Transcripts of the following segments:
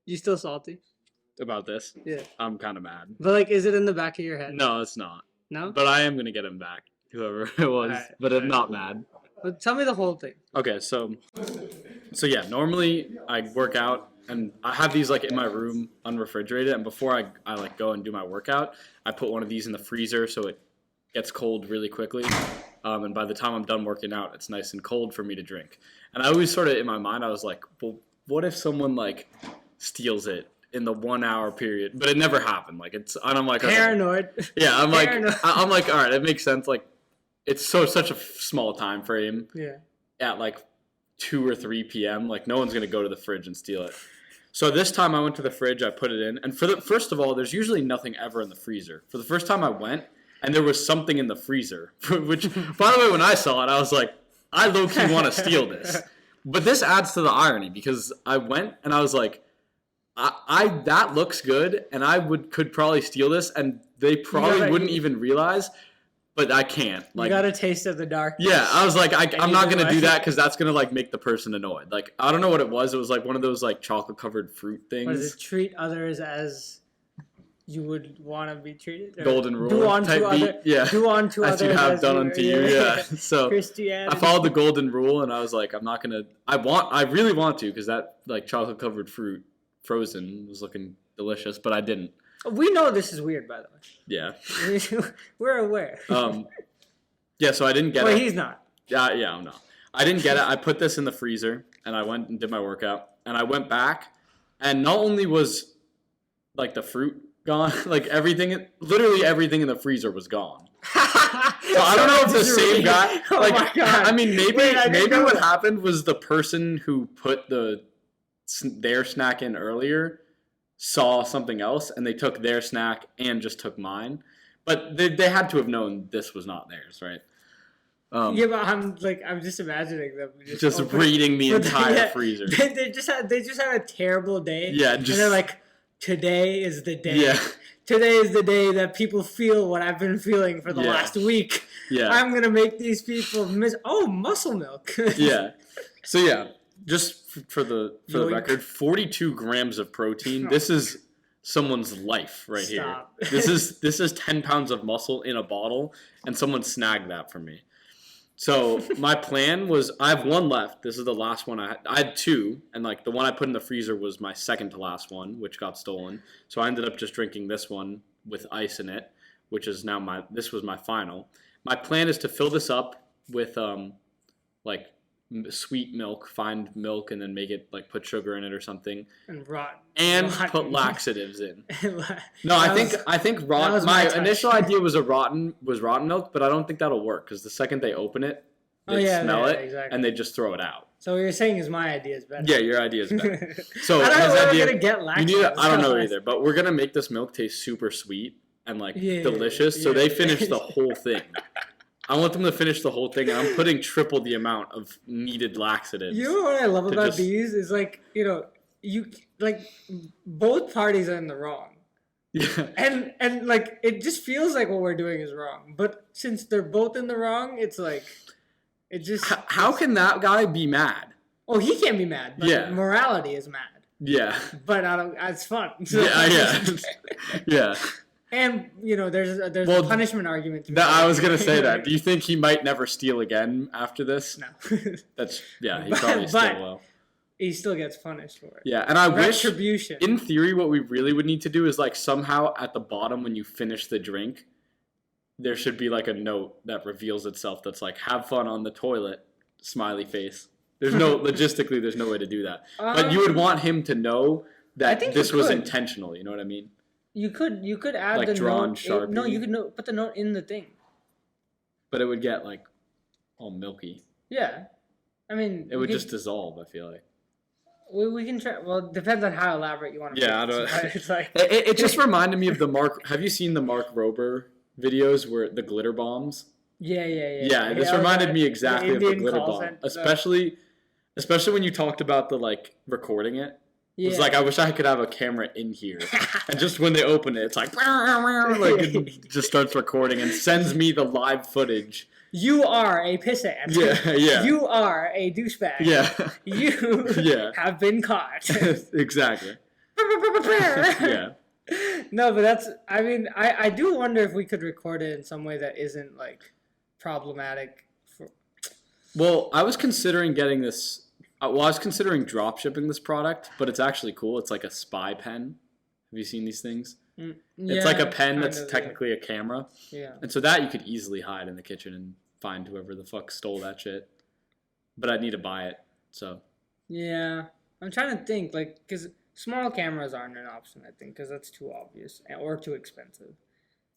You still salty? About this? Yeah. I'm kind of mad. But like, is it in the back of your head? No, it's not. No? But I am going to get him back, whoever it was. Alright, But I'm alright. not mad. But tell me the whole thing. Okay, so yeah, normally I work out and I have these like in my room unrefrigerated, and before I like go and do my workout, I put one of these in the freezer so it gets cold really quickly. And by the time I'm done working out, it's nice and cold for me to drink. And I always sort of in my mind I was like, well, what if someone like steals it in the 1 hour period? But it never happened. Like and I'm like Paranoid. Okay. Yeah, I'm Paranoid. like I'm like all right, it makes sense. Like it's such a small time frame. Yeah. At like 2 or 3 p.m. Like no one's gonna go to the fridge and steal it. So this time I went to the fridge, I put it in, and first of all, there's usually nothing ever in the freezer. For the first time I went, and there was something in the freezer, which, by the way, when I saw it, I was like, I low-key want to steal this. But this adds to the irony, because I went, and I was like, I that looks good, and I could probably steal this, and they probably wouldn't even realize, but I can't. Like, you got a taste of the dark. Yeah, I was like, I'm not going to do that because that's going to, like, make the person annoyed. Like, I don't know what it was. It was, like, one of those, like, chocolate-covered fruit things. What is it? Treat others as you would want to be treated? Or Golden rule do on type to beat. other, Yeah. do on to as others you have as done unto you, yeah. So Christianity. I followed the golden rule, and I was like, I'm not going to – I really want to because that, like, chocolate-covered fruit frozen was looking delicious, but I didn't. We know this is weird, by the way. Yeah. We're aware. Yeah, so I didn't get it. Well, he's not. Yeah, I'm not. I didn't get it. I put this in the freezer, and I went and did my workout. And I went back, and not only was, like, the fruit gone, like, literally everything in the freezer was gone. So I don't know if the same guy, like, oh my God. I mean, maybe what happened was the person who put their snack in earlier saw something else, and they took their snack and just took mine. But they had to have known this was not theirs, right? Yeah, but I'm just imagining them just reading the entire freezer. They just had a terrible day. Yeah, and they're like, today is the day. Yeah. Today is the day that people feel what I've been feeling for the last week. Yeah. I'm gonna make these people muscle milk. Yeah. So yeah, just for the Yoink. record, 42 grams of protein. This is someone's life right Stop. here. This is 10 pounds of muscle in a bottle, and someone snagged that from me. So my plan was, I have one left. This is the last one I had. I had two, and like the one I put in the freezer was my second to last one, which got stolen. So I ended up just drinking this one with ice in it, which is now this was my final. My plan is to fill this up with like sweet milk, find milk, and then make it like put sugar in it or something, and put laxatives in. No, I think rotten. My initial idea was rotten milk, but I don't think that'll work because the second they open it, they smell it, exactly. and they just throw it out. So what you're saying is my idea is better. Yeah, your idea is better. So I don't know his where idea, I'm gonna get laxatives. I don't know either, but we're gonna make this milk taste super sweet and like delicious. So they finish the whole thing. I want them to finish the whole thing, and I'm putting triple the amount of needed laxatives. You know what I love about these is like, you like both parties are in the wrong. Yeah. And like it just feels like what we're doing is wrong. But since they're both in the wrong, it's like it just how can that guy be mad? Oh, he can't be mad, but morality is mad. Yeah. But it's fun. Yeah. And there's a punishment argument. I was gonna say that. Do you think he might never steal again after this? No. He probably still will. He still gets punished for it. Yeah, and I wish, retribution. In theory, what we really would need to do is like somehow at the bottom when you finish the drink, there should be like a note that reveals itself that's like "Have fun on the toilet," smiley face. There's no logistically, there's no way to do that. But you would want him to know that this was intentional. You know what I mean? You could add like the drawn note. Sharpie. No, you could put the note in the thing. But it would get like all milky. Yeah, I mean it would just dissolve. I feel like. We can try. Well, it depends on how elaborate you want to. Yeah, I don't. It's like it just reminded me of the Mark. Have you seen the Mark Rober videos where the glitter bombs? Yeah. Yeah, this reminded me exactly of the glitter bomb, especially when you talked about the like recording it. Yeah. It's like I wish I could have a camera in here, and just when they open it, it's like it just starts recording and sends me the live footage You are a pissant. Yeah. You are a douchebag. Yeah. You have been caught. Exactly. Yeah. No, but that's, I mean, I do wonder if we could record it in some way that isn't, like, problematic. Well, I was considering getting this, I was considering drop shipping this product, but it's actually cool. It's like a spy pen. Have you seen these things? It's like a pen that's technically a camera. Yeah. And so that you could easily hide in the kitchen and find whoever the fuck stole that shit. But I'd need to buy it, so. Yeah. I'm trying to think, like, because small cameras aren't an option, I think, because that's too obvious or too expensive.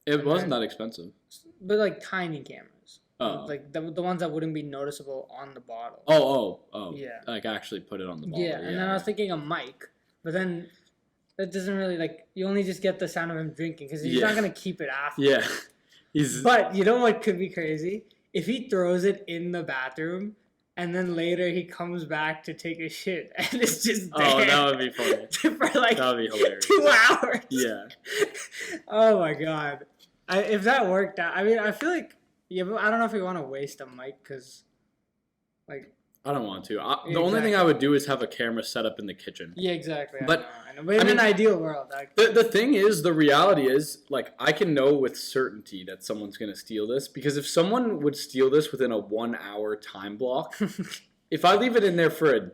It wasn't that expensive. But, like, tiny cameras. Oh. Like, the ones that wouldn't be noticeable on the bottle. Oh. Yeah. Like, actually put it on the bottle. Yeah, and then I was thinking a mic, but then that doesn't really, like, you only just get the sound of him drinking, because he's not going to keep it after. Yeah. But you know what could be crazy? If he throws it in the bathroom, and then later he comes back to take a shit, and it's just there. Oh, that would be funny. For like that would be hilarious. 2 hours. Yeah. Oh my god. If that worked out, I mean, I feel like, yeah, but I don't know if we want to waste a mic, because, like... I don't want to. The only thing I would do is have a camera set up in the kitchen. Yeah, exactly. But I know. But in an ideal world, the thing is, the reality is, like, I can know with certainty that someone's gonna steal this, because if someone would steal this within a 1 hour time block, if I leave it in there for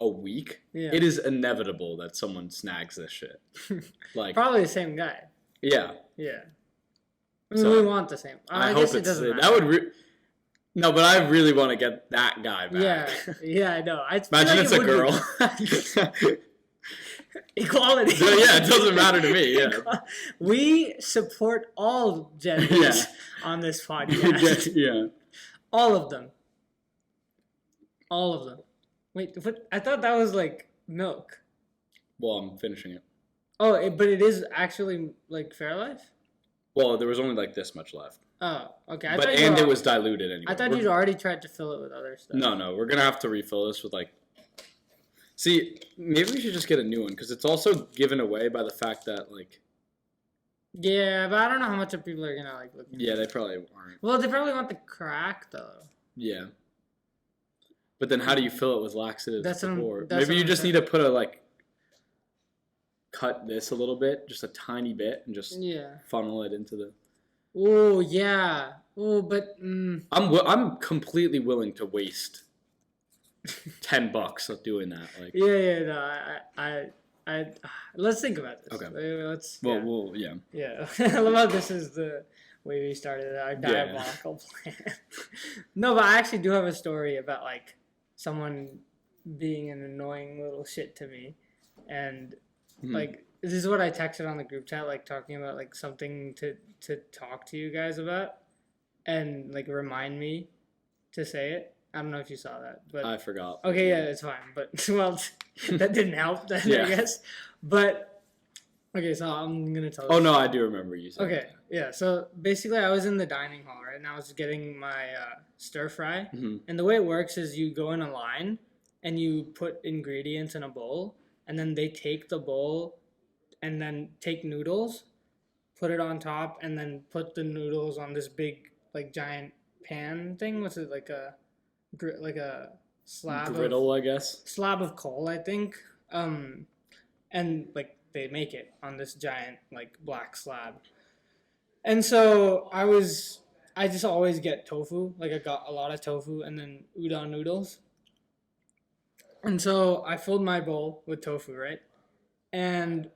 a week, it is inevitable that someone snags this shit. Like probably the same guy. Yeah. Yeah. I mean, we want the same. I hope it doesn't matter. That would. No, but I really want to get that guy back. Yeah, I know. Imagine it's a girl. Equality. Yeah, it doesn't matter to me. Yeah. We support all genders on this podcast. Yeah. All of them. All of them. Wait, what? I thought that was like milk. Well, I'm finishing it. Oh, but it is actually like Fairlife? Well, there was only like this much left. Oh, okay. It was diluted anyway. I thought you'd already tried to fill it with other stuff. No, we're gonna have to refill this with like. See, maybe we should just get a new one, because it's also given away by the fact that like. Yeah, but I don't know how much of people are gonna like look. Yeah, they probably aren't. Well, they probably want the crack though. Yeah. But then, how do you fill it with laxatives? That's maybe you just need to put cut this a little bit, just a tiny bit, and just funnel it into the. Oh yeah. Oh, but I'm completely willing to waste $10 doing that. Like. Yeah. No, I let's think about this. Okay. Let's. Well, Yeah. I love how this is the way we started our diabolical plan. No, but I actually do have a story about like someone being an annoying little shit to me, and like. This is what I texted on the group chat, like talking about like something to talk to you guys about, and like remind me to say it. I don't know if you saw that, but I forgot. Okay, yeah, it's fine. But well, that didn't help then, I guess. But okay, so I'm gonna tell. Oh no, I do remember you saying. Okay, yeah. So basically, I was in the dining hall, right, and I was getting my stir fry, and the way it works is you go in a line, and you put ingredients in a bowl, and then they take the bowl. And then take noodles, put it on top, and then put the noodles on this big, like, giant pan thing. What's it, like a slab griddle, I guess. Slab of coal, I think. And, like, they make it on this giant, like, black slab. And so I just always get tofu. Like, I got a lot of tofu and then udon noodles. And so I filled my bowl with tofu, right? And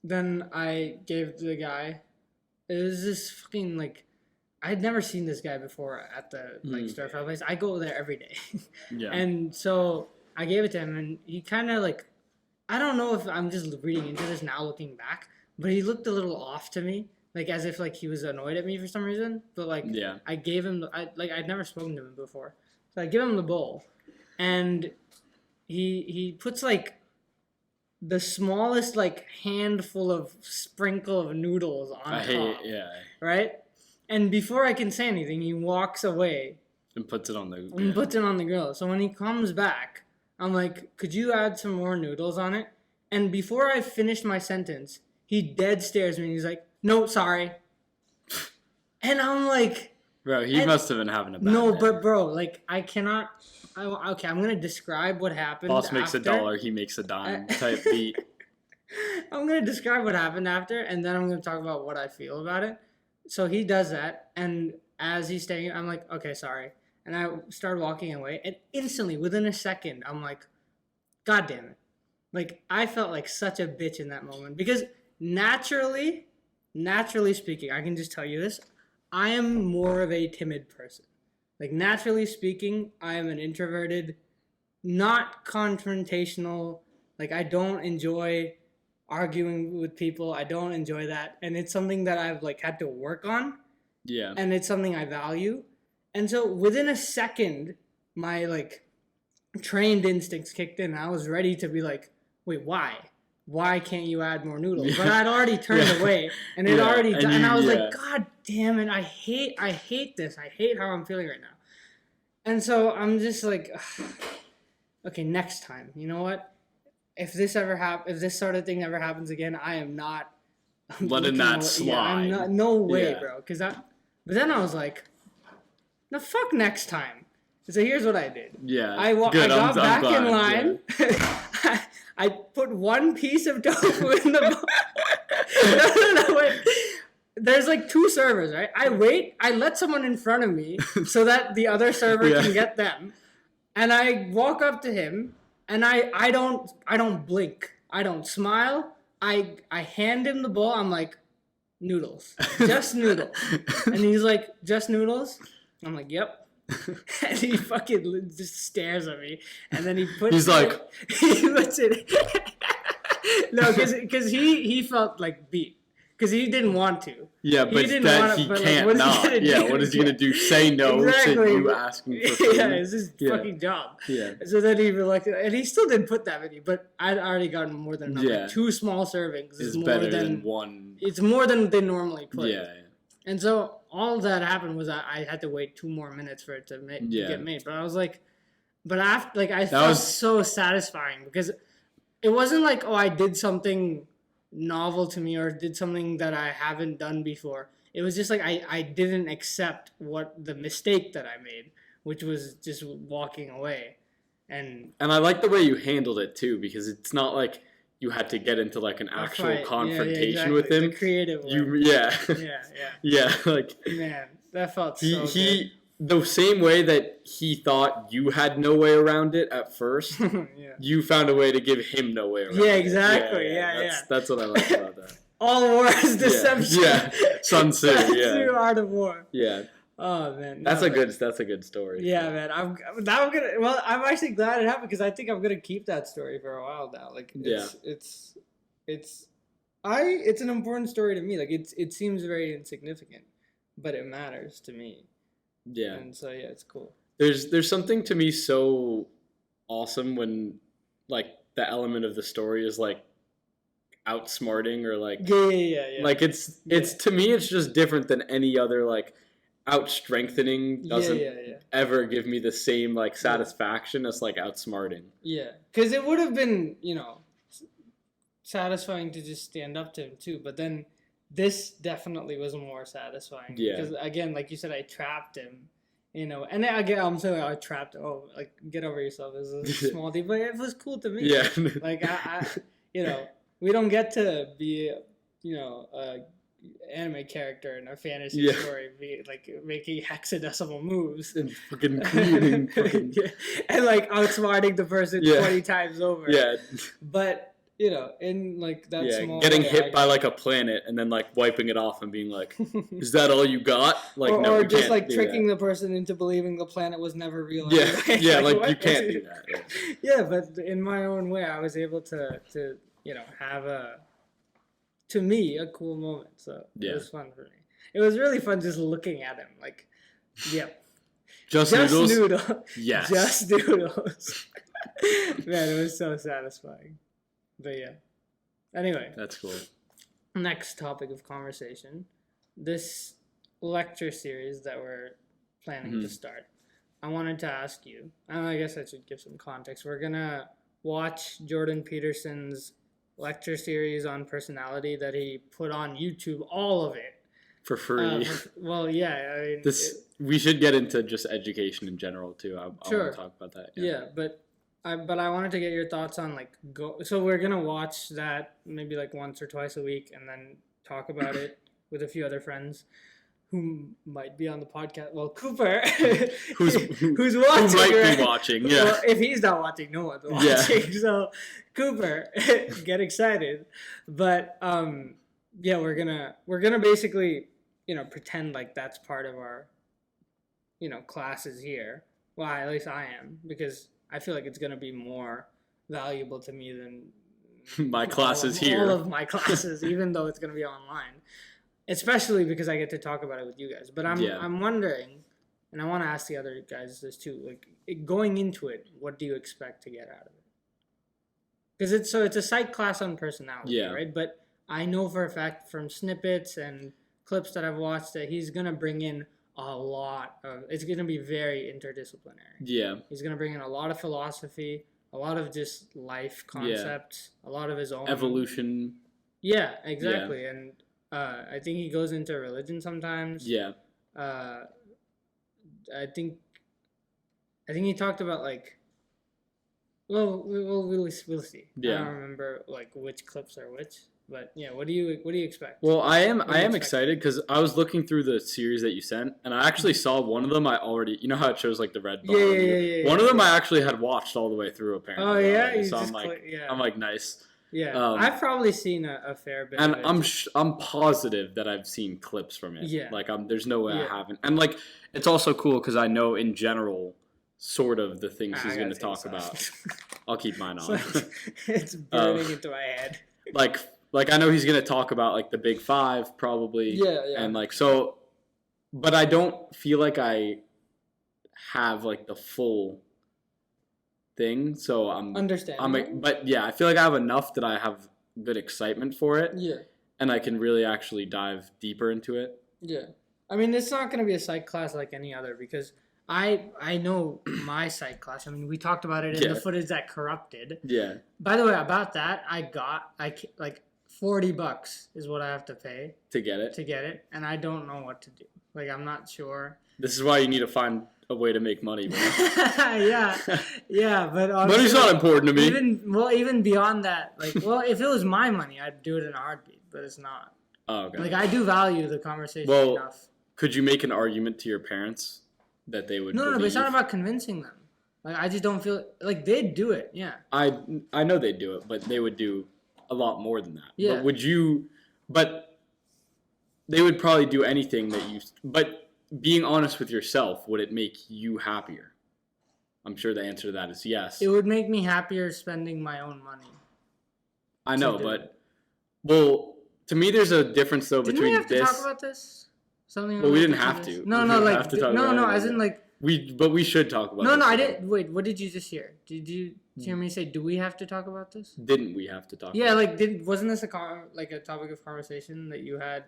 then I gave the guy, it was this fucking, like, I had never seen this guy before at the, like, stir fry place. I go there every day. Yeah. And so I gave it to him, and he kind of, like, I don't know if I'm just reading into this now looking back, but he looked a little off to me, like, as if, like, he was annoyed at me for some reason. But, like, I gave him, I'd never spoken to him before. So I give him the bowl, and he puts, like, the smallest, like, handful of sprinkle of noodles on top. Right? And before I can say anything, he walks away. And puts it on the grill. So when he comes back, I'm like, could you add some more noodles on it? And before I finished my sentence, he dead stares me and he's like, no, sorry. And I'm like, Bro, he And- must have been having a bad No, day. but bro, like I cannot. Okay, I'm gonna describe what happened. Boss makes after. $1, he makes a dime type beat. I'm gonna describe what happened after, and then I'm gonna talk about what I feel about it. So he does that, and as he's staying, I'm like, okay, sorry, and I start walking away, and instantly, within a second, I'm like, God damn it! Like I felt like such a bitch in that moment because naturally speaking, I can just tell you this: I am more of a timid person. Like naturally speaking, I am an introverted, not confrontational. Like I don't enjoy arguing with people. I don't enjoy that, and it's something that I've like had to work on, Yeah. and it's something I value. And so within a second, my like trained instincts kicked in. I was ready to be like, "Wait, why? Why can't you add more noodles?" Yeah. But I'd already turned Yeah. away, and it Yeah, already and done, and you- I was yeah. like, "God damn it! I hate this. I hate how I'm feeling right now." And so I'm just like, okay, next time. You know what? If this sort of thing ever happens again, I am not Letting that slide. Yeah, I'm not. No way, Yeah. bro. But then I was like, no, fuck next time. So here's what I did. Yeah. I Good. got I'm back glad, in line. I put one piece of tofu in the bowl. No, wait. There's like 2 servers, right? I wait. I let someone in front of me so that the other server Yeah. can get them. And I walk up to him, and I don't blink. I don't smile. I hand him the bowl. I'm like, noodles, just noodles. And he's like, just noodles? I'm like, yep. And he fucking just stares at me, and then he puts. He's like, he puts it. No, because he felt like beat, because he didn't want to. yeah, He but didn't that wanna- he but, like, can't what is he not. gonna Yeah, do? what is he gonna do? Say no Exactly. to you asking for food? Yeah, it's his Yeah. fucking job. Yeah. So then he reluctant, and he still didn't put that many, but I'd already gotten more than enough. Yeah. Like 2 small servings Is more better than than one. It's more than they normally put. Yeah. And so all that happened was I had to wait 2 more minutes for it to get made. But I was like, but after I felt was- so satisfying because it wasn't like, oh, I did something novel to me or did something that I haven't done before. It was just like I didn't accept what the mistake that I made, which was just walking away. And I like the way you handled it too, because it's not like you had to get into like an a actual fight. confrontation exactly. with him. The creative way. Yeah. Yeah. Yeah, like Man, that felt he so he the same way that he thought you had no way around it at first, good. Yeah. you found a way to give him no way around Yeah, it. exactly. That's what I like about that. All war is deception. Yeah. Sun Tzu, yeah. Art of war. Yeah. Oh man, That's a good story. Yeah, man. I'm gonna. Well, I'm actually glad it happened because I think I'm gonna keep that story for a while now. Like, it's an important story to me. Like, it seems very insignificant, but it matters to me. Yeah. And so yeah, it's cool. There's something to me so awesome when like the element of the story is like outsmarting or like Yeah. like it's to me it's just different than any other like out strengthening doesn't ever give me the same like satisfaction as like outsmarting. Yeah, because it would have been satisfying to just stand up to him too, but then this definitely was more satisfying. Yeah. Because again, like you said, I trapped him. And again, I'm saying I trapped. Oh, like get over yourself. It was a small thing, but it was cool to me. Yeah. Like I we don't get to be, a anime character in a fantasy story, be like making hexadecimal moves and fucking creating fucking and like outsmarting the person 20 times over. Yeah. But in like that small getting way, hit by like a planet and then like wiping it off and being like, is that all you got? Like or, no, or you just can't like do tricking that. the person into believing the planet was never real. Yeah, Anyway. yeah, like what? you can't do that. Yeah. Yeah, but in my own way, I was able to have to me a cool moment. So it was fun for me. It was really fun just looking at him. Like, yep. Just noodles. Noodle. Yes. Just noodles. Man, it was so satisfying. But yeah. Anyway. That's cool. Next topic of conversation. This lecture series that we're planning to start. I wanted to ask you, and I guess I should give some context. We're going to watch Jordan Peterson's lecture series on personality that he put on YouTube, all of it. for free. Well, yeah. I mean, We should get into just education in general too. I want to talk about that. Yeah, but I wanted to get your thoughts on like So we're gonna watch that maybe like once or twice a week, and then talk about it with a few other friends who might be on the podcast. Well, Cooper, who's watching, who might be watching. Yeah. Well, if he's not watching, no one's watching. Yeah. So Cooper, get excited. But yeah, we're gonna basically pretend like that's part of our classes here. Well, at least I am, because I feel like it's gonna be more valuable to me than my classes here. All of my classes, even though it's gonna be online. Especially because I get to talk about it with you guys. But I'm wondering, and I want to ask the other guys this too, like going into it, what do you expect to get out of it? Because it's a psych class on personality, right? But I know for a fact from snippets and clips that I've watched that he's going to bring in a lot of, it's going to be very interdisciplinary. Yeah. He's going to bring in a lot of philosophy, a lot of just life concepts, a lot of his own. Evolution. Yeah, exactly. Yeah. And I think he goes into religion sometimes. Yeah. I think he talked about like. Well, we'll see. Yeah. I don't remember like which clips are which, but yeah. What do you expect? Well, I am excited because I was looking through the series that you sent, and I actually saw one of them. I already, you know how it shows like the red bar. Yeah. One of them I actually had watched all the way through apparently. Oh yeah. So I'm like nice. Yeah, I've probably seen a fair bit. And of it. I'm positive that I've seen clips from it. Yeah, like there's no way I haven't. And like it's also cool because I know in general, sort of the things he's going to talk about. I'll keep mine on. It's burning into my head. Like I know he's going to talk about like the big five probably. Yeah. And like so, but I don't feel like I have like the full thing, so but yeah, I feel like I have enough that I have good excitement for it. Yeah. And I can really actually dive deeper into it. Yeah. I mean, it's not going to be a psych class like any other because I know my psych class. I mean, we talked about it in the footage that corrupted. Yeah. By the way, about that, I like $40 is what I have to pay to get it, and I don't know what to do. Like, I'm not sure. This is why you need to find a way to make money. Yeah, but money's not important to me. Even beyond that, like, if it was my money, I'd do it in a heartbeat, but it's not. Oh, okay. Like, I do value the conversation enough. Could you make an argument to your parents that they would? No, but it's not about convincing them. Like, I just don't feel like they'd do it. Yeah. I know they'd do it, but they would do a lot more than that. Yeah. But would you? But they would probably do anything that you. But being honest with yourself, would it make you happier? I'm sure the answer to that is yes. It would make me happier spending my own money. I know, but to me, there's a difference though between this. Didn't we have to talk about this? Something. Well, we didn't have to. No, as in like. But we should talk about. No, I didn't. Wait, what did you just hear? Did you hear me say? Do we have to talk about this? Didn't we have to talk? Yeah, about wasn't this a topic of conversation that you had,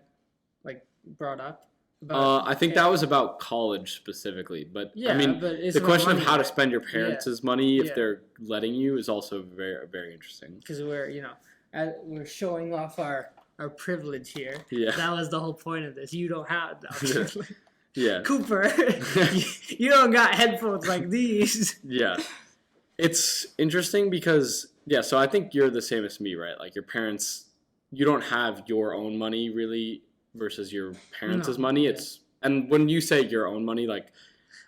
like, brought up? I think that was about college specifically, but I mean, the question of how to spend your parents' money if they're letting you is also very, very interesting. Because we're showing off our privilege here. Yeah, that was the whole point of this. You don't have that. Yeah, Cooper, you don't got headphones like these. Yeah, it's interesting because so I think you're the same as me, right? Like your parents, you don't have your own money really. Versus your parents' money, and when you say your own money, like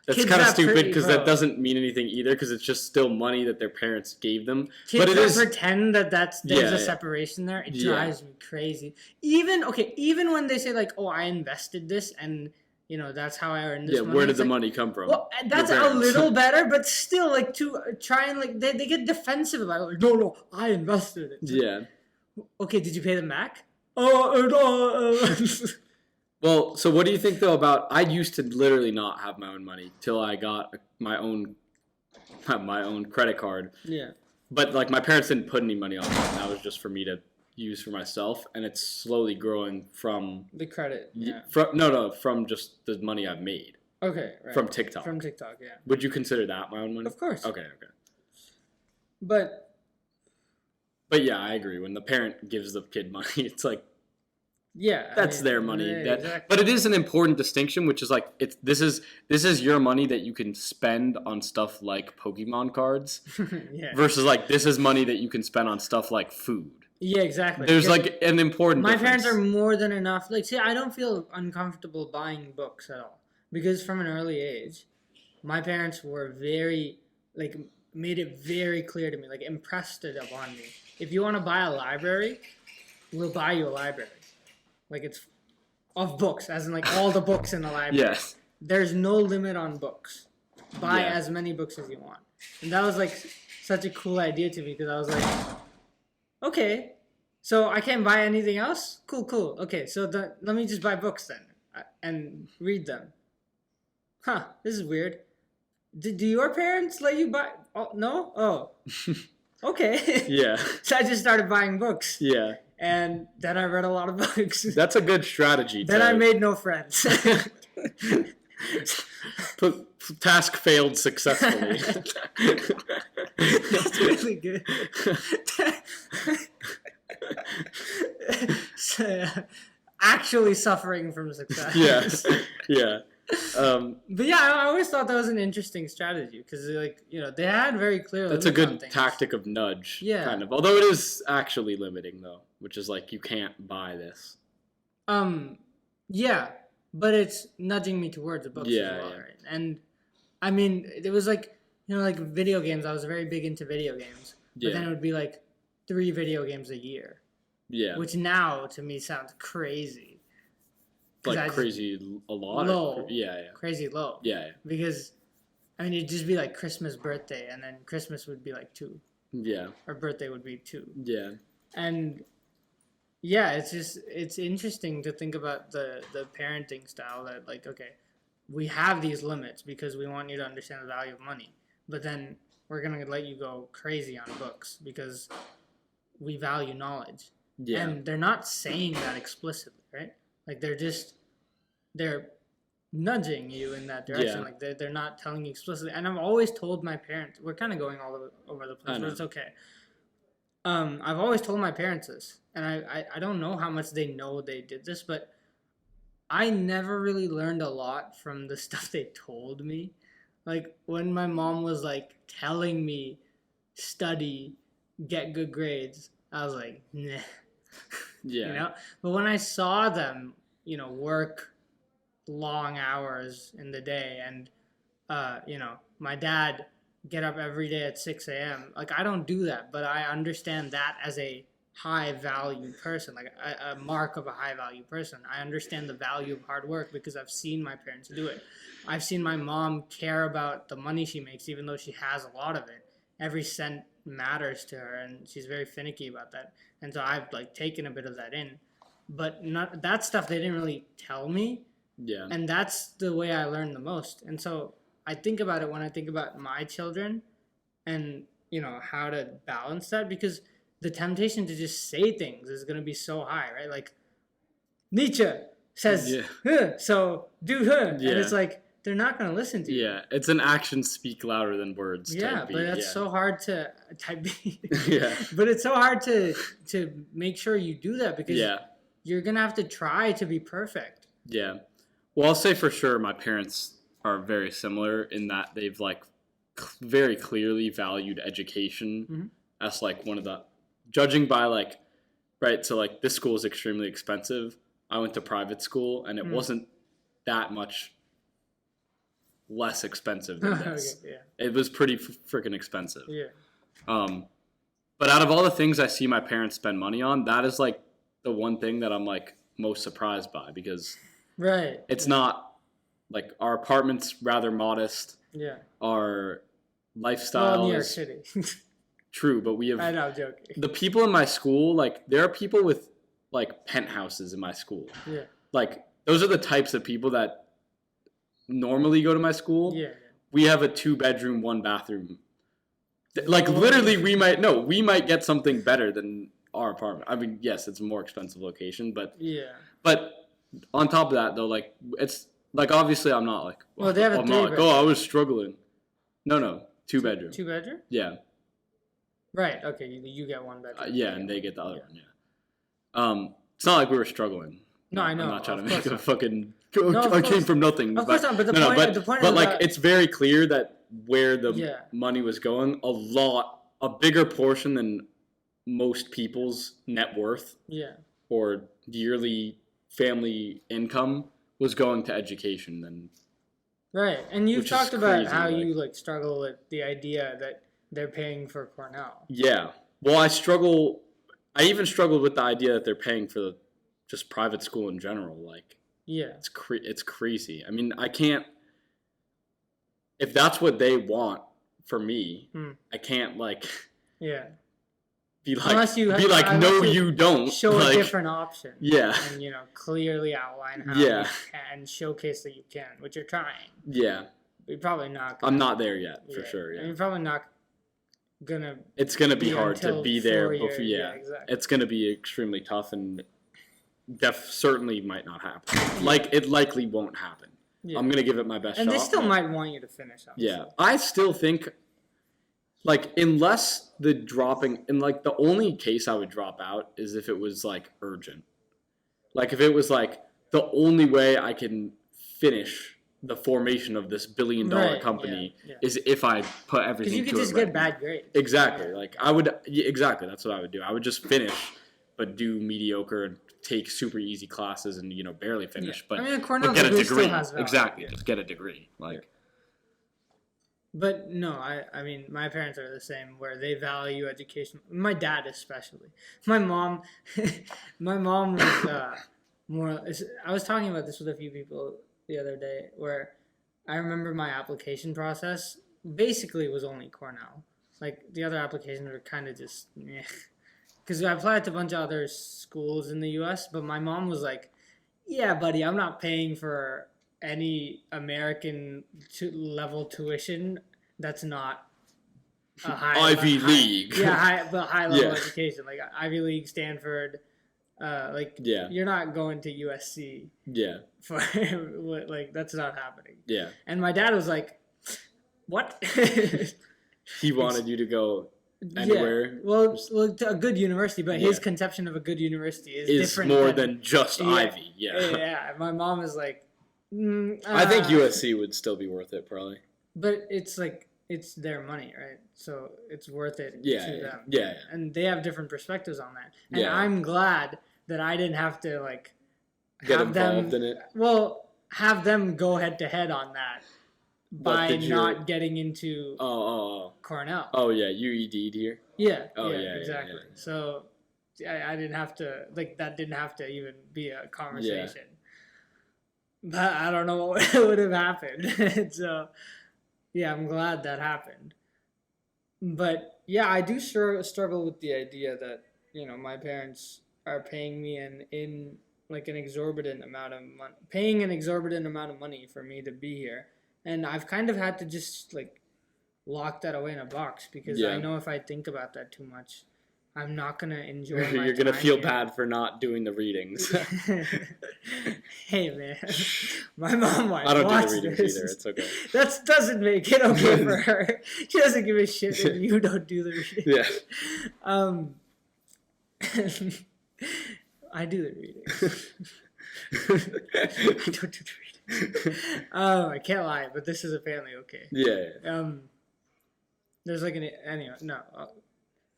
that's kind of stupid because that doesn't mean anything either because it's just still money that their parents gave them. Kids but it pretend that there's a separation there. It drives me crazy. Even when they say like, "Oh, I invested this," and that's how I earned this money. Where did the money come from? Well, that's a little better, but still, like to try and like they get defensive about it. Like, no, I invested it. Yeah. Okay, did you pay them back? Well, so what do you think though about? I used to literally not have my own money till I got my own credit card. Yeah. But like my parents didn't put any money on it. That was just for me to use for myself, and it's slowly growing from the credit. Yeah. From just the money I've made. Okay. Right. From TikTok. Yeah. Would you consider that my own money? Of course. Okay. But yeah, I agree. When the parent gives the kid money, it's like Yeah, That's their money. yeah, exactly. But it is an important distinction, which is like this is your money that you can spend on stuff like Pokemon cards, Yeah. versus like this is money that you can spend on stuff like food. Yeah, exactly. There's Because like an important my difference. parents are more than enough. Like, see, I don't feel uncomfortable buying books at all because from an early age, my parents were very like made it very clear to me, like impressed it upon me. If you want to buy a library, we'll buy you a library. Like it's of books, as in like all the books in the library. Yes. There's no limit on books. Buy Yeah. as many books as you want. And that was like such a cool idea to me because I was like, okay, so I can't buy anything else? Cool. Okay, so let me just buy books then and read them. Huh, this is weird. Do your parents let you buy? Oh, no? Oh. Okay. Yeah. So I just started buying books. Yeah. And then I read a lot of books. That's a good strategy. Then I made no friends. Task failed successfully. That's really good. So, actually suffering from success. Yes. Yeah. But yeah, I always thought that was an interesting strategy because, like, they had very clear. That's a limits on good things. tactic of nudge. Yeah. Kind of. Although it is actually limiting, though, which is like you can't buy this. Yeah, but it's nudging me towards the books as well, Yeah. right? And I mean, it was like like video games. I was very big into video games, but then it would be like 3 video games a year. Yeah. Which now to me sounds crazy. Like crazy a lot? Low. Yeah. Crazy low. Yeah. Because, I mean, it'd just be like Christmas, birthday, and then Christmas would be like 2. Yeah. Or birthday would be 2. Yeah. And, yeah, it's interesting to think about the parenting style that, like, okay, we have these limits because we want you to understand the value of money. But then we're going to let you go crazy on books because we value knowledge. Yeah. And they're not saying that explicitly, right? Like they're nudging you in that direction. Yeah. Like they're not telling you explicitly. And I've always told my parents, we're kind of going all over the place, but it's okay. I've always told my parents this, and I don't know how much they know they did this, but I never really learned a lot from the stuff they told me. Like when my mom was like telling me, study, get good grades, I was like, nah. Yeah. But when I saw them, work long hours in the day and, my dad get up every day at 6 a.m. Like, I don't do that, but I understand that as a high-value person, like a mark of a high-value person. I understand the value of hard work because I've seen my parents do it. I've seen my mom care about the money she makes, even though she has a lot of it. Every cent matters to her, and she's very finicky about that. And so I've like taken a bit of that in, but not that stuff they didn't really tell me. Yeah. And that's the way I learned the most. And so I think about it when I think about my children, and how to balance that, because the temptation to just say things is going to be so high, right? Like Nietzsche says, so do her, and it's like they're not going to listen to you. Yeah, it's an actions speak louder than words. Yeah, but that's so hard to type B. Yeah. But it's so hard to make sure you do that because you're going to have to try to be perfect. Yeah. Well, I'll say for sure my parents are very similar in that they've like very clearly valued education as like one of the, judging by like, right, so like this school is extremely expensive. I went to private school and it wasn't that much less expensive than this. Okay, yeah. It was pretty freaking expensive. Yeah. But out of all the things I see my parents spend money on, that is like the one thing that I'm like most surprised by, because it's not like our apartment's rather modest. Yeah. Our lifestyle New York is City. true, but we have I know, I'm joking. the people in my school, like there are people with like penthouses in my school. Yeah. Like those are the types of people that normally go to my school. Yeah. We have a 2-bedroom, 1-bathroom. Like literally we might get something better than our apartment. I mean, yes, it's a more expensive location, but on top of that though, like it's like obviously I'm not like they have a I'm not like, I was struggling. No, 2-bedroom. 2-bedroom? Yeah. Right. Okay, you get 1 bedroom. And they get the other one. Yeah. It's not like we were struggling. No, I know. I'm not trying to of make course a not. fucking. No, of I came course. from nothing. Of course not, but the no, point, but the point but is like that, it's very clear that where the yeah, money was going, a bigger portion than most people's net worth yeah, or yearly family income was going to education. Then right. And you've which is talked about crazy, how like- you like struggle with the idea that they're paying for Cornell. yeah. Well, I even struggled with the idea that they're paying for just private school in general. Like Yeah, it's crazy. I mean, I can't. If that's what they want for me, I can't like yeah. be like Unless you be like no, unless you don't. show like, a different option. Yeah. And clearly outline how Yeah. you can and showcase that you can, which you're trying. Yeah. You're probably not. I'm not there yet for yeah. sure. Yeah. And you're probably not gonna. It's gonna be Yeah, hard to until be there 4 before. years. Yeah. Yeah, exactly. It's gonna be extremely tough and certainly might not happen. Like it likely won't happen. Yeah. I'm gonna give it my best shot. And they still but- might want you to finish. Obviously. Yeah, I still think, like, unless the dropping, and like the only case I would drop out is if it was like urgent. Like if it was like the only way I can finish the formation of this billion-dollar Right, company yeah. is if I put Because everything. you could to just it get right bad now. grades. Exactly. Yeah. Like I would. Yeah, exactly. That's what I would do. I would just finish, but do mediocre and take super easy classes and barely finish. Yeah. But I mean, a Cornell get a degree degree. still has value. Exactly. Yeah. Just get a degree. Like. But no, I mean, my parents are the same, where they value education. My dad especially. My mom, my mom was more. I was talking about this with a few people the other day, where I remember my application process basically was only Cornell. Like the other applications were kind of just, because I applied to a bunch of other schools in the U.S. But my mom was like, "Yeah, buddy, I'm not paying for any American level tuition that's not a Ivy League." Yeah, high level Yeah. education, like Ivy League, Stanford. Yeah. You're not going to USC Yeah. for like that's not happening. Yeah. And my dad was like, "What?" He wanted you to go anywhere. Yeah. Well, to a good university, but his Yeah. conception of a good university is Is different more than just Ivy. Yeah. Yeah, my mom is like, I think USC would still be worth it, probably. but it's like it's their money, right? So it's worth it Yeah, to yeah, them. yeah. And they have different perspectives on that. And Yeah. I'm glad that I didn't have to like Get have involved them, in it. Well, have them go head to head on that by did you- not getting into Oh. Cornell. Oh, yeah. You ED'd here? Yeah. Oh, yeah, yeah, exactly. yeah. So I didn't have to like that. Didn't have to even be a conversation. But I don't know what would have happened. So yeah, I'm glad that happened. But yeah, I do struggle with the idea that my parents are paying me in like an exorbitant amount of money, paying an exorbitant amount of money for me to be here, and I've kind of had to just like lock that away in a box because Yeah. I know if I think about that too much, I'm not gonna enjoy. My You're going to time feel here. bad for not doing the readings. Hey man, my mom might I don't watch do the readings this. either. It's okay. That doesn't make it okay for her. She doesn't give a shit if you don't do the reading. Yeah. I do the readings. I don't do the readings. I can't lie, but this is apparently okay. Yeah. There's like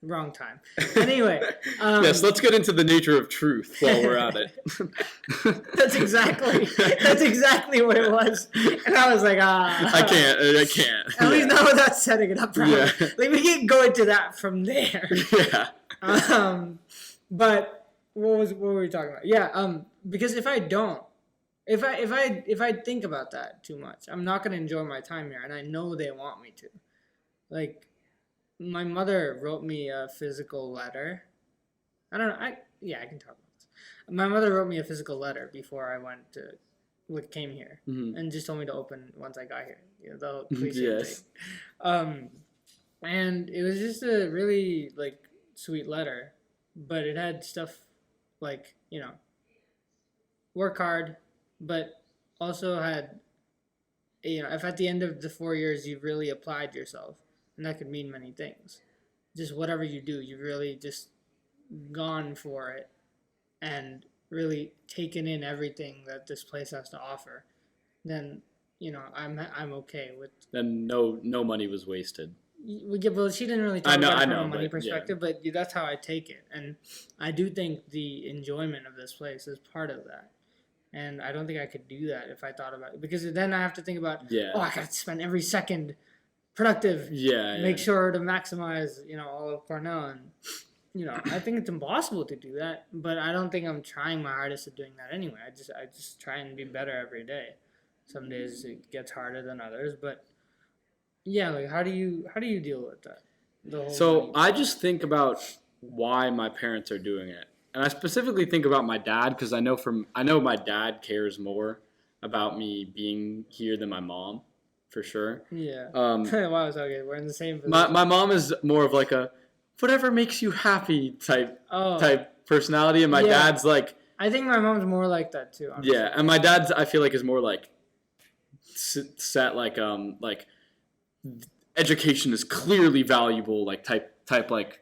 wrong time. Anyway. Yes, let's get into the nature of truth while we're at it. That's exactly what it was. And I was like, I can't. At least not without setting it up properly. Yeah. Like we can go into that from there. Yeah. But what were we talking about? Yeah, because if I think about that too much, I'm not gonna enjoy my time here, and I know they want me to. Like, my mother wrote me a physical letter. I don't know. I can talk about this. My mother wrote me a physical letter before I came here, and just told me to open once I got here. The whole cliche Yes. thing. And it was just a really like sweet letter, but it had stuff like work hard, but also had if at the end of the 4 years you've really applied yourself. And that could mean many things. Just whatever you do, you've really just gone for it. And really taken in everything that this place has to offer, then I'm okay with. Then no money was wasted. Well, she didn't really I talk know, about I it from know, a money but perspective, but that's how I take it, and I do think the enjoyment of this place is part of that. And I don't think I could do that if I thought about it, because then I have to think about, yeah, I got to spend every second productive, yeah, make sure to maximize, all of Cornell, and I think it's impossible to do that, but I don't think I'm trying my hardest at doing that anyway. I just try and be better every day. Some days it gets harder than others, but yeah, like how do you deal with that? So I just think about why my parents are doing it, and I specifically think about my dad because I know my dad cares more about me being here than my mom, for sure. Yeah. Um, Wow, it's okay. We're in the same my position. my mom is more of like a whatever makes you happy type personality, and my dad's like, I think my mom's more like that too. Honestly. Yeah, and my dad's I feel like is more like set like education is clearly valuable, like type like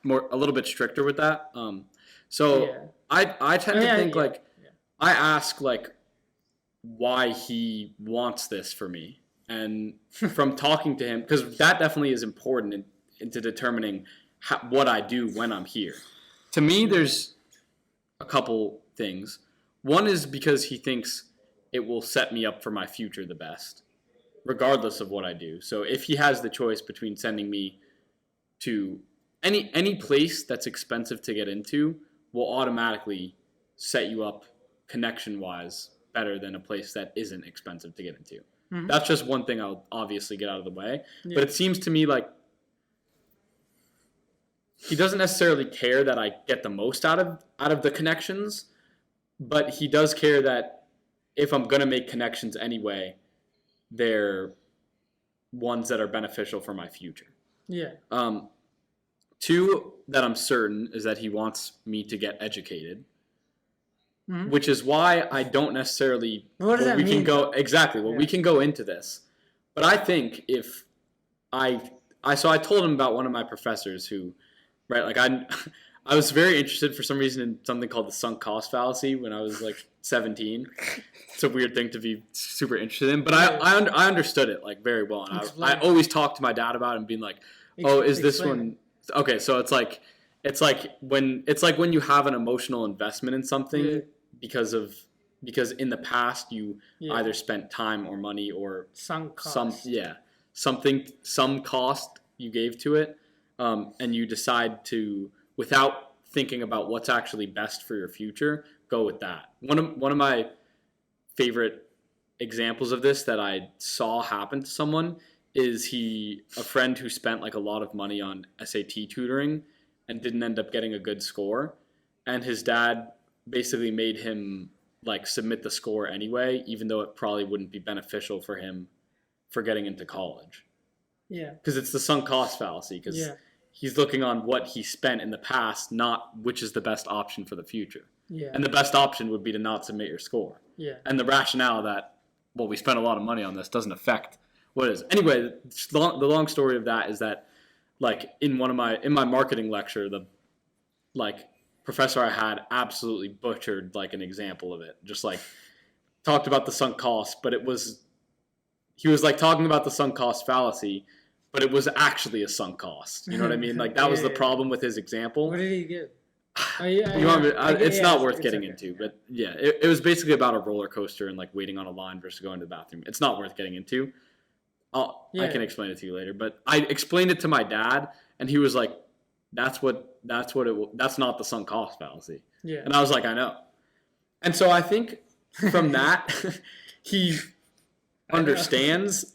more a little bit stricter with that. I tend to think I ask like why he wants this for me, and from talking to him, because that definitely is important into determining what I do when I'm here. To me, there's a couple things. One is because he thinks it will set me up for my future the best, regardless of what I do. So if he has the choice between sending me to any place that's expensive to get into, will automatically set you up connection-wise better than a place that isn't expensive to get into. Mm-hmm. That's just one thing I'll obviously get out of the way. Yeah. But it seems to me like he doesn't necessarily care that I get the most out of the connections, but he does care that if I'm going to make connections anyway, they're ones that are beneficial for my future. Yeah. Two, that I'm certain, is that he wants me to get educated, mm-hmm. which is why I don't necessarily... What does that mean? We can go into this. But I think if I told him about one of my professors who... Right, like I was very interested for some reason in something called the sunk cost fallacy when I was like 17. It's a weird thing to be super interested in, but I understood it like very well, and I always talked to my dad about it and being like, "Oh, is this one?" Okay, so it's like when you have an emotional investment in something because in the past you either spent time or money or sunk cost. some cost you gave to it. And you decide to, without thinking about what's actually best for your future, go with that. One of my favorite examples of this that I saw happen to someone is a friend who spent like a lot of money on SAT tutoring and didn't end up getting a good score, and his dad basically made him like submit the score anyway, even though it probably wouldn't be beneficial for him for getting into college. Yeah. Because it's the sunk cost fallacy. Because he's looking on what he spent in the past, not which is the best option for the future. Yeah. And the best option would be to not submit your score. Yeah. And the rationale that, well, we spent a lot of money on this doesn't affect what is. Anyway, the long story of that is that, like, in my marketing lecture, the professor I had absolutely butchered like an example of it. Just like talked about the sunk cost, but he was like talking about the sunk cost fallacy, but it was actually a sunk cost. You know what I mean? Like that was the problem with his example. What did he give? It's not worth getting into, but yeah, it was basically about a roller coaster and like waiting on a line versus going to the bathroom. It's not worth getting into. I can explain it to you later, but I explained it to my dad, and he was like, that's not the sunk cost fallacy. Yeah. And I was like, I know. And so I think from that, he understands.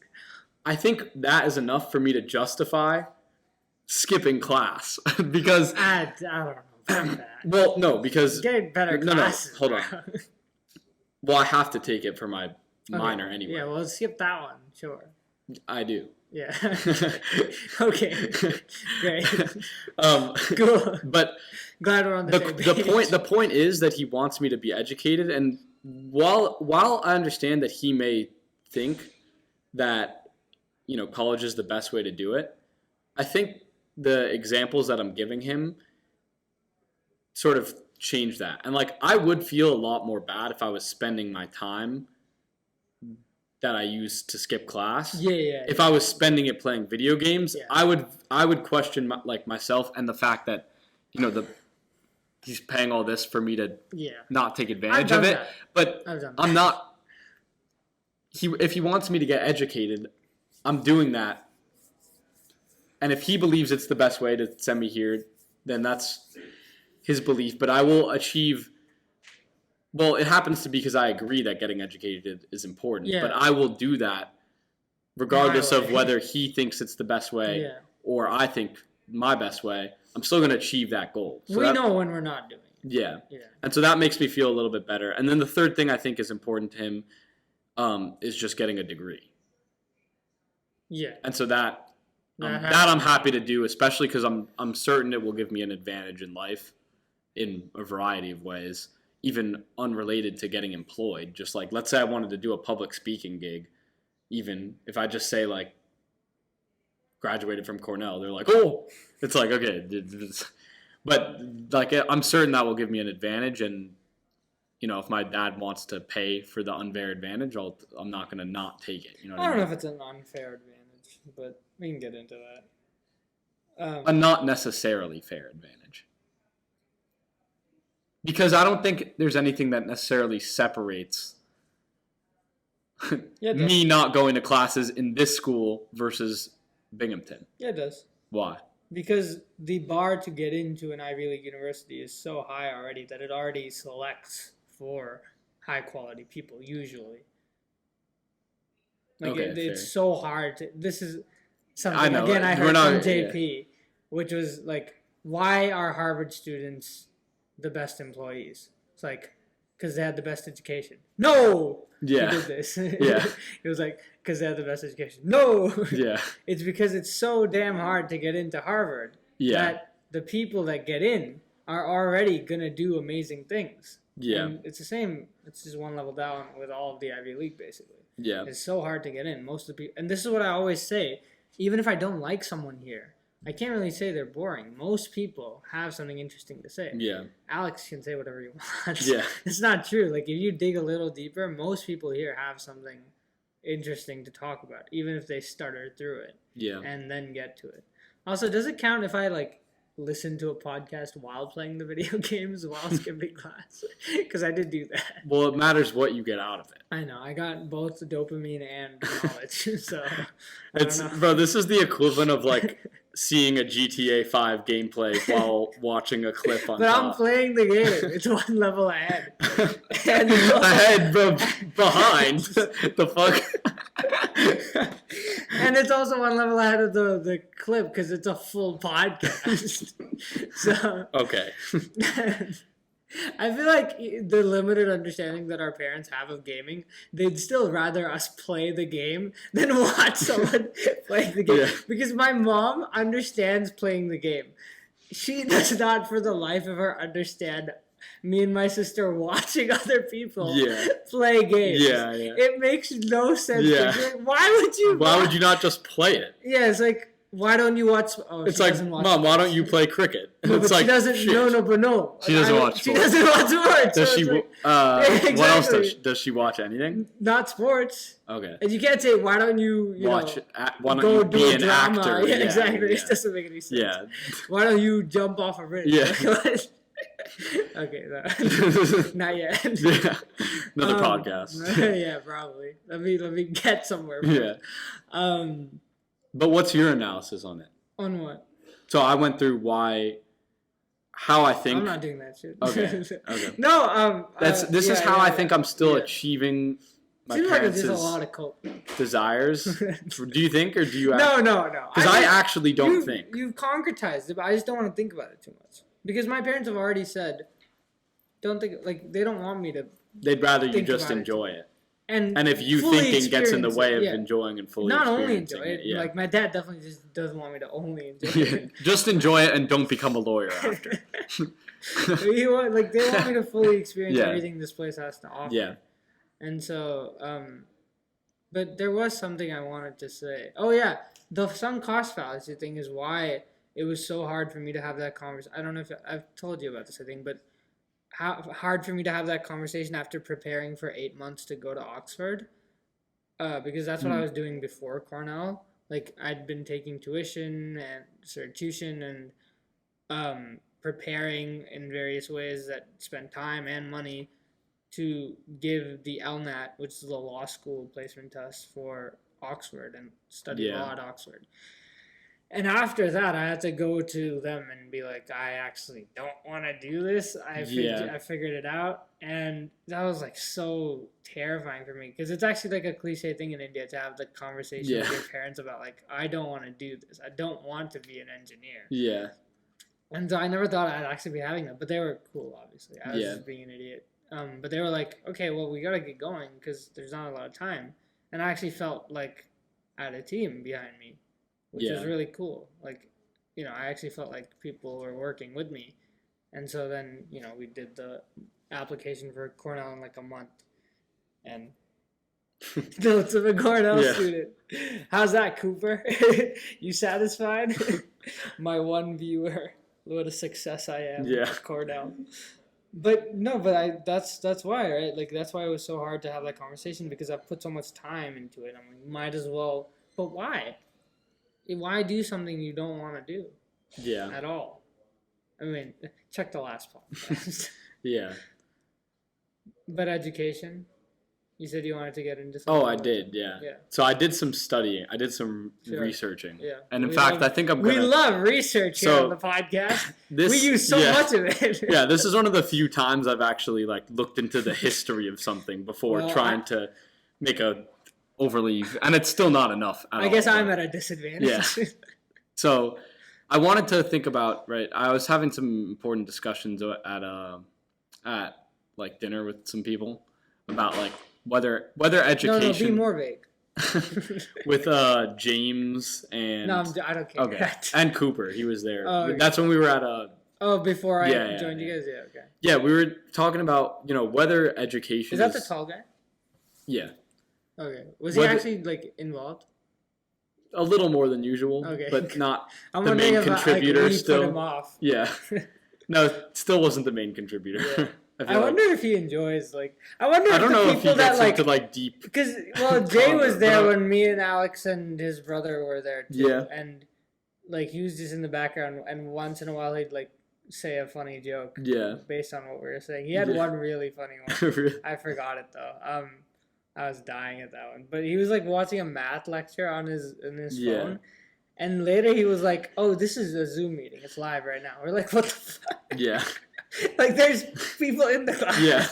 I think that is enough for me to justify skipping class because I don't know about that. Well, no, because get better classes. No, hold on. Well, I have to take it for my minor anyway. Yeah, well, skip that one, sure. I do. Yeah. Okay. Great. Cool. But glad we're on the same page. The point is that he wants me to be educated, and while I understand that he may think that college is the best way to do it, I think the examples that I'm giving him sort of change that. And like I would feel a lot more bad if I was spending my time that I used to skip class. If I was spending it playing video games, I would question myself and the fact that he's paying all this for me to not take advantage of it. But I'm not. If he wants me to get educated, I'm doing that. And if he believes it's the best way to send me here, then that's his belief. But I will achieve. Well, it happens to be because I agree that getting educated is important. But I will do that regardless of whether he thinks it's the best way or I think my best way. I'm still going to achieve that goal. So we know when we're not doing it. Yeah. And so that makes me feel a little bit better. And then the third thing I think is important to him is just getting a degree. Yeah. And so that I'm happy to do, especially because I'm certain it will give me an advantage in life in a variety of ways, even unrelated to getting employed. Just like, let's say I wanted to do a public speaking gig, even if I just say like graduated from Cornell, they're like, oh, it's like, okay. But like, I'm certain that will give me an advantage. And, if my dad wants to pay for the unfair advantage, I'm not going to not take it. I don't know if it's an unfair advantage, but we can get into that. A not necessarily fair advantage. Because I don't think there's anything that necessarily separates me not going to classes in this school versus Binghamton. Yeah, it does. Why? Because the bar to get into an Ivy League university is so high already that it already selects for high-quality people, usually. Like, it's so hard to... This is something, I heard from JP, which was like, why are Harvard students the best employees? It's like, because they had the best education. No! Yeah. He did this. Yeah. It was like, because they had the best education. No! Yeah. It's because it's so damn hard to get into Harvard that the people that get in are already going to do amazing things. Yeah. And it's the same. It's just one level down with all of the Ivy League, basically. Yeah. It's so hard to get in. Most of the people, and this is what I always say, even if I don't like someone here, I can't really say they're boring. Most people have something interesting to say. Yeah. Alex can say whatever he wants. Yeah. It's not true. Like, if you dig a little deeper, most people here have something interesting to talk about, even if they stutter through it. Yeah. And then get to it. Also, does it count if I, listen to a podcast while playing the video games while skipping class? Because I did do that. Well, it matters what you get out of it. I know. I got both the dopamine and knowledge. So, bro, this is the equivalent of seeing a GTA 5 gameplay while watching a clip on But top. I'm playing the game. It's one level ahead. And ahead, bro, behind. The fuck? And it's also one level ahead of the clip because it's a full podcast. So okay. I feel like the limited understanding that our parents have of gaming, they'd still rather us play the game than watch someone play the game. Yeah. Because my mom understands playing the game. She does not, for the life of her, understand me and my sister watching other people play games. Yeah. It makes no sense. Yeah. Like, why would you not just play it? Yeah, it's like, why don't you watch... Oh, it's like, Mom, why don't you play cricket? No, it's but she doesn't... shit. No. She doesn't watch sports. She doesn't watch sports. Does she... Exactly. What else does she watch? Anything? Not sports. Okay. And you can't say, why don't you watch... why don't go you do be a an drama? actor? Yeah, exactly. It doesn't make any sense. Yeah. Why don't you jump off a bridge? Yeah. Okay, no. Not yet. Yeah. Another podcast. Yeah, probably. Let me get somewhere. Yeah. But what's your analysis on it? On what? So I went through how I think. I'm not doing that shit. Okay. No. This is how I think I'm still achieving my parents' a lot of cope. desires. Do you think, or do you? No. Because I actually don't think. You've concretized it, but I just don't want to think about it too much. Because my parents have already said, don't think, they don't want me to. They'd rather you just enjoy it. And if you thinking gets in the way of enjoying and fully not only enjoy it. Yeah. Like, my dad definitely just doesn't want me to only enjoy it. Just enjoy it and don't become a lawyer after. They want me to fully experience everything this place has to offer. Yeah. And so, but there was something I wanted to say. Oh, yeah. The sunk cost fallacy thing is why it was so hard for me to have that conversation. I don't know if I've told you about this, I think, but hard for me to have that conversation after preparing for 8 months to go to Oxford, because that's what I was doing before Cornell. Like I'd been taking tuition and tuition and preparing in various ways that spent time and money to give the LNAT, which is the law school placement test for Oxford, and study law at Oxford. And after that, I had to go to them and be like, I actually don't want to do this. I figured it out. And that was like so terrifying for me, because it's actually like a cliche thing in India to have the conversation with your parents about like, I don't want to do this. I don't want to be an engineer. Yeah. And so I never thought I'd actually be having that. But they were cool, obviously. I was just being an idiot. But they were like, okay, well, we got to get going because there's not a lot of time. And I actually felt like I had a team behind me, which was really cool. Like, I actually felt like people were working with me. And so then, we did the application for Cornell in like a month. And notes of a Cornell student. How's that, Cooper? You satisfied? My one viewer. What a success I am at Cornell. But no, that's why, right? Like, that's why it was so hard to have that conversation, because I've put so much time into it. I'm like, might as well. But why? Why do something you don't want to do? Yeah. At all. I mean, check the last podcast. But education, you said you wanted to get into something. Oh, I did, yeah. So I did some studying. I did some researching. Yeah. And in fact, I think I'm going to... We love research here on the podcast. We use so much of it. This is one of the few times I've actually like looked into the history of something before trying to make a overly... And it's still not enough at all. I guess I'm at a disadvantage. Yeah. So I wanted to think about, right, I was having some important discussions at like dinner with some people about like whether education... No, be more vague. With James and... No, I don't care. Okay. And Cooper, he was there. Oh, okay. That's when we were at before I joined you guys? Yeah, okay. Yeah, we were talking about, whether education is... that the tall guy? Yeah. Okay. Was he actually, like, involved? A little more than usual, but not the main contributor still. Put him off. Yeah. No, still wasn't the main contributor. Yeah. I wonder if he enjoys, like... I don't know if he gets into, like, deep... Because, Jay was there when me and Alex and his brother were there, too. Yeah. And, like, he was just in the background, and once in a while he'd, like, say a funny joke. Yeah. Based on what we were saying. He had one really funny one. Really? I forgot it, though. I was dying at that one. But he was, like, watching a math lecture on his phone. And later he was like, oh, this is a Zoom meeting. It's live right now. We're like, what the fuck? Yeah. Like, there's people in the class. Yeah.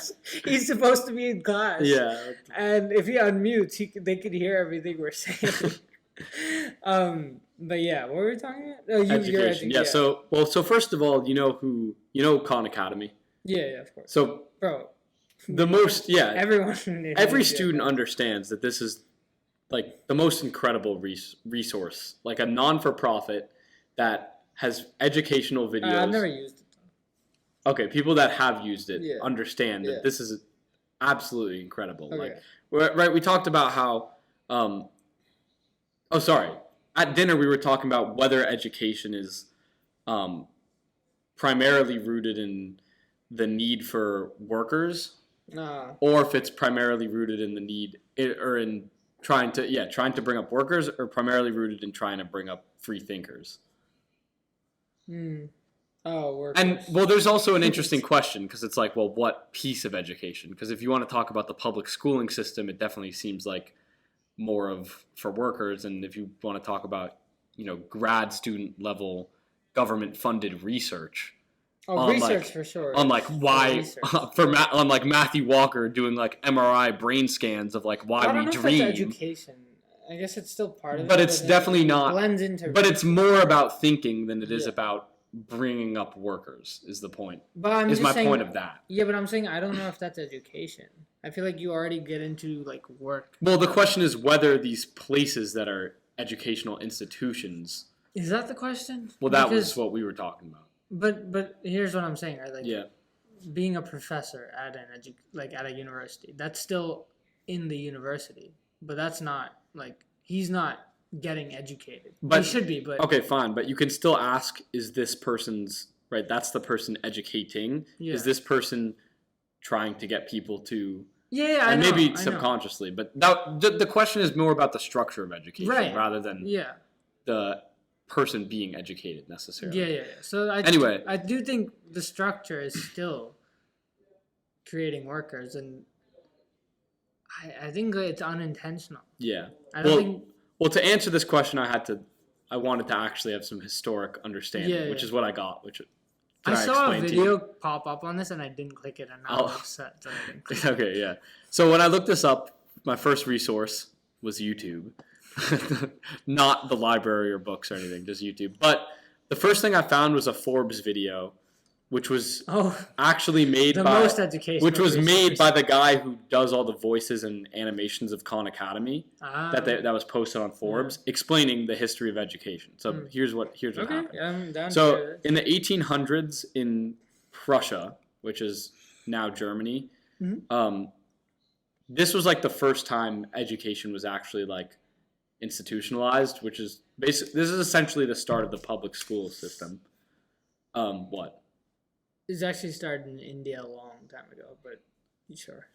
He's supposed to be in class. Yeah. And if he unmutes, they could hear everything we're saying. But yeah, what were we talking about? Oh, education. Yeah. So first of all, Khan Academy? Yeah, of course. So, bro, every student understands that this is like the most incredible resource, like a non-for-profit that has educational videos. I've never used it. Okay, people that have used it understand that this is absolutely incredible. Okay. Like, we talked about how, at dinner we were talking about whether education is primarily rooted in the need for workers, or if it's primarily rooted in the need, or in trying to bring up workers, or primarily rooted in trying to bring up free thinkers. Oh, workers. And, well, there's also an interesting question, because it's like, well, what piece of education? Because if you want to talk about the public schooling system, it definitely seems like more of for workers. And if you want to talk about, grad student level government funded research. Oh, research for sure. On like why, on like Matthew Walker doing like MRI brain scans of like why we dream. That's education. I guess it's still part of it. But it's definitely not. Blends into. But it's more about thinking than it is about bringing up workers. Is the point? But I'm just saying, point of that. Yeah, but I'm saying I don't know if that's education. I feel like you already get into like work. Well, the question is whether these places that are educational institutions. Is that the question? Well, that was what we were talking about. But here's what I'm saying, right? Like, being a professor at at a university, that's still in the university, but that's not like he's not getting educated. But he should be. But okay, fine. But you can still ask: is this person's right? That's the person educating. Yeah. Is this person trying to get people to... Yeah, and I know. maybe subconsciously, but the question is more about the structure of education rather than the person being educated necessarily. Yeah. So anyway, I do think the structure is still creating workers, and I think it's unintentional. Yeah. I don't think... Well, to answer this question, I wanted to actually have some historic understanding, which is what I got, which... I saw a video pop up on this and I didn't click it, and I'm upset that I didn't click it. Okay, yeah. So when I looked this up, my first resource was YouTube. Not the library or books or anything, just YouTube. But the first thing I found was a Forbes video, which was actually made by the guy who does all the voices and animations of Khan Academy. That was posted on Forbes, explaining the history of education. So here's what happened. So in the 1800s in Prussia, which is now Germany, this was like the first time education was actually like institutionalized, which is this is essentially the start of the public school system. What? It's actually started in India a long time ago, but sure.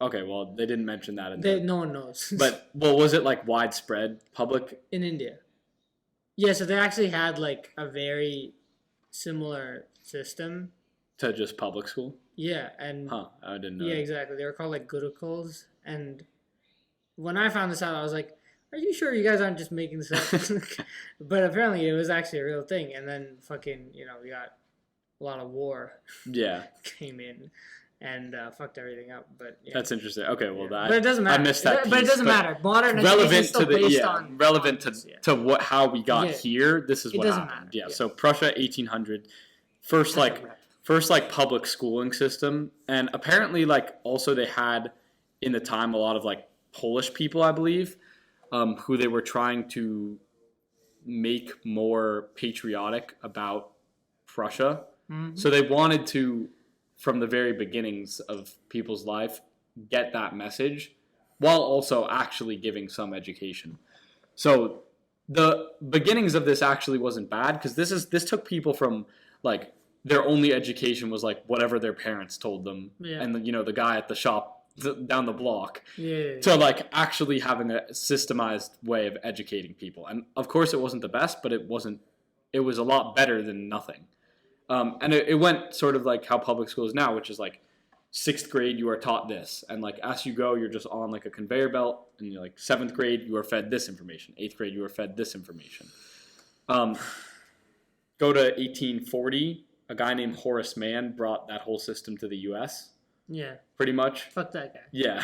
Okay, well, they didn't mention that. No one knows. But, was it like widespread public? In India. Yeah, so they actually had like a very similar system. To just public school? Yeah, and... I didn't know. Yeah, exactly. They were called like gurukuls, and when I found this out, I was like, are you sure you guys aren't just making this up? But apparently it was actually a real thing. And then fucking, we got a lot of war. Yeah. Came in and fucked everything up. But that's interesting. Okay, well, but it doesn't matter. I missed that piece. But it doesn't matter. Modern education is still based on... Relevant to how we got here. This is what happened. Matter. Yeah, so Prussia, 1800. First public schooling system. And apparently also they had in the time a lot of Polish people, I believe, who they were trying to make more patriotic about Prussia. Mm-hmm. So they wanted to, from the very beginnings of people's life, get that message while also actually giving some education. So the beginnings of this actually wasn't bad, because this took people from their only education was whatever their parents told them, and the guy at the shop down the block, to actually having a systemized way of educating people. And of course it wasn't the best, but it was a lot better than nothing. And it went sort of how public school is now, which is 6th grade you are taught this, and as you go you're just on a conveyor belt, and you're 7th grade you are fed this information, 8th grade you are fed this information. Go to 1840, a guy named Horace Mann brought that whole system to the US. Yeah. Pretty much. Fuck that guy. Yeah.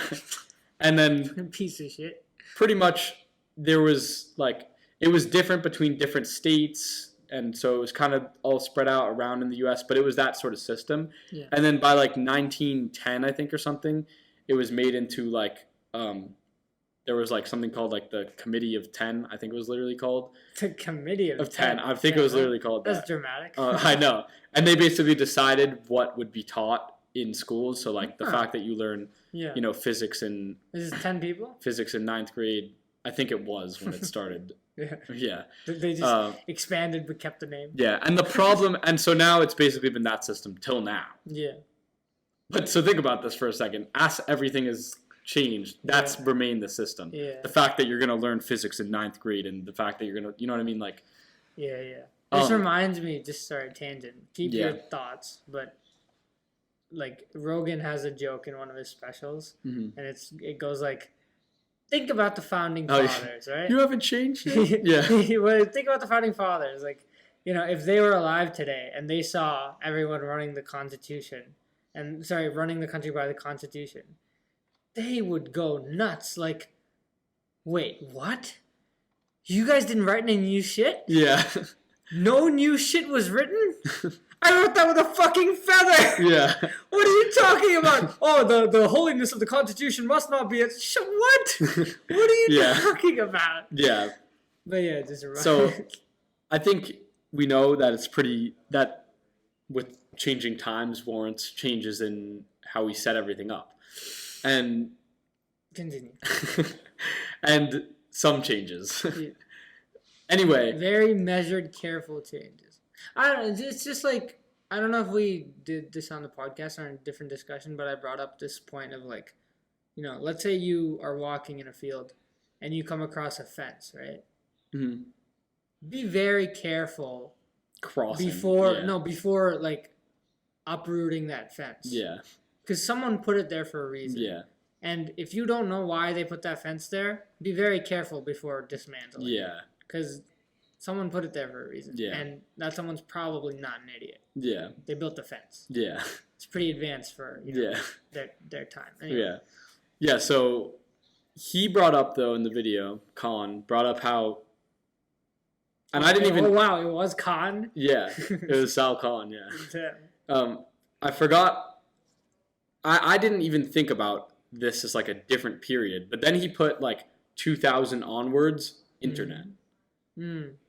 And then... piece of shit. Pretty much there was it was different between different states, and so it was kind of all spread out around in the US, but it was that sort of system. Yeah. And then by 1910, I think, or something, it was made into there was something called the Committee of 10, I think it was literally called. The Committee of 10. I think it was literally called that. That's dramatic. I know. And they basically decided what would be taught in schools. So the fact that you learn, physics in... Is it 10 people? Physics in 9th grade. I think it was when it started. Yeah. They just expanded but kept the name. Yeah. And the problem... And so now it's basically been that system till now. Yeah. But so think about this for a second. As everything has changed, that's remained the system. Yeah. The fact that you're going to learn physics in 9th grade, and the fact that you're going to... You know what I mean? Yeah. This reminds me... Just sorry, tangent. Keep your thoughts, but... Rogan has a joke in one of his specials, and it goes think about the founding fathers, right? You haven't changed yet? Yeah. Well, think about the founding fathers. If they were alive today and they saw everyone running the Constitution, running the country by the Constitution, they would go nuts. Wait, what? You guys didn't write any new shit? Yeah. No new shit was written? I wrote that with a fucking feather! Yeah. What are you talking about? Oh, the holiness of the Constitution must not be... What? What are you talking about? Yeah. But yeah, just... So, I think we know that it's pretty... That with changing times warrants changes in how we set everything up. And... Continue. And some changes. Yeah. Anyway. Very measured, careful changes. I don't. It's just like I don't know if we did this on the podcast or in a different discussion, but I brought up this point of like, let's say you are walking in a field, and you come across a fence, right? Mm-hmm. Be very careful Crossing before like uprooting that fence. Yeah. Because someone put it there for a reason. Yeah. And if you don't know why they put that fence there, be very careful before dismantling. Yeah. Because someone put it there for a reason. Yeah. And that someone's probably not an idiot. Yeah. They built the fence. Yeah. It's pretty advanced for their time. Anyway. Yeah. Yeah. So he brought up though in the video, Colin brought up how. And I didn't even. Oh wow! It was Khan. Yeah, it was Sal Khan. Yeah. I forgot. I didn't even think about this as like a different period, but then he put like 2000 onwards internet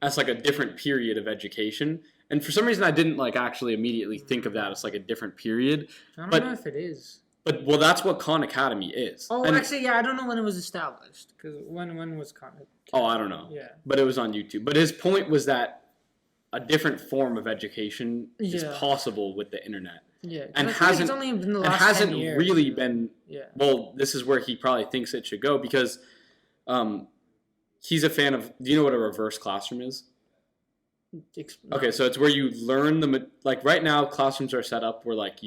as like a different period of education, and for some reason I didn't like actually immediately think of that as like a different period. I don't know if it is. But well, that's what Khan Academy is. Oh, actually, yeah, I don't know when it was established. Because when was Khan Academy? Oh, I don't know. Yeah. But it was on YouTube. But his point was that a different form of education is possible with the internet. Yeah. And it's only been the last 10 years. Really been. Yeah. Well, this is where he probably thinks it should go because, he's a fan of. Do you know what a reverse classroom is? Okay, so it's where you learn like right now classrooms are set up where like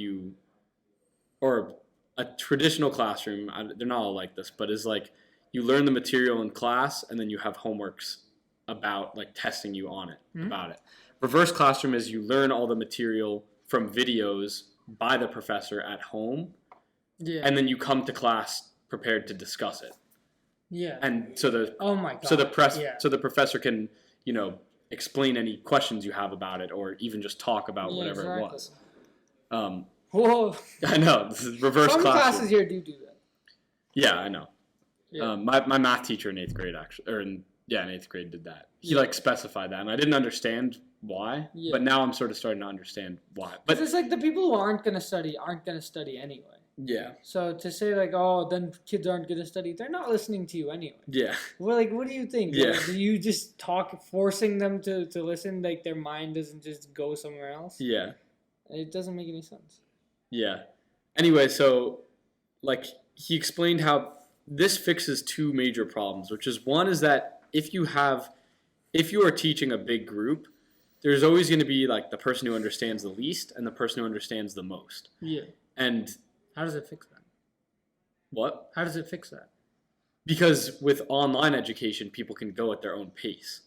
or a traditional classroom, they're not all like this, but is like you learn the material in class and then you have homeworks about like testing you on it, about it. Reverse classroom is you learn all the material from videos by the professor at home, and then you come to class prepared to discuss it. Yeah. And so so the professor can, explain any questions you have about it or even just talk about whatever it was. Whoa! I know, this is reverse classroom. Some classes here do that. Yeah, I know. Yeah. My math teacher in 8th grade actually, in 8th grade did that. He like specified that, and I didn't understand why, but now I'm sort of starting to understand why. But it's like the people who aren't gonna study anyway. Yeah. So to say like, oh, then kids aren't gonna study, they're not listening to you anyway. Yeah. Well, like, what do you think? Yeah. Like, do you just forcing them to listen? Like their mind doesn't just go somewhere else. Yeah. It doesn't make any sense. Yeah. Anyway, so like he explained how this fixes two major problems, which is one is that if you are teaching a big group, there's always going to be like the person who understands the least and the person who understands the most. Yeah. And how does it fix that? What? How does it fix that? Because with online education, people can go at their own pace.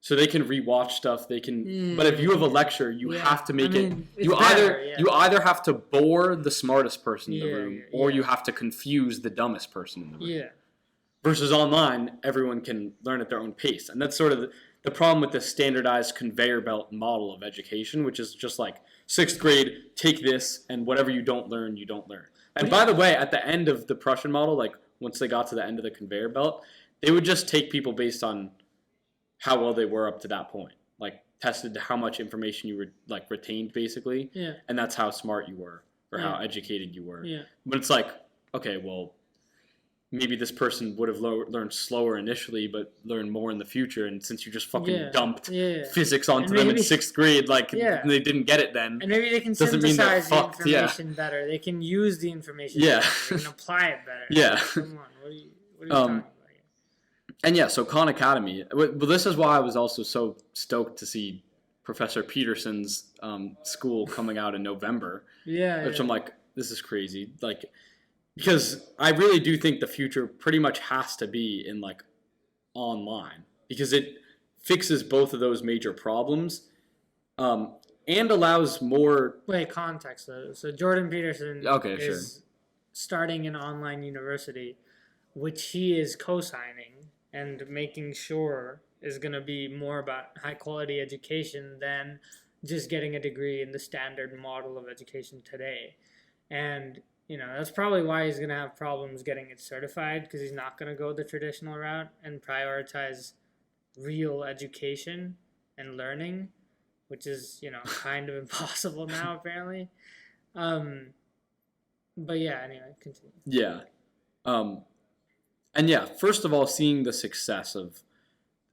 So they can rewatch stuff. They can, but if you have a lecture, you have to make you either have to bore the smartest person in the room, or you have to confuse the dumbest person in the room. Yeah. Versus online, everyone can learn at their own pace, and that's sort of the problem with the standardized conveyor belt model of education, which is just like 6th grade, take this, and whatever you don't learn, you don't learn. And by the way, at the end of the Prussian model, like once they got to the end of the conveyor belt, they would just take people based on how well they were up to that point, like tested how much information you were like retained basically, and that's how smart you were or how educated you were. Yeah. But it's like, okay, well, maybe this person would have learned slower initially, but learned more in the future. And since you just fucking dumped physics onto them in 6th grade, like they didn't get it then. And maybe they can synthesize the information better. They can use the information better. They can apply it better. Yeah. Come on, what are you talking about? And so Khan Academy. Well, this is why I was also so stoked to see Professor Peterson's school coming out in November. Yeah. Which I'm like, this is crazy. Like, because I really do think the future pretty much has to be in like online because it fixes both of those major problems, and allows more. Wait, context though. So Jordan Peterson is starting an online university, which he is co-signing and making sure is going to be more about high-quality education than just getting a degree in the standard model of education today. And, that's probably why he's going to have problems getting it certified because he's not going to go the traditional route and prioritize real education and learning, which is, kind of impossible now, apparently. But yeah, anyway, continue. Yeah. And first of all, seeing the success of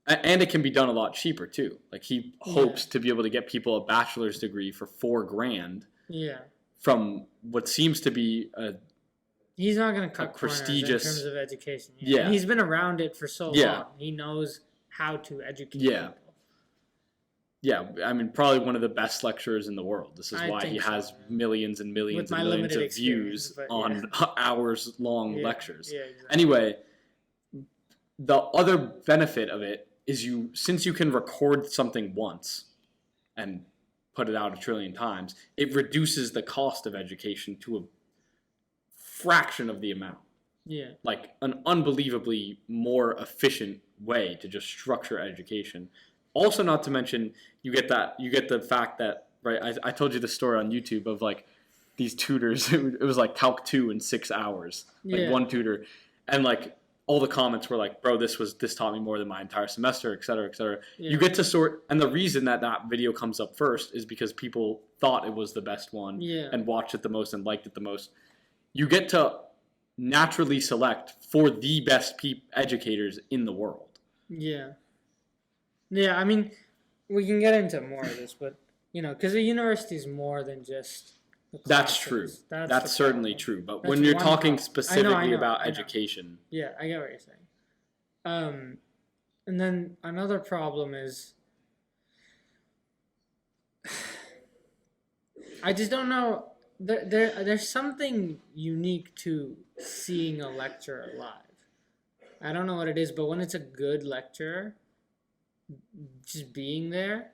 And it can be done a lot cheaper too. Like he hopes to be able to get people a bachelor's degree for $4,000. Yeah. From what seems to be he's not going to cut prestigious corners in terms of education. Yeah. And he's been around it for so long. He knows how to educate people. Yeah, I mean, probably one of the best lecturers in the world. This is why he has millions and millions and millions of views on hours-long lectures. Yeah, exactly. Anyway, the other benefit of it is since you can record something once and put it out 1 trillion times, it reduces the cost of education to a fraction of the amount. Yeah. Like an unbelievably more efficient way to just structure education. Also, not to mention, you get the fact that, right, I told you the story on YouTube of like these tutors, it was like Calc 2 in 6 hours, like one tutor, and like all the comments were like, bro, this taught me more than my entire semester, et cetera, et cetera. Yeah. You get to sort, and the reason that video comes up first is because people thought it was the best one and watched it the most and liked it the most. You get to naturally select for the best educators in the world. Yeah. Yeah, I mean, we can get into more of this, but, because the university is more than just the classes. That's true. That's certainly true. But when you're talking specifically about education. Yeah, I get what you're saying. And then another problem is, I just don't know, there's something unique to seeing a lecturer live. I don't know what it is, but when it's a good lecturer, just being there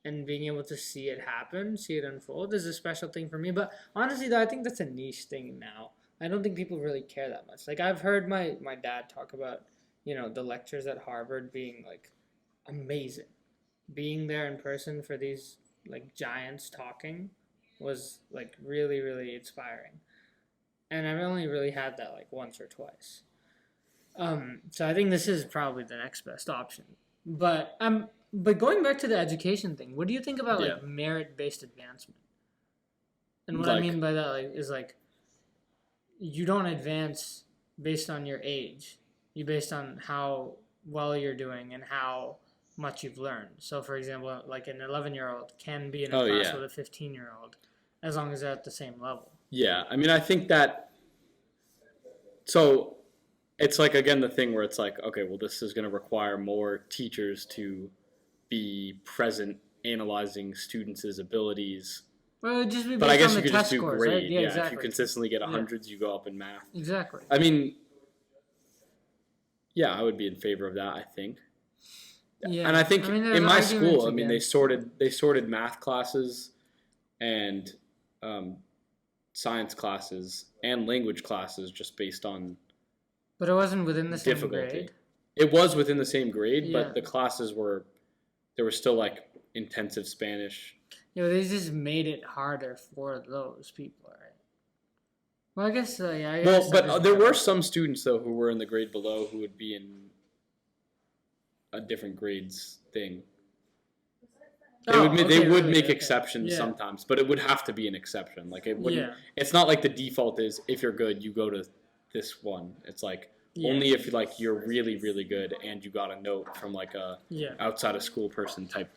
and being able to see it happen, see it unfold is a special thing for me. But honestly, though, I think that's a niche thing now. I don't think people really care that much. Like, I've heard my dad talk about, the lectures at Harvard being, like, amazing. Being there in person for these, like, giants talking was, like, really, really inspiring. And I've only really had that, like, once or twice. So I think this is probably the next best option. But going back to the education thing, what do you think about like merit-based advancement? And what I mean by that is you don't advance based on your age. You based on how well you're doing and how much you've learned. So for example, like an 11-year-old can be in a class with a 15-year-old as long as they're at the same level. Yeah, I mean, I think that it's like, again, the thing where it's like, okay, well, this is going to require more teachers to be present, analyzing students' abilities. Well, just be based but I guess on you could just do scores, grade. Right? Yeah, exactly. If you consistently get 100s, you go up in math. Exactly. I mean, yeah, I would be in favor of that, I think. Yeah. And I think in my school, they sorted math classes and science classes and language classes just based on. But it wasn't within the same grade? It was within the same grade, but the classes there was still like intensive Spanish. Yeah, they just made it harder for those people, right? Well, I guess, but there were some students, though, who were in the grade below who would be in a different grades thing. They would make exceptions sometimes, but it would have to be an exception. Like, it wouldn't. It's not like the default is if you're good, you go to this one. It's like only if you're really, really good and you got a note from like a outside of school person type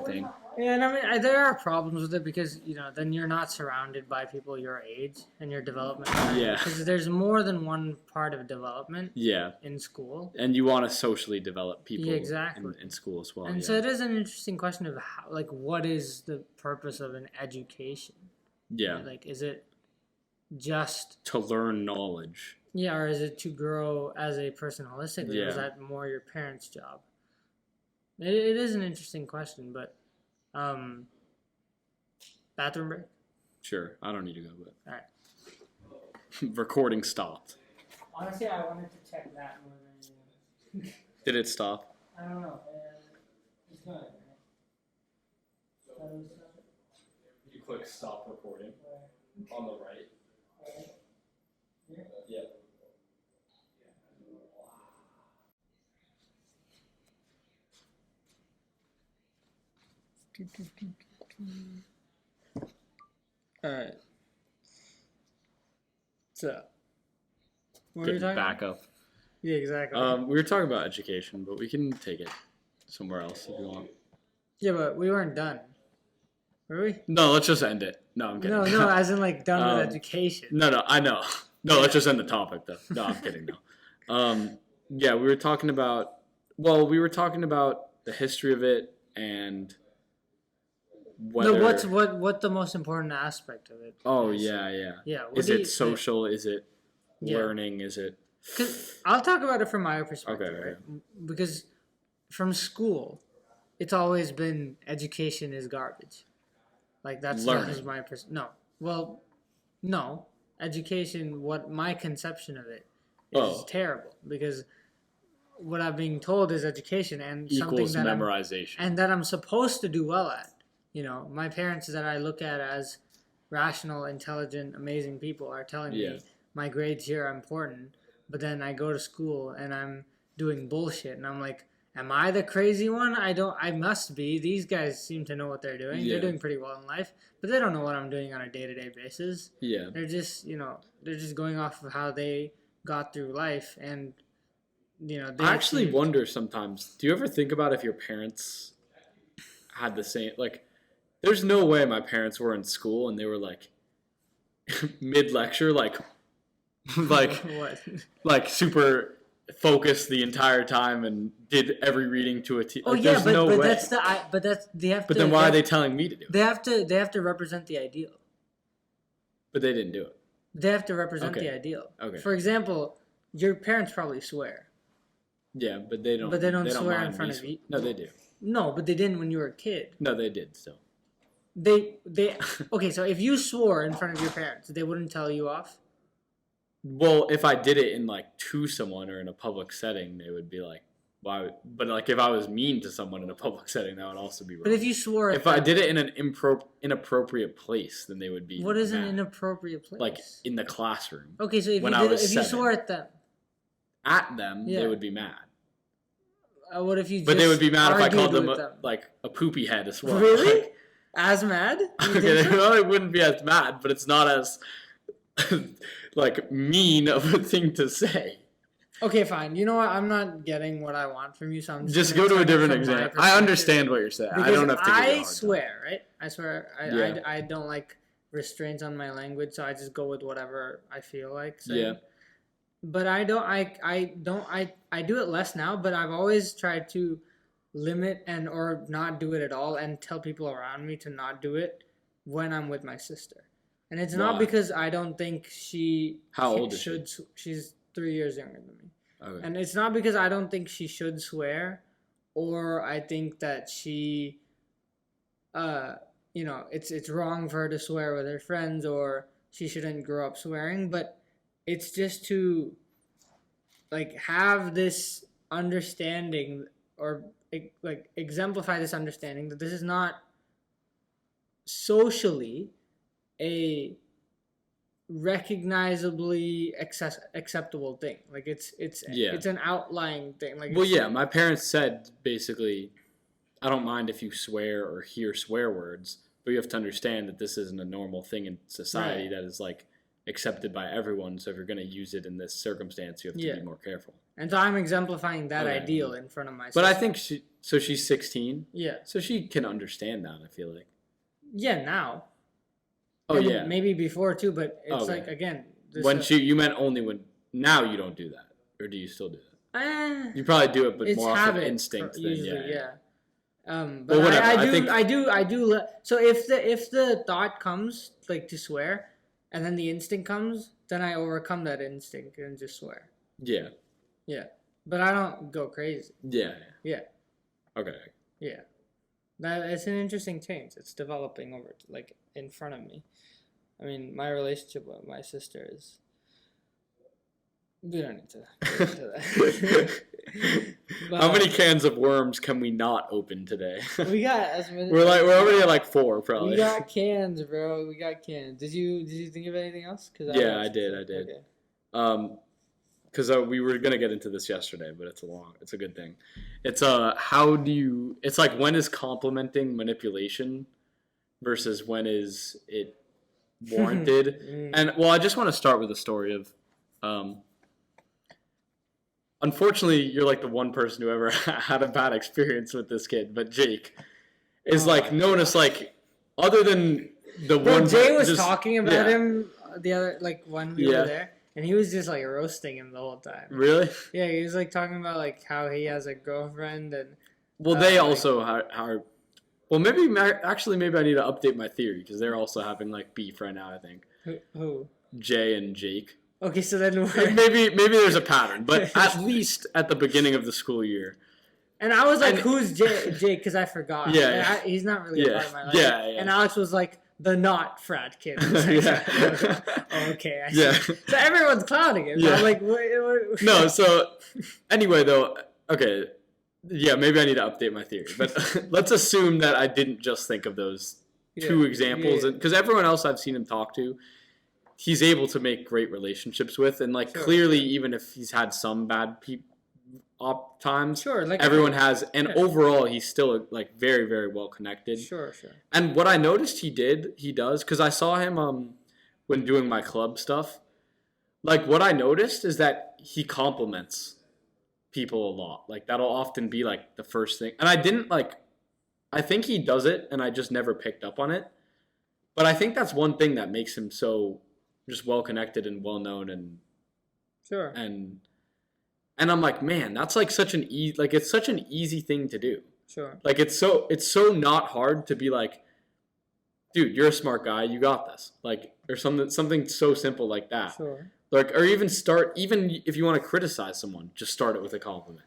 thing. Yeah, and I mean there are problems with it because then you're not surrounded by people your age and your development. Yeah, because there's more than one part of development. Yeah. In school. And you want to socially develop people. Yeah, exactly. In school as well. And so it is an interesting question of how, what is the purpose of an education? Yeah. Like, is it just to learn knowledge? Yeah, or is it to grow as a person holistically? Or is that more your parents' job? It is an interesting question, but bathroom break? Sure. I don't need to go, but all right. Recording stopped. Honestly, I wanted to check that more than anything. Did it stop? I don't know. It's good, right? You click stop recording on the right. Yeah. Alright. So, what Getting back up. Yeah, exactly. We were talking about education, but we can take it somewhere else if you want. Yeah, but we weren't done. Were we? No, let's just end it. No, I'm kidding. No, as in like done with education. No, I know. No, let's just end the topic though. No, I'm kidding. No. Yeah, we were talking about. Well, we were talking about the history of it and whether. No, what the most important aspect of it? Oh is. Yeah. Yeah. Is it social? Is it learning? Is it? Because I'll talk about it from my perspective, Okay, right? Because from school, it's always been education is garbage. Like that is my no. Well, no. Education, what my conception of it is terrible because what I'm being told is education and equals something that memorization. and that I'm supposed to do well at. You know, my parents that I look at as rational, intelligent, amazing people are telling me my grades here are important, but then I go to school and I'm doing bullshit and I'm like, am I the crazy one? I must be. These guys seem to know what they're doing. They're doing pretty well in life, but they don't know what I'm doing on a day-to-day basis. Yeah. They're just, they're just going off of how they got through life and, I actually wonder sometimes, do you ever think about if your parents had the same, like, there's no way my parents were in school and they were like mid-lecture, like what? like super focused the entire time and did every reading to a T. Oh like, yeah, there's no way. They have to. But then why are they telling me to do it? They have to represent the ideal. But they didn't do it. They have to represent the ideal. Okay. For example, your parents probably swear. Yeah, but they don't. But they don't swear in front of you. No, they do. No, but they didn't when you were a kid. No, they did still. They okay. So if you swore in front of your parents, they wouldn't tell you off. Well, if I did it in like to someone or in a public setting, they would be like, "Why?" But like if I was mean to someone in a public setting, that would also be wrong. But if you swore, if I did it in an inappropriate place, then they would be. What is mad. an inappropriate place? Like in the classroom. Okay, so if you swore at them. At them, they would be mad. What if you? But they would be mad if I called them, them like a poopy head as well. Really? Like, as mad? Okay, they probably wouldn't be as mad, but it's not as like mean of a thing to say. Okay, fine. You know what? I'm not getting what I want from you, so I'm just go to a different example. I understand what you're saying. Because I don't have to. I swear, right? I swear. I don't like restraints on my language, so I just go with whatever I feel like saying. Yeah. But I do it less now, but I've always tried to limit or not do it at all and tell people around me to not do it when I'm with my sister. And it's not because I don't think she How old is she? She's 3 years younger than me. Okay. And it's not because I don't think she should swear or I think that she it's wrong for her to swear with her friends or she shouldn't grow up swearing, but it's just to like have this understanding or like exemplify this understanding that this is not socially a recognizably acceptable thing. Like it's an outlying thing. Like my parents said basically, I don't mind if you swear or hear swear words, but you have to understand that this isn't a normal thing in society that is like accepted by everyone. So if you're going to use it in this circumstance, you have to be more careful. And so I'm exemplifying that ideal in front of my sister. But I think she's 16. Yeah. So she can understand that, I feel like. Yeah, now. Oh, and yeah. Maybe before too, but it's like, again. You meant only when, now you don't do that. Or do you still do that? You probably do it, but more off of instinct than, But whatever. I do. So if the thought comes like to swear, and then the instinct comes, then I overcome that instinct and just swear. Yeah. Yeah, but I don't go crazy. Yeah. Yeah. Okay. Yeah, it's an interesting change. It's developing over like in front of me. I mean, my relationship with my sister is. We don't need to get into that. But, how many cans of worms can we not open today? We got. We're already at like 4 probably. We got cans, bro. We got cans. Did you think of anything else? I did. Okay. Because we were gonna get into this yesterday, but it's a good thing. It's it's like when is complimenting manipulation versus when is it warranted? And I just want to start with a story of unfortunately, you're like the one person who ever had a bad experience with this kid, but Jake is known as other than the Bro, one. Jay was talking about him the other when we were there, and he was just roasting him the whole time. Really? Yeah, he was talking about how he has a girlfriend and. Well, they also are. Well, maybe I need to update my theory because they're also having beef right now. I think. Who? Jay and Jake. Okay, so then maybe there's a pattern, but at least at the beginning of the school year. And I was like, "Who's Jake?" Because I forgot. Yeah, he's not really a part of my life. Yeah. And Alex was like, "The not frat kid." Okay, I see. Yeah. So everyone's clowning him. Yeah. I'm like, what? No. So anyway, though, okay. Yeah, maybe I need to update my theory. But let's assume that I didn't just think of those two examples. Because everyone else I've seen him talk to, he's able to make great relationships with. And, clearly, even if he's had some bad times, everyone has. And overall, he's still, very, very well connected. Sure. And what I noticed he does, because I saw him when doing my club stuff. What I noticed is that he compliments people a lot. That'll often be the first thing. And I didn't I think he does it and I just never picked up on it. But I think that's one thing that makes him so just well connected and well known and sure. And I'm like, man, that's such an it's such an easy thing to do. Sure. It's so not hard to be dude, you're a smart guy, you got this. Or something so simple like that. Sure. Or even if you want to criticize someone, just start it with a compliment.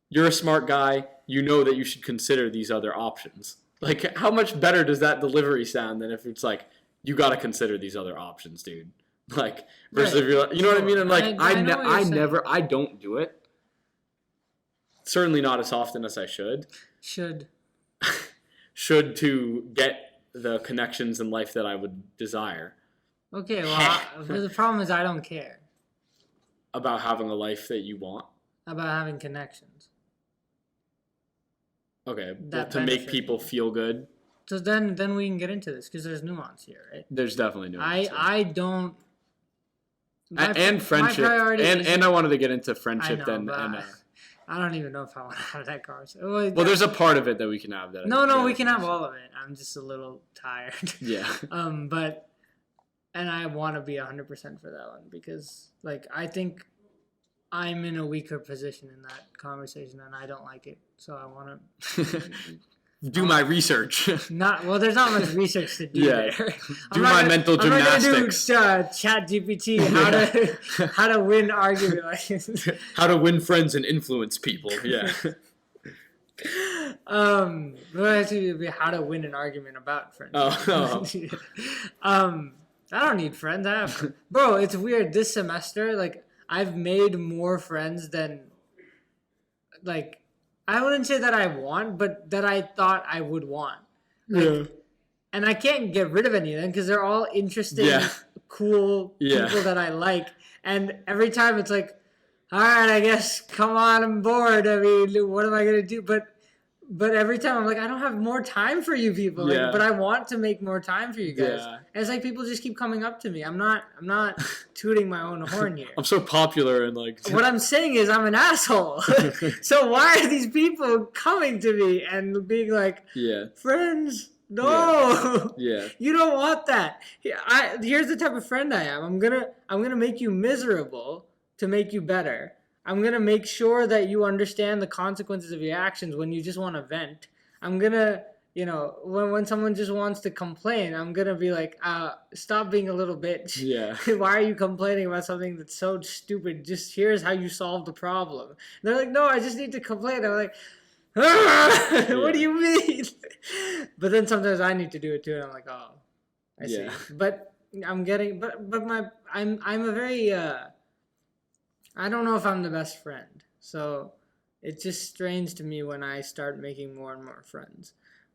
You're a smart guy. You know that you should consider these other options. How much better does that delivery sound than if it's you got to consider these other options, dude? Versus if you're you know what I mean? And I don't do it. Certainly not as often as I should. Should to get the connections in life that I would desire. Okay, well, the problem is I don't care. About having a life that you want? About having connections. Okay, to make people feel good? So then we can get into this, because there's nuance here, right? There's definitely nuance. I don't... And friendship. And I wanted to get into friendship I don't even know if I want to have that conversation. Well, there's a part of it that we can have. No, we can have all of it. I'm just a little tired. Yeah. And I want to be 100% for that one because, I think I'm in a weaker position in that conversation and I don't like it. So I want to do my research. There's not much research to do there. Do my mental gymnastics. I'm not going to do Chat GPT, how to win argument. How to win friends and influence people. Yeah. Actually, be how to win an argument about friends. I don't need friends. Bro, it's weird. This semester, I've made more friends than, I wouldn't say that I want, but that I thought I would want. And I can't get rid of any of them because they're all interesting, cool people that I like. And every time it's all right, I guess, come on board. I mean, what am I going to do? But every time I'm I don't have more time for you people. But I want to make more time for you guys. Yeah. And it's people just keep coming up to me. I'm not tooting my own horn here. I'm so popular and What I'm saying is I'm an asshole. So why are these people coming to me and being friends? No. Yeah. You don't want that. Here's the type of friend I am. I'm gonna make you miserable to make you better. I'm going to make sure that you understand the consequences of your actions when you just want to vent. I'm going to, when someone just wants to complain, I'm going to be stop being a little bitch. Yeah. Why are you complaining about something that's so stupid? Just here's how you solve the problem. And they're no, I just need to complain. I'm what do you mean? But then sometimes I need to do it too. And I'm oh, I see. But I'm getting, I'm a very, I don't know if I'm the best friend. So it's just strange to me when I start making more and more friends.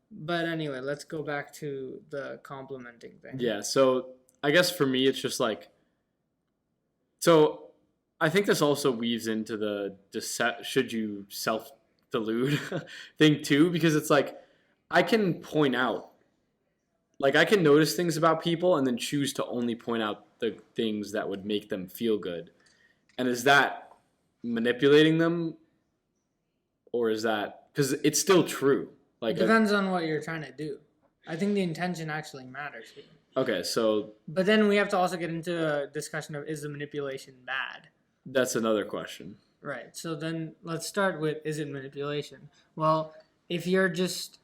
But anyway, let's go back to the complimenting thing. Yeah, so I guess for me it's just so I think this also weaves into the should you self-delude thing too, because it's I can point out, I can notice things about people and then choose to only point out the things that would make them feel good. And is that manipulating them, or is that because it's still true? It depends on what you're trying to do. I think the intention actually matters here. Okay, so. But then we have to also get into a discussion of, is the manipulation bad? That's another question. Right. So then let's start with, is it manipulation? Well, if you're just,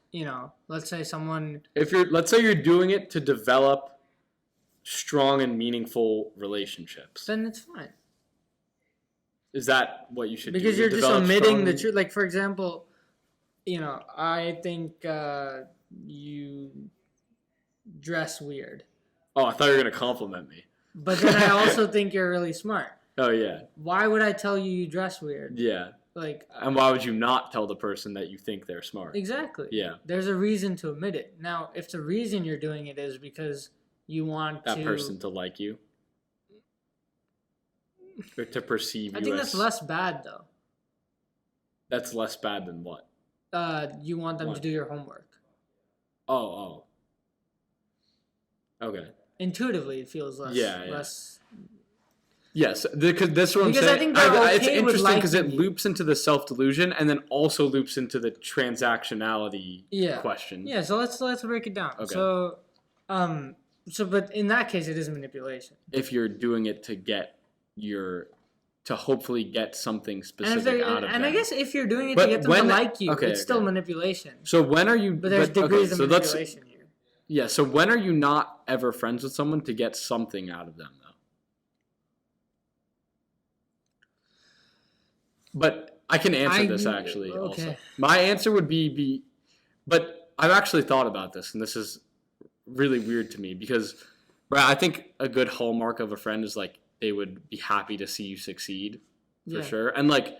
let's say let's say you're doing it to develop strong and meaningful relationships, then it's fine. Is that what you should do? Because you're just omitting the truth. Like, for example, I think you dress weird. Oh, I thought you were going to compliment me. But then I also think you're really smart. Oh, yeah. Why would I tell you dress weird? Yeah. And why would you not tell the person that you think they're smart? Exactly. Yeah. There's a reason to admit it. Now, if the reason you're doing it is because you want that person to like you or to perceive you, I think that's less bad, though. That's less bad than what? You want them to do your homework. Oh. Okay. Intuitively, it feels less. Less. Yes, because that's what I'm saying. I think they're okay it's interesting because it you. loops into the self-delusion and then also loops into the transactionality question. Yeah, so let's break it down. Okay. But in that case, it is manipulation. If you're doing it to hopefully get something specific out of them. And I guess if you're doing it to get them to like you, it's still manipulation. So when are you... But there's degrees of manipulation here. Yeah, so when are you not ever friends with someone to get something out of them, though? But I can answer this, actually, also. My answer would be... But I've actually thought about this, and this is really weird to me, because I think a good hallmark of a friend is, like, they would be happy to see you succeed, for sure. And, like,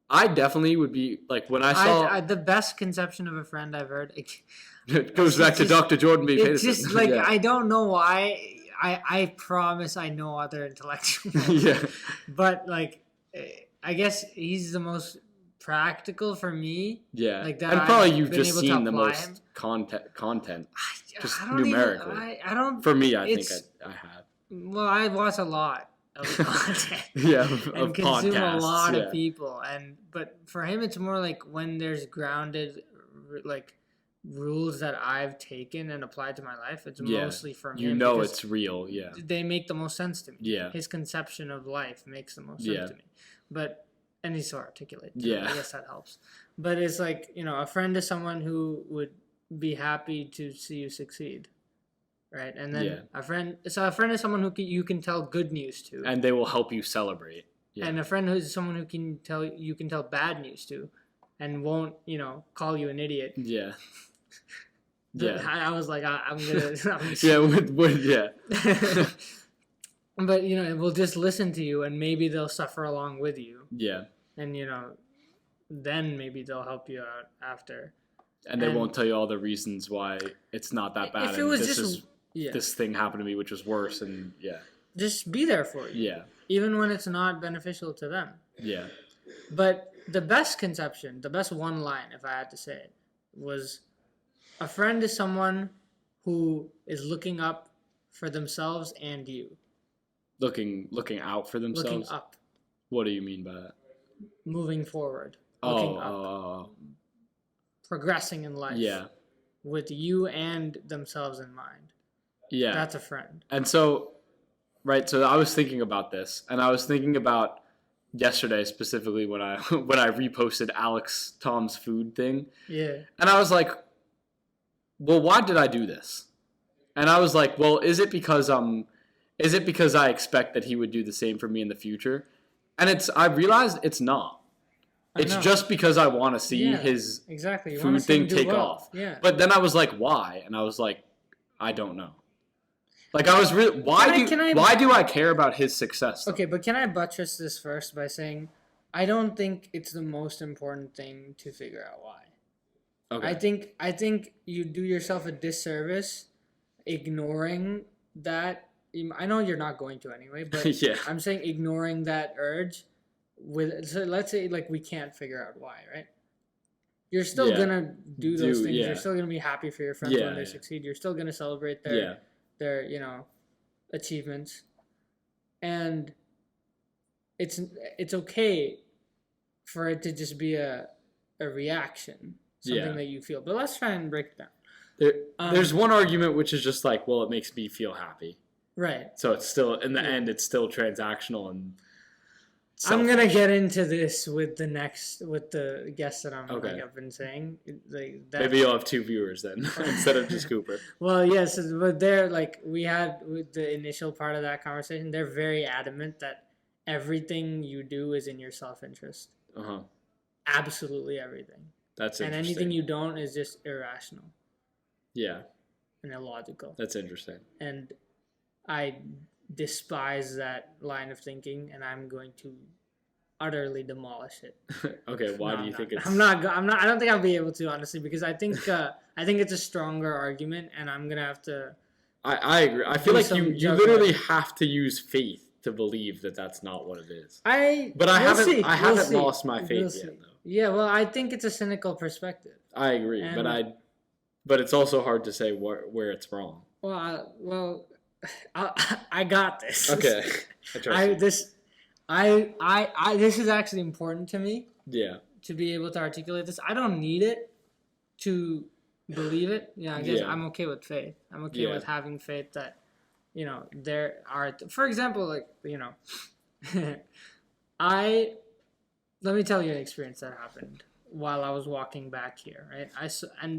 I definitely would be, like, when I saw... the best conception of a friend I've heard... It goes back to Dr. Jordan B. Peterson. It's just, like, I don't know why... I promise I know other intellectuals. Yeah. But, like, I guess he's the most practical for me. Yeah. Like that, and probably you've just seen the most content. Just numerically. I don't... For me, I think I have. Well, I watch a lot of content. And consume a lot of people. But for him, it's more like when there's grounded, like, rules that I've taken and applied to my life, it's mostly from him. It's real, They make the most sense to me. Yeah. His conception of life makes the most sense to me. And he's so articulate. Yeah. I guess that helps. But it's like, a friend is someone who would be happy to see you succeed. Right? And then a friend is someone who you can tell good news to. And they will help you celebrate. Yeah. And a friend who's someone who you can tell bad news to and won't, call you an idiot. Yeah. I was like, I'm gonna But, we'll just listen to you and maybe they'll suffer along with you. Yeah. And, then maybe they'll help you out after. And they won't tell you all the reasons why it's not that bad. If it was this thing happened to me, which was worse. And just be there for you. Yeah. Even when it's not beneficial to them. Yeah. But the best conception, the best one line, if I had to say it, was a friend is someone who is looking up for themselves and you. Looking out for themselves? Looking up. What do you mean by that? Moving forward. Looking up. Progressing in life. Yeah. With you and themselves in mind. Yeah. That's a friend. And so, so I was thinking about this, and I was thinking about yesterday specifically when I reposted Alex Tom's food thing. Yeah. And I was like, well, why did I do this? And I was like, well, is it because I expect that he would do the same for me in the future? And I realized it's not. It's just because I want to see his food thing take off. Yeah. But then I was like, why? And I was like, I don't know. Like, I was really... Why do I care about his success, though? Okay, but can I buttress this first by saying I don't think it's the most important thing to figure out why. Okay. I think you do yourself a disservice ignoring that. I know you're not going to anyway, but I'm saying ignoring that urge. So let's say like we can't figure out why, right? You're still gonna do those things. You're still gonna be happy for your friends when they succeed. You're still gonna celebrate their achievements, and it's okay for it to just be a reaction, something that you feel. But let's try and break it down. There's one argument which is just like, well, it makes me feel happy. Right. So it's still, in the end, it's still transactional and selfish. I'm gonna get into this with the guest that I've been saying. Maybe you'll have 2 viewers then instead of just Cooper. Well, yes, but they're we had with the initial part of that conversation. They're very adamant that everything you do is in your self-interest. Absolutely everything. That's interesting. And anything you don't is just irrational. Yeah. And illogical. That's interesting. And I despise that line of thinking, and I'm going to utterly demolish it. Okay, why do you think it's? I'm not. I don't think I'll be able to, honestly, because I think it's a stronger argument, and I'm gonna have to. I agree. I feel like you literally have to use faith to believe that that's not what it is. I haven't lost my faith yet, though. Yeah, well, I think it's a cynical perspective. I agree, but it's also hard to say where it's wrong. Well, I got this. Okay. This is actually important to me. Yeah. To be able to articulate this, I don't need it to believe it. I guess I'm okay with faith. I'm okay with having faith that, there are. For example, let me tell you an experience that happened while I was walking back here. Right,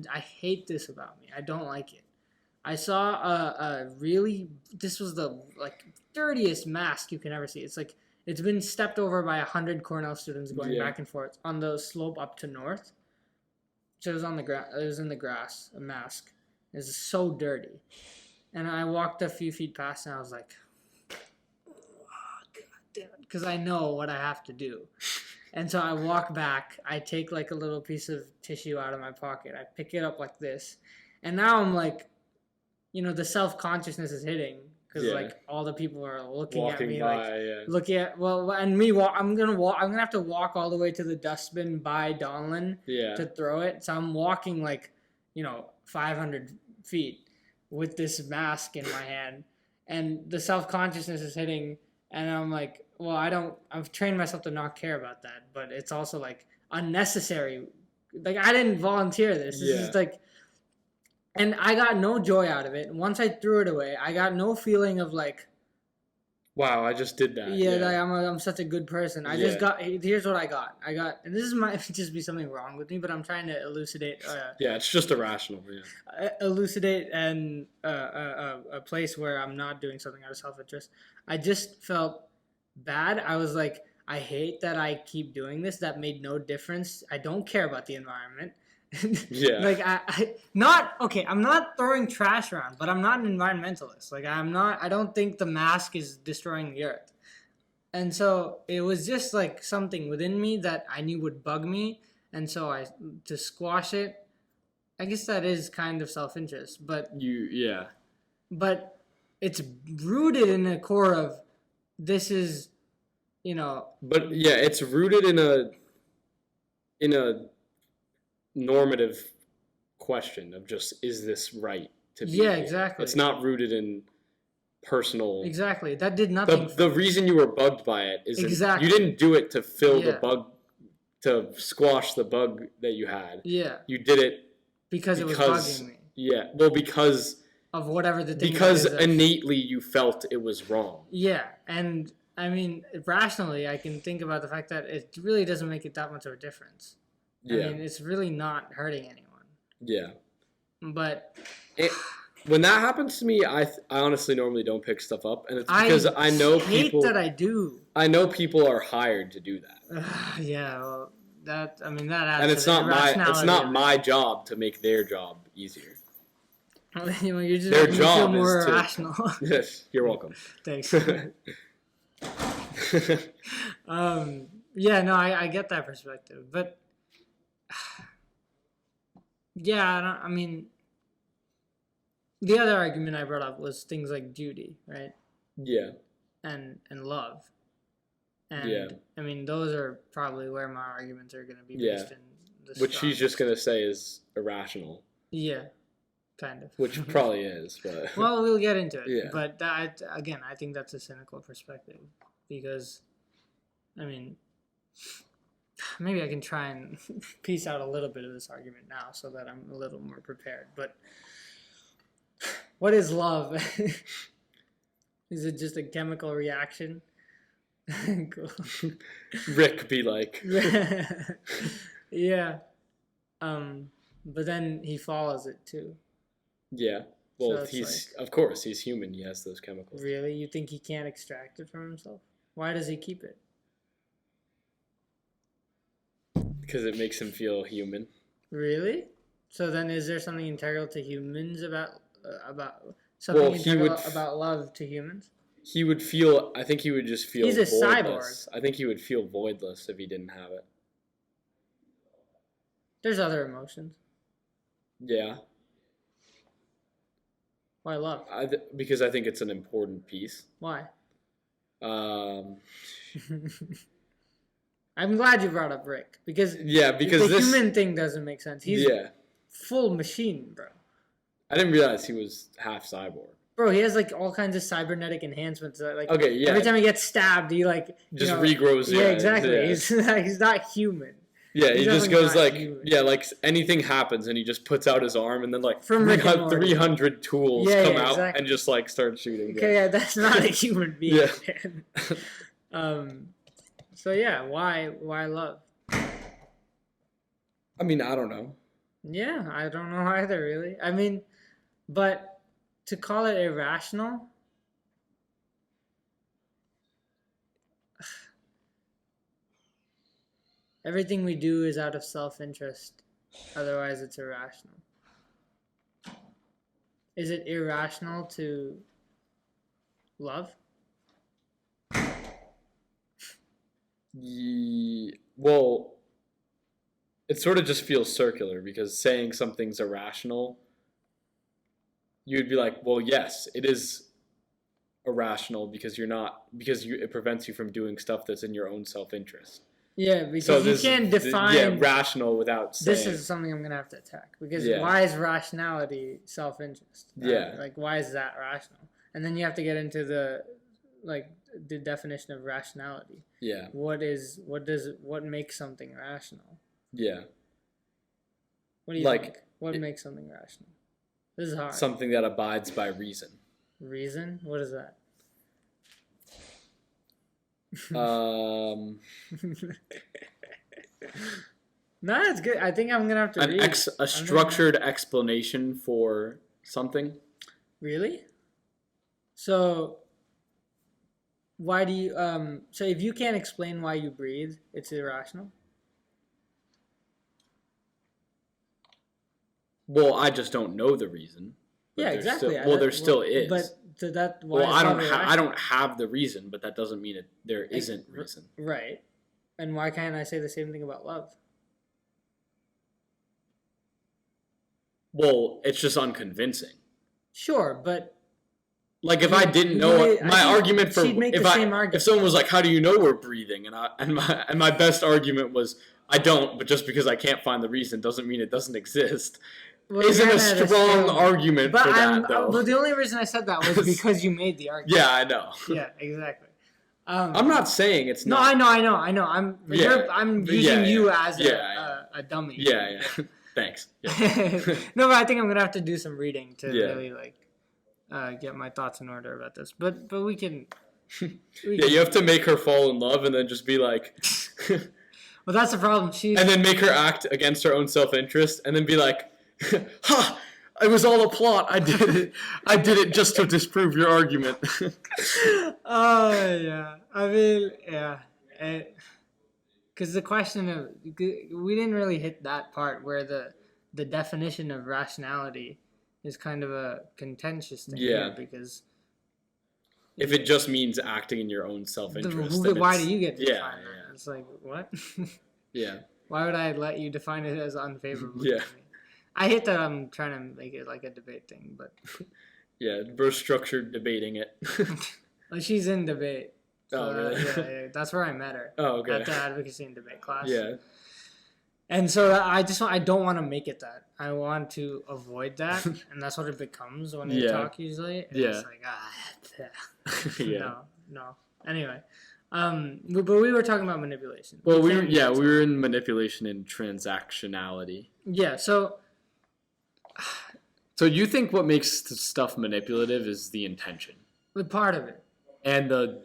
I hate this about me. I don't like it. I saw this was the dirtiest mask you can ever see. It's been stepped over by 100 Cornell students going back and forth on the slope up to north. So it was on the grass. It was in the grass. A mask. It was so dirty, and I walked a few feet past, and I was like, "Oh God damn it!" Because I know what I have to do. And so I walk back. I take a little piece of tissue out of my pocket. I pick it up like this, and now I'm like. The self-consciousness is hitting because all the people are looking at me looking at and me I'm gonna have to walk all the way to the dustbin by Donlin to throw it. So I'm walking 500 feet with this mask in my hand, and the self-consciousness is hitting, and I'm like, well, I've trained myself to not care about that, but it's also unnecessary. I didn't volunteer this. This is and I got no joy out of it. Once I threw it away, I got no feeling of wow, I just did that. Yeah. I'm such a good person. Here's what I got. And this might just be something wrong with me, but I'm trying to elucidate. It's just irrational. Yeah. Elucidate and a place where I'm not doing something out of self-interest. I just felt bad. I was like, I hate that I keep doing this. That made no difference. I don't care about the environment. I'm not throwing trash around, but I'm not an environmentalist. I don't think the mask is destroying the earth. And so it was just something within me that I knew would bug me. And so to squash it, I guess that is kind of self-interest, but but it's rooted in the core of this is, but it's rooted in a normative question of just, is this right to be here? Exactly. It's not rooted in personal. Exactly. That did nothing. The reason you were bugged by it is you didn't do it to fill the bug, to squash the bug that you had. Yeah. You did it because it was bugging me. Yeah. Well, because of whatever the thing because innately you felt it was wrong. Yeah. And I mean, rationally, I can think about the fact that it really doesn't make it that much of a difference. Yeah. I mean, it's really not hurting anyone. Yeah. But when that happens to me, I honestly normally don't pick stuff up, and it's because I know people. That I do. I know people are hired to do that. Well, that adds. And it's not my job to make their job easier. You're just their job feel more rational. Yes, you're welcome. Thanks. I get that perspective, but. Yeah, the other argument I brought up was things like duty, right? Yeah. And love. And those are probably where my arguments are going to be based in. Which she's just going to say is irrational. Yeah, kind of. Which probably is, but... Well, we'll get into it. Yeah. But that, again, I think that's a cynical perspective because, maybe I can try and piece out a little bit of this argument now so that I'm a little more prepared. But what is love? Is it just a chemical reaction? Cool. Rick be like. Yeah. But then he follows it too. Yeah. Well, So he's of course he's human. He has those chemicals. Really? You think he can't extract it from himself? Why does he keep it? Because it makes him feel human. Really? So then, is there something integral to humans about something integral about love to humans? He would feel. I think he would just feel. He's a voidless. cyborg. I think he would feel voidless if he didn't have it. There's other emotions. Yeah. Why love? Because I think it's an important piece. Why? Um. I'm glad you brought up Rick because because the human thing doesn't make sense. He's full machine, bro. I didn't realize he was half cyborg. Bro, he has like all kinds of cybernetic enhancements. That, like okay, every time he gets stabbed, he like just regrows. Yeah, exactly. Yeah. He's not human. Yeah, he just goes like human. Like anything happens and he just puts out his arm and then like 300 tools come out and just like start shooting. Okay, yeah, that's not a human being. Yeah. So yeah, why love? I mean, I don't know. Yeah, I don't know either, really. I mean, but to call it irrational, everything we do is out of self-interest. Otherwise, it's irrational. Is it irrational to love? Well, it sort of just feels circular because saying something's irrational, you'd be like, well, yes, it is irrational because it prevents you from doing stuff that's in your own self-interest. Yeah, because you can't define rational without saying. This is something I'm gonna have to attack because why is rationality self-interest? Like why is that rational? And then you have to get into the definition of rationality. Yeah. What makes something rational? Yeah. What do you think? What makes something rational? This is hard. Something that abides by reason. Reason? What is that? No, it's good. I think I'm gonna have to read a structured explanation for something. Really? So why do you so if you can't explain why you breathe, it's irrational? Well, I just don't know the reason. Yeah, exactly. There still is. But so that why well, I don't have the reason, but that doesn't mean there isn't reason. Right. And why can't I say the same thing about love? Well, it's just unconvincing. Sure, but like if I didn't know my argument for if someone was like, "How do you know we're breathing?" and my best argument was, "I don't," but just because I can't find the reason doesn't mean it doesn't exist. Well, isn't a strong argument for that, though. But the only reason I said that was because you made the argument. Yeah, I know. Yeah, exactly. I'm not saying it's not. No, I know. I'm using you as a dummy. Yeah. Thanks. Yeah. No, but I think I'm gonna have to do some reading to really get my thoughts in order about this. But we can. You have to make her fall in love and then just be like. Well, that's the problem. And then make her act against her own self-interest, and then be like. Ha! It was all a plot. I did it just to disprove your argument. Oh, yeah. I mean, yeah. Because the question of... We didn't really hit that part where the definition of rationality is kind of a contentious thing here because... If it just means acting in your own self-interest... Why do you get to define that? It's like, what? Yeah. Why would I let you define it as unfavorable? Yeah. I hate that I'm trying to make it like a debate thing, but... Yeah, we're structured debating it. Well, she's in debate. So really? Yeah, that's where I met her. Oh, okay. At the advocacy and debate class. Yeah. And so I don't want to make it that. I want to avoid that, and that's what it becomes when you talk usually. It's like, Yeah. No. Anyway. But we were talking about manipulation. Well, we were in manipulation and transactionality. Yeah, so you think what makes the stuff manipulative is the intention? part of it. And the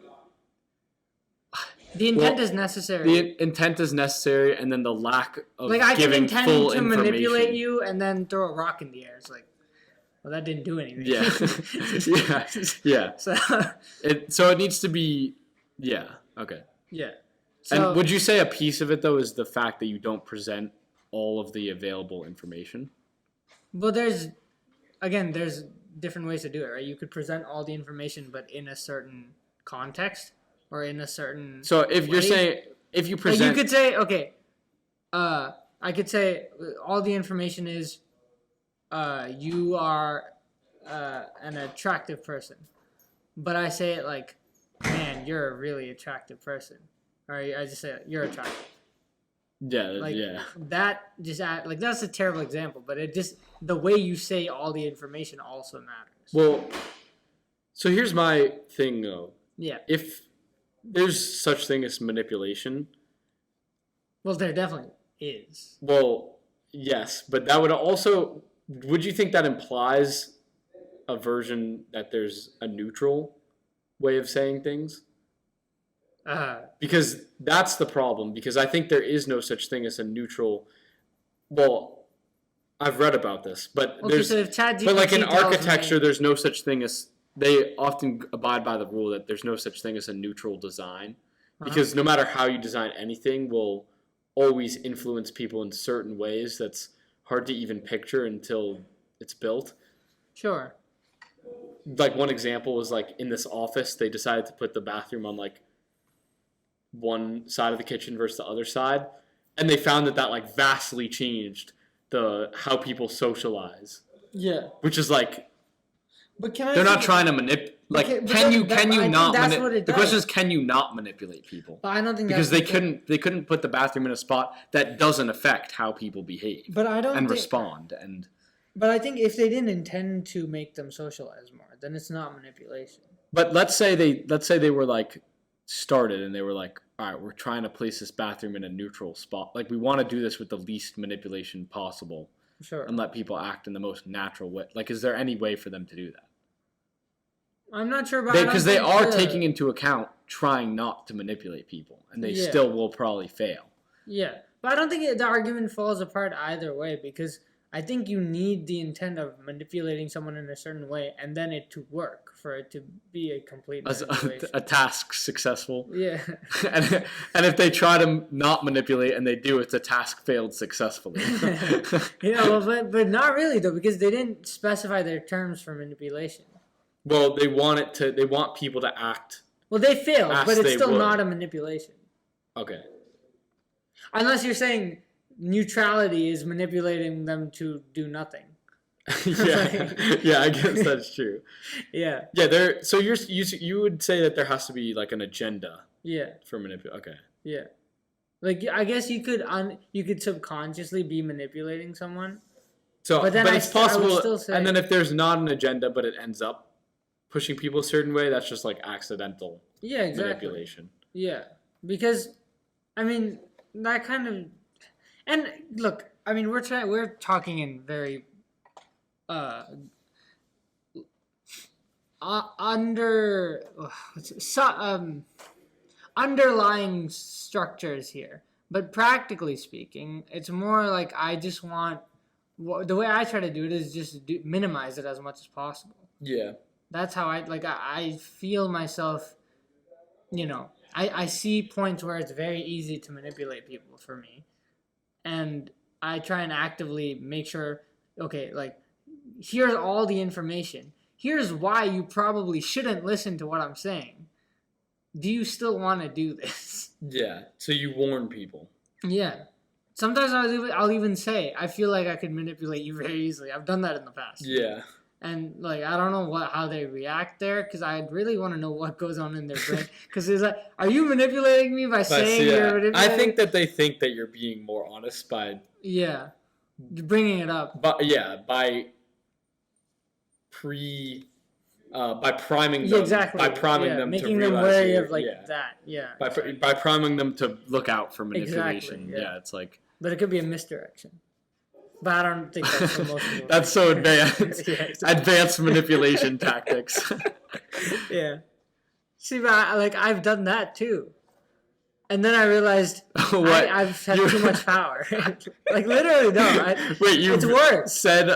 intent is necessary. The intent is necessary, and then the lack of like I giving can full intend to information. manipulate you and then throw a rock in the air. It's like, well, that didn't do anything. Yeah. yeah. So it needs to be, okay. Yeah. So, and would you say a piece of it, though, is the fact that you don't present all of the available information? Well, there's different ways to do it, right? You could present all the information, but in a certain context or in a certain. So if way. You're saying if you present, like you could say, okay, I could say all the information is, you are an attractive person, but I say it like, man, you're a really attractive person, or I just say you're attractive. Yeah, That just that's a terrible example, but it just the way you say all the information also matters. Well, so here's my thing though. Yeah. If there's such thing as manipulation. Well, there definitely is. Well, yes, but that would also. Would you think that implies a version that there's a neutral way of saying things? Because that's the problem. Because I think there is no such thing as a neutral. Well, I've read about this, but but like in architecture, there's no such thing as. They often abide by the rule that there's no such thing as a neutral design, because no matter how you design anything, will always influence people in certain ways. That's hard to even picture until it's built. Sure. Like one example was like in this office, they decided to put the bathroom on like one side of the kitchen versus the other side, and they found that like vastly changed how people socialize. Yeah. Which is like, but they're not trying to manipulate. Like, can you not? The question is, can you not manipulate people? But I don't think because they couldn't put the bathroom in a spot that doesn't affect how people behave. But I don't respond and. But I think if they didn't intend to make them socialize more, then it's not manipulation. But let's say they were like started and they were like, all right, we're trying to place this bathroom in a neutral spot. Like we want to do this with the least manipulation possible. Sure. And let people act in the most natural way. Like, is there any way for them to do that? I'm not sure about because they are taking into account trying not to manipulate people, and they still will probably fail. Yeah, but I don't think the argument falls apart either way, because I think you need the intent of manipulating someone in a certain way, and then it to work for it to be a complete a task successful. Yeah, and if they try to not manipulate and they do, it's a task failed successfully. Well, but not really though, because they didn't specify their terms for manipulation. Well, they want people to act. Well, they failed, but it's still not a manipulation. Okay. Unless you're saying neutrality is manipulating them to do nothing. Yeah, I guess that's true. Yeah. Yeah, so you would say that there has to be like an agenda. Yeah. For manipulation. Okay. Yeah. Like I guess you could subconsciously be manipulating someone. So, but it's possible. And then if there's not an agenda, but it ends up pushing people a certain way, that's just like accidental manipulation. Yeah, because I mean that kind of, and look, I mean we're talking in very underlying structures here, but practically speaking, it's more like I just want. The way I try to do it is just minimize it as much as possible. Yeah. That's how I feel myself, I see points where it's very easy to manipulate people for me. And I try and actively make sure, okay, like, here's all the information. Here's why you probably shouldn't listen to what I'm saying. Do you still want to do this? Yeah. So you warn people. Yeah. Sometimes I'll even say, I feel like I could manipulate you very easily. I've done that in the past. Yeah. And, like, I don't know how they react there, because I really want to know what goes on in their brain. Because it's like, are you manipulating me by saying you're manipulating? I think that they think that you're being more honest by... Yeah. Bringing it up. But, yeah, by by priming them, by priming them making to them realize wary of that. Yeah, by priming them to look out for manipulation. Exactly, Yeah, it's like. But it could be a misdirection. But I don't think that's what most people. That's so advanced. Exactly. Advanced manipulation tactics. Yeah. See, but I've done that too. And then I realized I've had too much power. Like literally, no. Wait, you it's worse. Said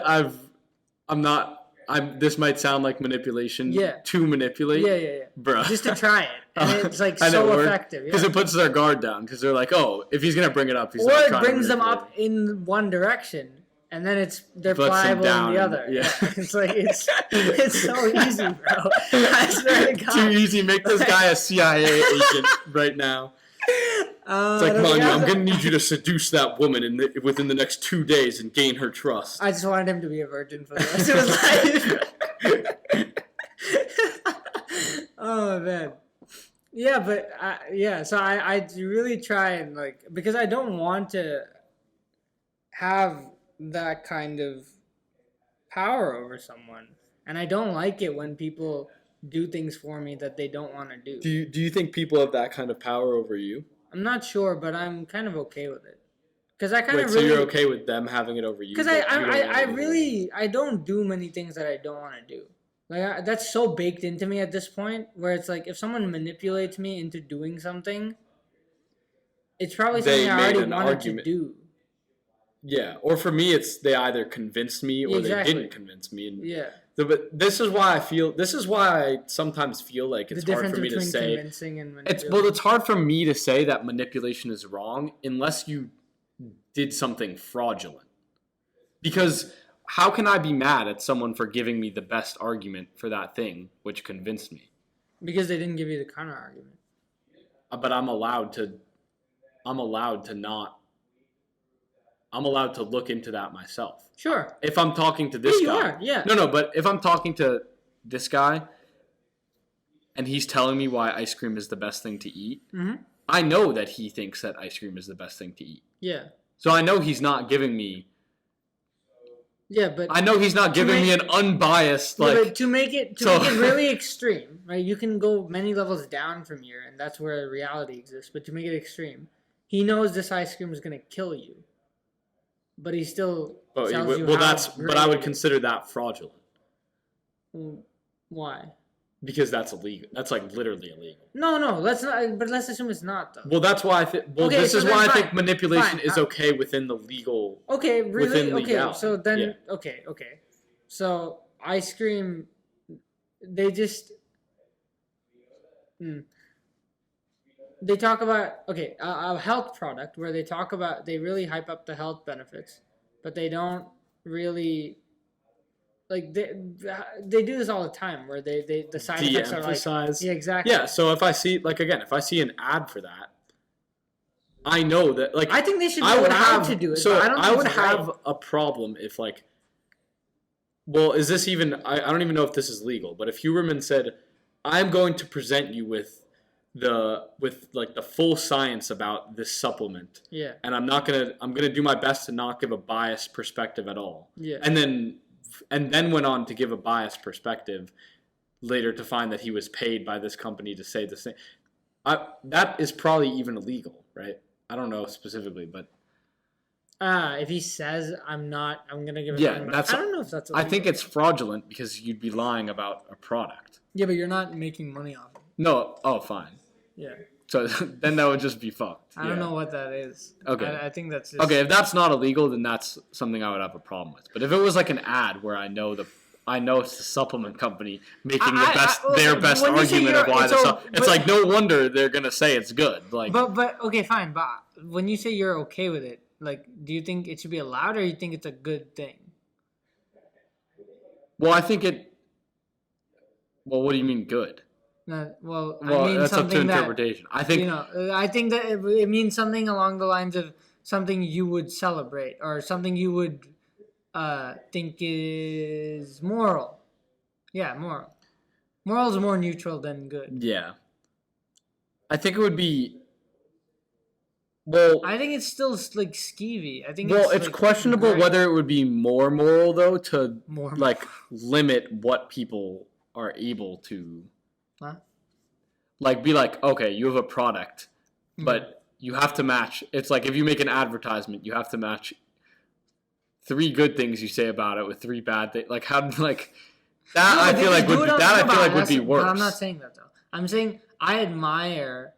this might sound like manipulation. Yeah. To manipulate. Yeah. Bro. Just to try it, and it's like so effective. Because it puts their guard down. Because they're like, oh, if he's gonna bring it up, he's or not it trying to brings them up in one direction, and then they're pliable in the other. Yeah. It's like it's so easy, bro. I swear to God. Too easy. Make this guy a CIA agent right now. It's like, Manu, I'm going to need you to seduce that woman within the next 2 days and gain her trust. I just wanted him to be a virgin for the rest of his life. Oh, man. Yeah, but, so I really try and, because I don't want to have that kind of power over someone. And I don't like it when people do things for me that they don't want to do. Do you think people have that kind of power over you? I'm not sure, but I'm kind of okay with it. Because I kind of really... So you're okay with them having it over you? Because I don't do many things that I don't want to do. That's so baked into me at this point, where it's like, if someone manipulates me into doing something, it's probably something I already wanted to do. Yeah, or for me, it's they either convinced me or they didn't convince me. And but this is why I sometimes feel like it's hard for me to say. Convincing and it's hard for me to say that manipulation is wrong unless you did something fraudulent. Because how can I be mad at someone for giving me the best argument for that thing which convinced me? Because they didn't give you the counter argument. But I'm allowed to look into that myself. Sure. If I'm talking to this guy. Yeah. No, but if I'm talking to this guy and he's telling me why ice cream is the best thing to eat, I know that he thinks that ice cream is the best thing to eat. Yeah. So I know he's not giving me... Yeah, but... I know he's not giving me an unbiased, but to make it really extreme, right? You can go many levels down from here, and that's where reality exists. But to make it extreme, he knows this ice cream is going to kill you. But he still tells you but I would consider that fraudulent. Why? Because that's illegal. That's literally illegal. No, let's not. But let's assume it's not, though. Well, that's why I think. Well, this is why I think manipulation is okay within the legal. Okay, really. Within legality. Okay, so then, okay. So ice cream, they just. They talk about a health product where they really hype up the health benefits, but they don't really they do this all the time where the side effects are exactly. Yeah, so if I see if I see an ad for that, I know that I think they should be allowed to do it. So I would have a problem if well, is this even? I don't even know if this is legal, but if Huberman said, "I'm going to present you with the full science about this supplement. Yeah. And I'm gonna do my best to not give a biased perspective at all. Yeah. And then went on to give a biased perspective later to find that he was paid by this company to say the same. That is probably even illegal, right? I don't know specifically, but if he says I'm gonna give it. I don't know if that's illegal. I think it's fraudulent because you'd be lying about a product. Yeah, but you're not making money off it. No, fine. Yeah. So then that would just be fucked. I don't know what that is. Okay. I think that's just... Okay, if that's not illegal, then that's something I would have a problem with. But if it was an ad where I know it's the supplement company making their best argument of why it's no wonder they're gonna say it's good. But okay, fine. But when you say you're okay with it, do you think it should be allowed, or you think it's a good thing? Well, I think it. Well, what do you mean good? I mean that's up to interpretation. I think I think that it means something along the lines of something you would celebrate or something you would think is moral. Yeah, moral. Moral is more neutral than good. Yeah. I think it would be. Well, I think it's still skeevy. I think. Well, it's questionable whether it would be more moral though to limit what people are able to Huh? like be like, okay, you have a product, but you have to match. It's like if you make an advertisement, you have to match 3 good things you say about it with 3 bad things. Like how like that No, I but feel they like do would it on- that no, I feel like but would be that's- worse. But I'm not saying that though. I'm saying I admire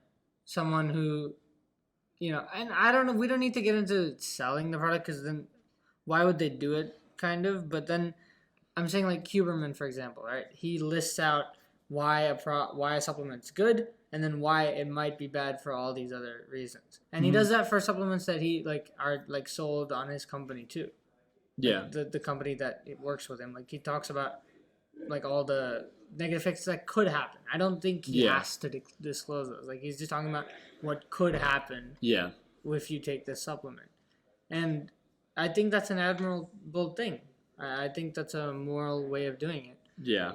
someone who, and I don't know. We don't need to get into selling the product because then why would they do it? Kind of, but then I'm saying like Huberman, for example, right? He lists out why a supplement's good, and then why it might be bad for all these other reasons. And he does that for supplements that he are sold on his company too. Yeah. The company that it works with him, like he talks about all the negative effects that could happen. I don't think he has to disclose those. Like he's just talking about what could happen. Yeah. If you take this supplement, and I think that's an admirable thing. I think that's a moral way of doing it. Yeah.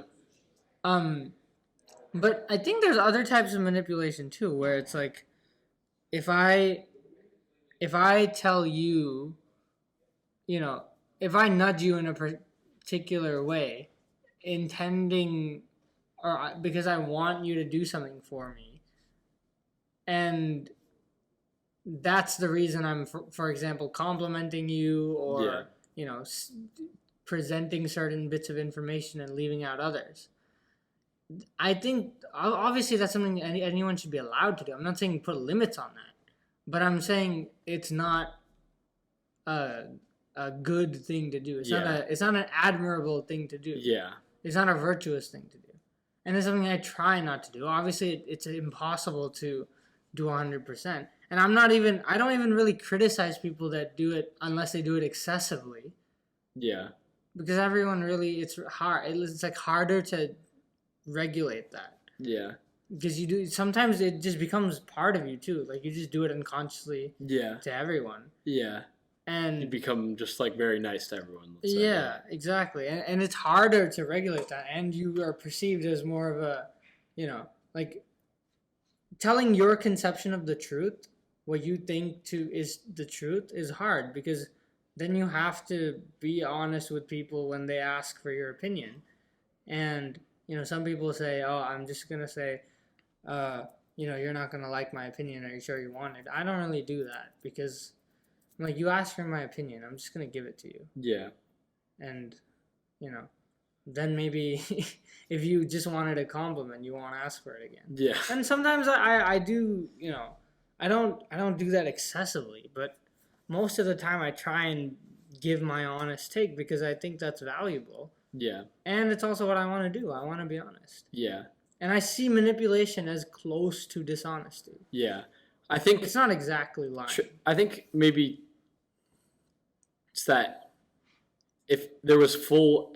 But I think there's other types of manipulation too, where it's like, if I tell you, if I nudge you in a particular way, intending, or because I want you to do something for me, and that's the reason I'm, for example, complimenting you or, presenting certain bits of information and leaving out others. I think, obviously, that's something anyone should be allowed to do. I'm not saying put limits on that, but I'm saying it's not a good thing to do. It's not an admirable thing to do. Yeah. It's not a virtuous thing to do. And it's something I try not to do. Obviously, it's impossible to do 100%. And I don't even really criticize people that do it unless they do it excessively. Yeah. Because everyone really, it's hard. It's like harder to regulate that. Yeah. Because sometimes it just becomes part of you too. Like you just do it unconsciously. Yeah. To everyone. Yeah. And you become just like very nice to everyone. Yeah, exactly. And it's harder to regulate that. And you are perceived as more of a, like telling your conception of the truth, what you think is the truth, is hard because then you have to be honest with people when they ask for your opinion. And, some people say, oh, I'm just going to say, you're not going to like my opinion. Are you sure you want it? I don't really do that because, like, you asked for my opinion. I'm just going to give it to you. Yeah. And, then maybe if you just wanted a compliment, you won't ask for it again. Yeah. And sometimes I do, I don't do that excessively, but most of the time I try and give my honest take because I think that's valuable. Yeah. And it's also what I want to do. I want to be honest. Yeah. And I see manipulation as close to dishonesty. Yeah. I think it's not exactly lying. I think maybe it's that if there was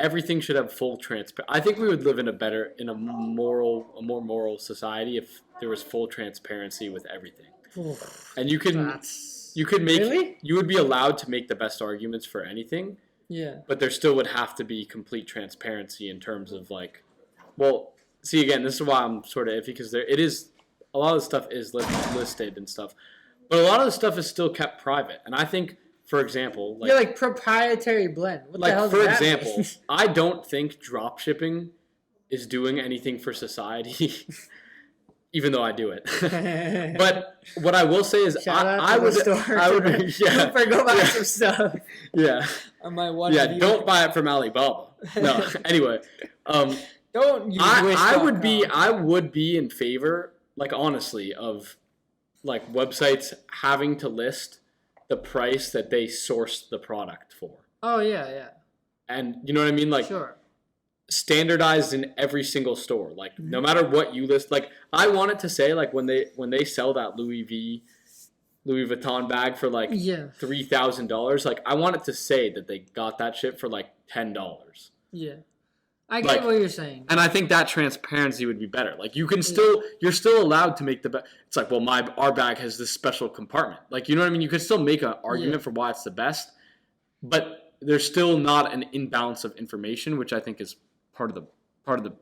everything should have full transparency. I think we would live in a more moral society if there was full transparency with everything. And you would be allowed to make the best arguments for anything. Yeah. But there still would have to be complete transparency in terms of like, well, see again, this is why I'm sort of iffy because a lot of the stuff is listed and stuff, but a lot of the stuff is still kept private. And I think, for example, like proprietary blend. What the hell does that mean? I don't think drop shipping is doing anything for society. Even though I do it. But what I will say is I would go buy some stuff. Yeah. On my one view. Don't buy it from Alibaba. No. Anyway, don't use I would be in favor, like honestly, of like websites having to list the price that they sourced the product for. Oh yeah, yeah. And you know what I mean? Like sure. Standardized in every single store, like no matter what you list. Like I want it to say like when they sell that Louis Vuitton bag for like $3,000, like I want it to say that they got that shit for like $10. Yeah, I get what you're saying, and I think that transparency would be better. Like you can you're still allowed to make the it's like, well, our bag has this special compartment. Like you know what I mean? You could still make an argument for why it's the best, but there's still not an imbalance of information, which I think is part of the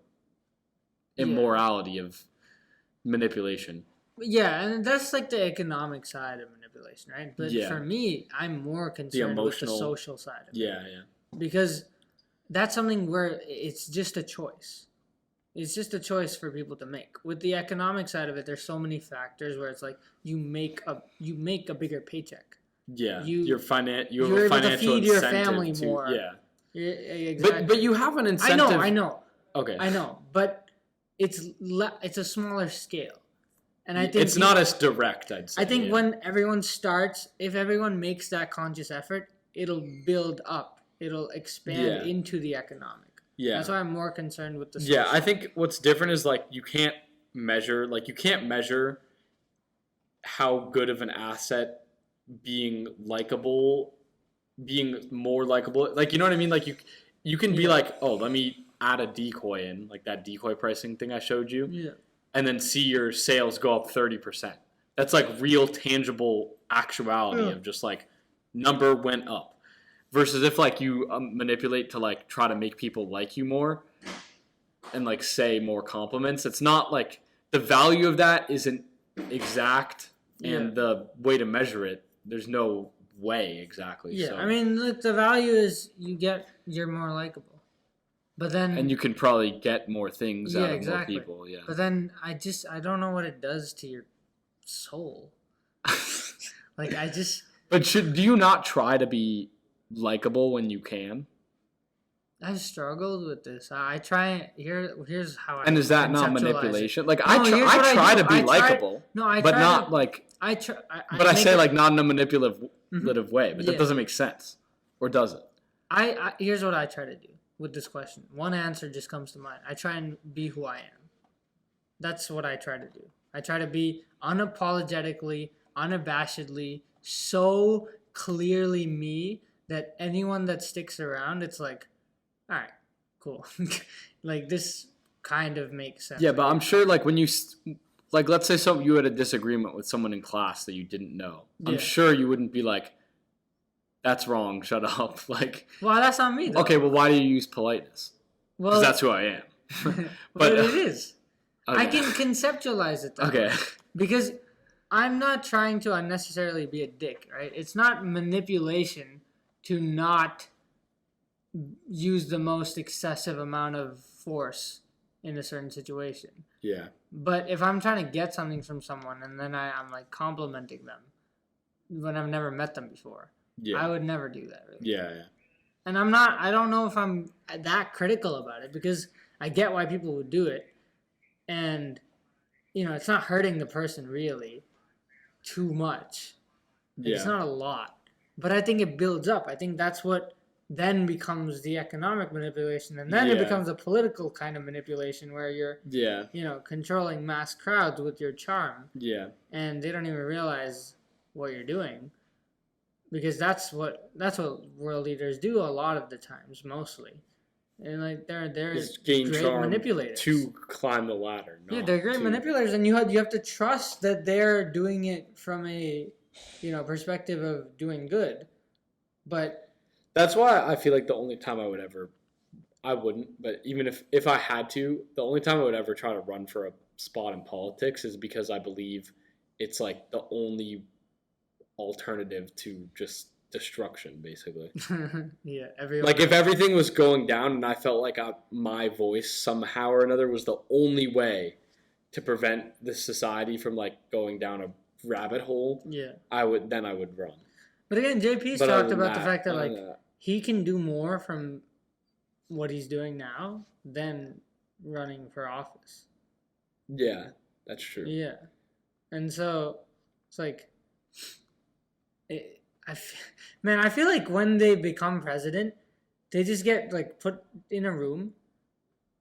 immorality of manipulation. Yeah, and that's like the economic side of manipulation, right? But for me, I'm more concerned with the social side of it. Yeah, yeah. Because that's something where it's just a choice. It's just a choice for people to make. With the economic side of it, there's so many factors where it's like you make a bigger paycheck. Yeah, You you have you're a able to financial feed your incentive family to more. yeah. Exactly. But you have an incentive. I know. Okay. I know, but it's a smaller scale, and I think it's not as direct. I'd say. I think when everyone starts, if everyone makes that conscious effort, it'll build up. It'll expand into the economic. Yeah. That's why I'm more concerned with the social. Yeah, I think what's different is like you can't measure how good of an asset being more likable. Like, you know what I mean? Like you can be like, oh, let me add a decoy in, like that decoy pricing thing I showed you. Yeah. And then see your sales go up 30%. That's like real tangible actuality of just like number went up. Versus if like you manipulate to like try to make people like you more and like say more compliments, it's not like the value of that isn't exact, and the way to measure it, there's no way exactly. Yeah, so. I mean, look, the value is you're more likable, but then and you can probably get more things out of more people. Yeah, but then I don't know what it does to your soul. Like But do you not try to be likable when you can? I've struggled with this. I try. Here's how I. And is that not manipulation? Like, no, I try to be likable. No, I but try not to, like. I try. But I say like not in a manipulative way. But that Yeah. doesn't make sense, or does it? Here's what I try to do with this question. One answer just comes to mind. I try and be who I am. That's what I try to do. I try to be unapologetically, unabashedly, so clearly me that anyone that sticks around, it's like, all right, cool. Like, this kind of makes sense. Yeah, but I'm sure like when you like, let's say you had a disagreement with someone in class that you didn't know. I'm sure you wouldn't be like, that's wrong, shut up. Like, well, that's not me though. Okay, well, why do you use politeness? Because that's who I am. but it is. Okay. I can conceptualize it that way. Because I'm not trying to unnecessarily be a dick, right? It's not manipulation to not use the most excessive amount of force in a certain situation. Yeah. But if I'm trying to get something from someone and then I'm like complimenting them when I've never met them before, I would never do that. Really. Yeah. And I don't know if I'm that critical about it because I get why people would do it. And, it's not hurting the person really too much. It's not a lot. But I think it builds up. I think that's what then becomes the economic manipulation. And then it becomes a political kind of manipulation where you're, controlling mass crowds with your charm. Yeah. And they don't even realize what you're doing. Because that's what world leaders do a lot of the times, mostly. And like they're gain great charm manipulators to climb the ladder. They're great manipulators, and you have to trust that they're doing it from a perspective of doing good. But that's why I feel like the only time I wouldn't, but even if I had to, the only time I would ever try to run for a spot in politics is because I believe it's like the only alternative to just destruction, basically. Yeah, like if everything was going down and I felt like my voice somehow or another was the only way to prevent this society from like going down a rabbit hole, I would run. But again, JP's talked about the fact that like he can do more from what he's doing now than running for office. Yeah, that's true. Yeah, and so it's like. I feel like when they become president, they just get like put in a room,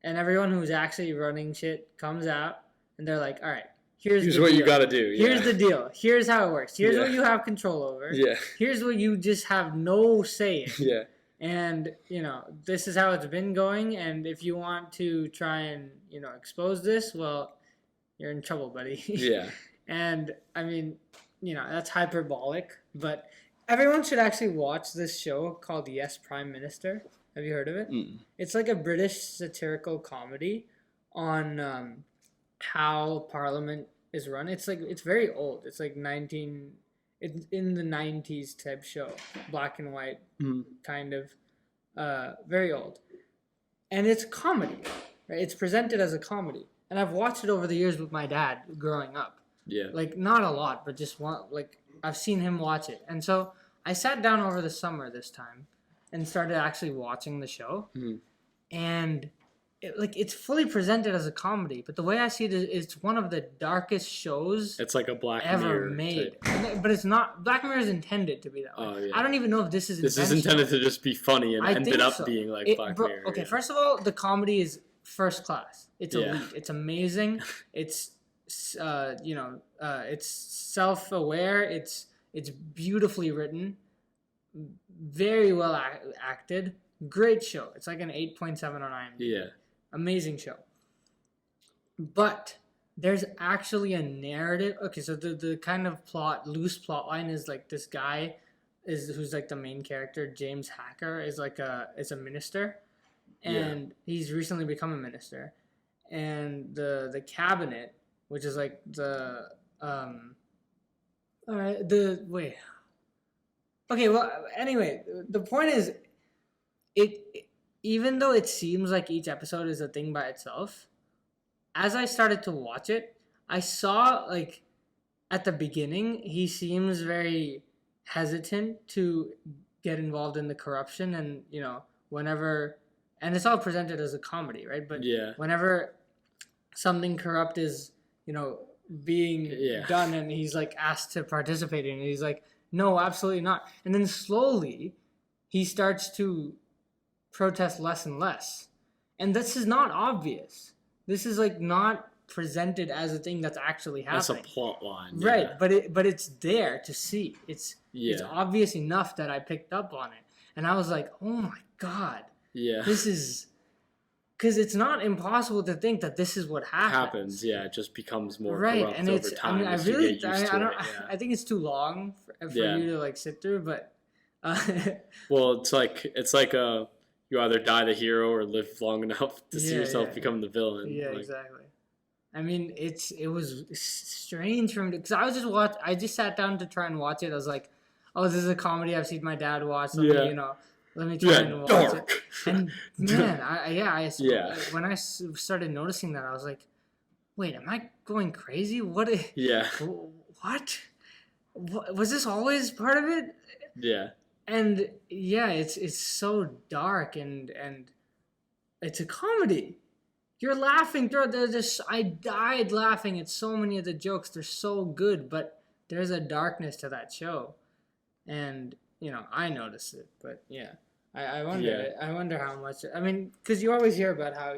and everyone who's actually running shit comes out, and they're like, "All right, here's what deal. You gotta do. Here's the deal. Here's how it works. Here's what you have control over. Yeah. Here's what you just have no say in. Yeah. And this is how it's been going. And if you want to try and expose this, well, you're in trouble, buddy. Yeah. And I mean, that's hyperbolic, but everyone should actually watch this show called Yes, Prime Minister. Have you heard of it? Mm. It's like a British satirical comedy on how Parliament is run. It's very old. It's like it's in the 90s type show, black and white, kind of, very old. And it's comedy, right? It's presented as a comedy, and I've watched it over the years with my dad growing up. Yeah. Like not a lot, but just one. Like I've seen him watch it, and so I sat down over the summer this time, and started actually watching the show, and it's fully presented as a comedy, but the way I see it is it's one of the darkest shows It's like a Black ever Mirror made. type. But it's not. Black Mirror is intended to be that way. Oh, yeah. I don't even know if this is This is intended to just be funny and ended up being like Black Mirror. Okay, yeah. first of all, the comedy is first class. It's Yeah. elite. It's amazing. It's it's self-aware. It's beautifully written, very well acted. Great show. It's like an 8.7 on IMDb. Yeah. Amazing show. But there's actually a narrative. Okay, so the kind of loose plot line is like this guy who's like the main character, James Hacker, is a minister, and he's recently become a minister, and the cabinet, which is like the all right, wait. Okay, well, anyway, the point is, even though it seems like each episode is a thing by itself, as I started to watch it, I saw, like, at the beginning, he seems very hesitant to get involved in the corruption, and, whenever, and it's all presented as a comedy, right? But whenever something corrupt is, being done, and he's, like, asked to participate in it, he's like, no, absolutely not. And then slowly, he starts to protest less and less. And this is not obvious. This is like not presented as a thing that's actually happening. That's a plot line. Right, but it's there to see. It's obvious enough that I picked up on it. And I was like, oh my God. Yeah. This is... Because it's not impossible to think that this is what happens. Yeah, it just becomes more right, corrupt and over time. I I think it's too long for you to like sit through, but well, it's like you either die the hero or live long enough to see yourself become the villain. Yeah, exactly. I mean, it was strange for me because I just sat down to try and watch it. I was like, oh, this is a comedy I've seen my dad watch. Let me try and watch it. And man, when I started noticing that, I was like, wait, am I going crazy? What? What? Was this always part of it? Yeah. And it's so dark and it's a comedy. You're laughing through this. I died laughing at so many of the jokes. They're so good, but there's a darkness to that show, and I noticed it. But I wonder. I wonder how much. I mean, because you always hear about how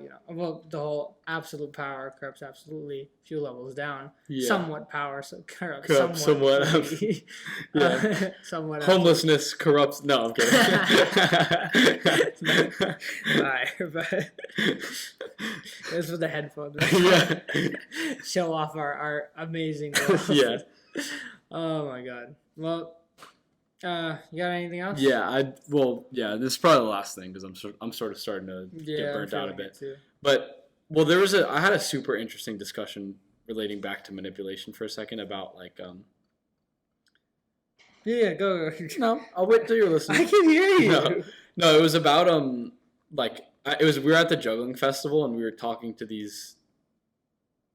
the whole absolute power corrupts absolutely few levels down. Yeah. Somewhat power corrupts somewhat. Somewhat. Homelessness corrupts. No, I'm kidding. Bye. But this was the headphones. Show off our amazing. Yeah. Oh my God. Well. You got anything else? This is probably the last thing because I'm sort of starting to get burnt out a bit. But I had a super interesting discussion relating back to manipulation for a second about like go. No, I'll wait till you're listening. I can hear you. No, it was about we were at the juggling festival and we were talking to these.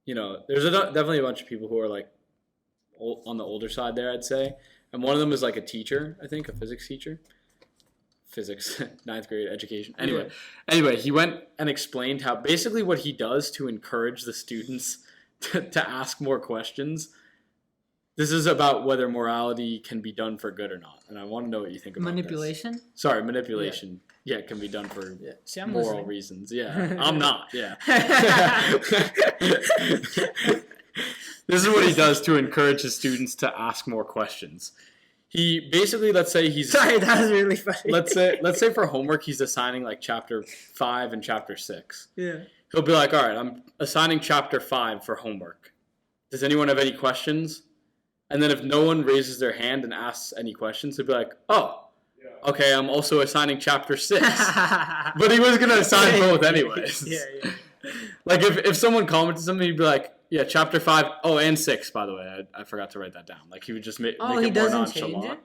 There's definitely a bunch of people who are like on the older side there, I'd say. And one of them is like a teacher, I think, a physics teacher. Physics, 9th grade education. Anyway, he went and explained how basically what he does to encourage the students to ask more questions. This is about whether morality can be done for good or not. And I want to know what you think about manipulation? This. Sorry, manipulation. Yeah, it can be done for moral reasons. Yeah, I'm not. Yeah. This is what he does to encourage his students to ask more questions. He basically, let's say he's... Sorry, that was really funny. Let's say for homework, he's assigning like chapter 5 and chapter 6. Yeah. He'll be like, all right, I'm assigning chapter 5 for homework. Does anyone have any questions? And then if no one raises their hand and asks any questions, he'll be like, oh, okay, I'm also assigning chapter 6. But he was going to assign both anyways. Yeah. Like if someone commented something, he'd be like, yeah, chapter 5. Oh, and 6, by the way. I forgot to write that down. Like he would just make it more nonchalant. Change it?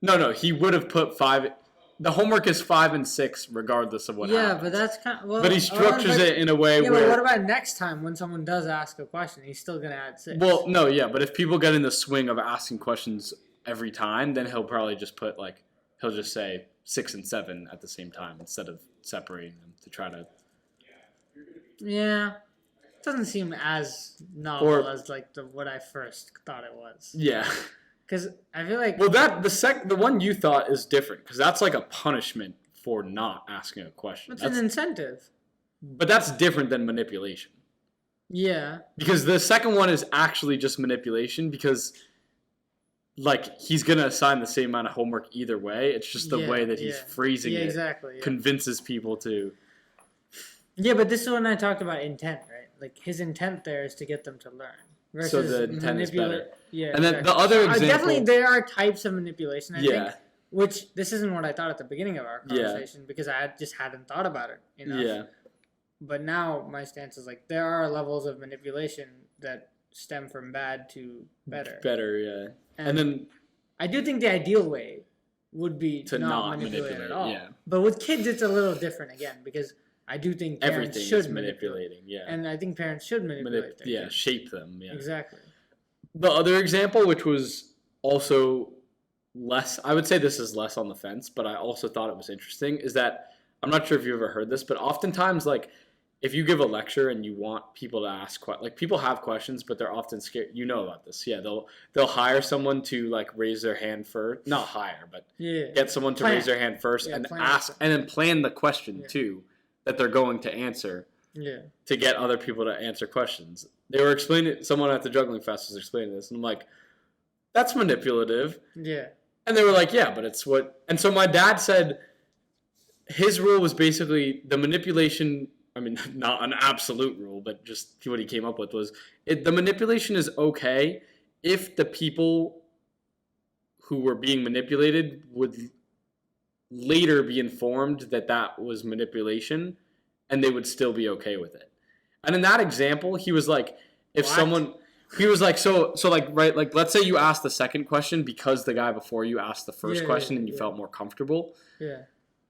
No, he would have put 5. the homework is 5 and 6 regardless of what happens. But that's kind of, well, but he structures it in a way where... but what about next time when someone does ask a question? He's still going to add 6. Well, no, yeah, but if people get in the swing of asking questions every time, then he'll probably just put, like, he'll just say 6 and 7 at the same time instead of separating them to try to... Yeah. It doesn't seem as novel as, like, what I first thought it was. Yeah. Because I feel like... Well, the one you thought is different, because that's like a punishment for not asking a question. It's an incentive. But that's different than manipulation. Yeah. Because the second one is actually just manipulation, because, like, he's going to assign the same amount of homework either way. It's just the way that he's phrasing it convinces people to... Yeah, but this is when I talked about intent, right? Like, his intent there is to get them to learn. So the intent is better. Yeah, and then the other example... definitely, there are types of manipulation, I think. Which, this isn't what I thought at the beginning of our conversation, because I just hadn't thought about it enough. Yeah. But now, my stance is, like, there are levels of manipulation that stem from bad to better. Better, yeah. And then... I do think the ideal way would be to not manipulate at all. Yeah. But with kids, it's a little different, again, because... I do think parents should manipulate. Yeah. And I think parents should manipulate their kids. Shape them. Yeah. Exactly. The other example, which was also less, I would say this is less on the fence, but I also thought it was interesting, is that, I'm not sure if you've ever heard this, but oftentimes, like, if you give a lecture and you want people to ask, like, people have questions, but they're often scared. You know about this. Yeah, they'll hire someone to, like, raise their hand first. Not hire, but get someone to raise their hand first and ask, and then plan the question, too, that they're going to answer to get other people to answer questions. They were explaining, someone at the juggling fest was explaining this, and I'm like, that's manipulative. Yeah. And they were like, yeah, but it's what... And so my dad said his rule was basically the manipulation... I mean, not an absolute rule, but just what he came up with was the manipulation is okay if the people who were being manipulated would later be informed that that was manipulation, and they would still be okay with it. And in that example, he was like, if someone... He was like, so like, right, like, let's say you asked the second question because the guy before you asked the first question and you felt more comfortable. Yeah.